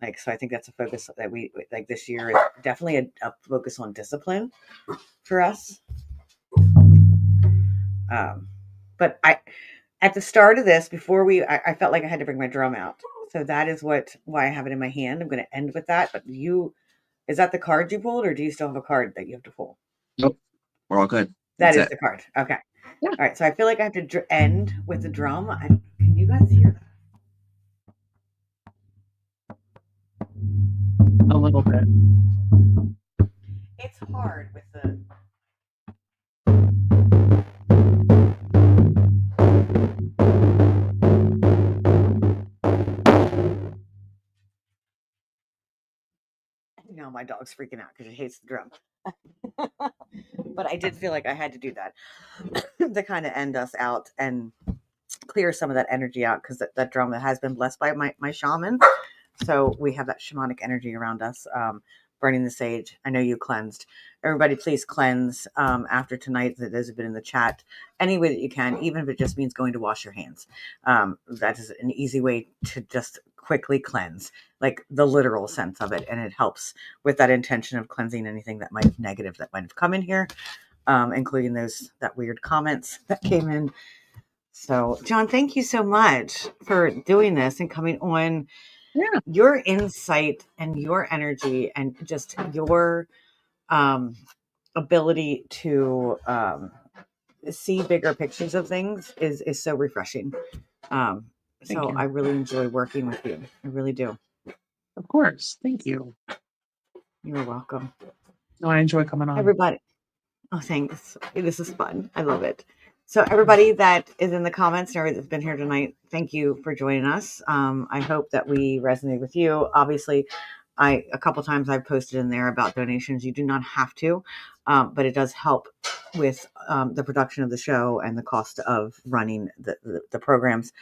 Like, so I think that's a focus that we like this year is definitely a focus on discipline for us. But at the start of this, before I felt like I had to bring my drum out. So that is why I have it in my hand. I'm going to end with that. But is that the card you pulled, or do you still have a card that you have to pull? Nope. We're all good. That That's is it. the card. Okay. Yeah. All right. So I feel like I have to end with the drum. Can you guys hear that? A little bit. It's hard with the. Now my dog's freaking out because she hates the drum. But I did feel like I had to do that to kind of end us out and clear some of that energy out, because that drum has been blessed by my shaman. So we have that shamanic energy around us. Burning the sage. I know you cleansed. Everybody, please cleanse after tonight. Those have been in the chat. Any way that you can, even if it just means going to wash your hands. That is an easy way to just quickly cleanse, like the literal sense of it. And it helps with that intention of cleansing anything that might have come in here, including that weird comments that came in. So, John, thank you so much for doing this and coming on. Yeah. Your insight and your energy and just your ability to see bigger pictures of things is so refreshing. So I really enjoy working with you. I really do. Of course. Thank you. You're welcome. No, I enjoy coming on. Everybody. Oh, thanks. This is fun. I love it. So everybody that is in the comments and everybody that's been here tonight, thank you for joining us. I hope that we resonate with you. Obviously, a couple times I've posted in there about donations. You do not have to, but it does help with the production of the show and the cost of running the programs.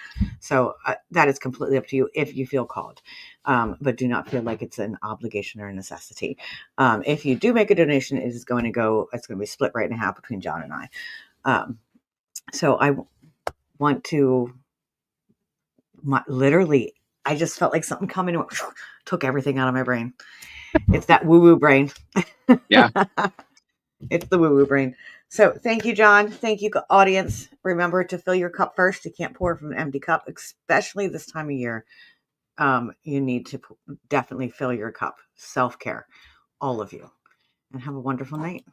So that is completely up to you if you feel called, but do not feel like it's an obligation or a necessity. If you do make a donation, it's going to be split right in half between John and I. So I want to literally, I just felt like something coming and took everything out of my brain. It's that woo-woo brain. Yeah. It's the woo-woo brain. So thank you, John. Thank you, audience. Remember to fill your cup first. You can't pour from an empty cup, especially this time of year. You need to definitely fill your cup. Self-care, all of you. And have a wonderful night.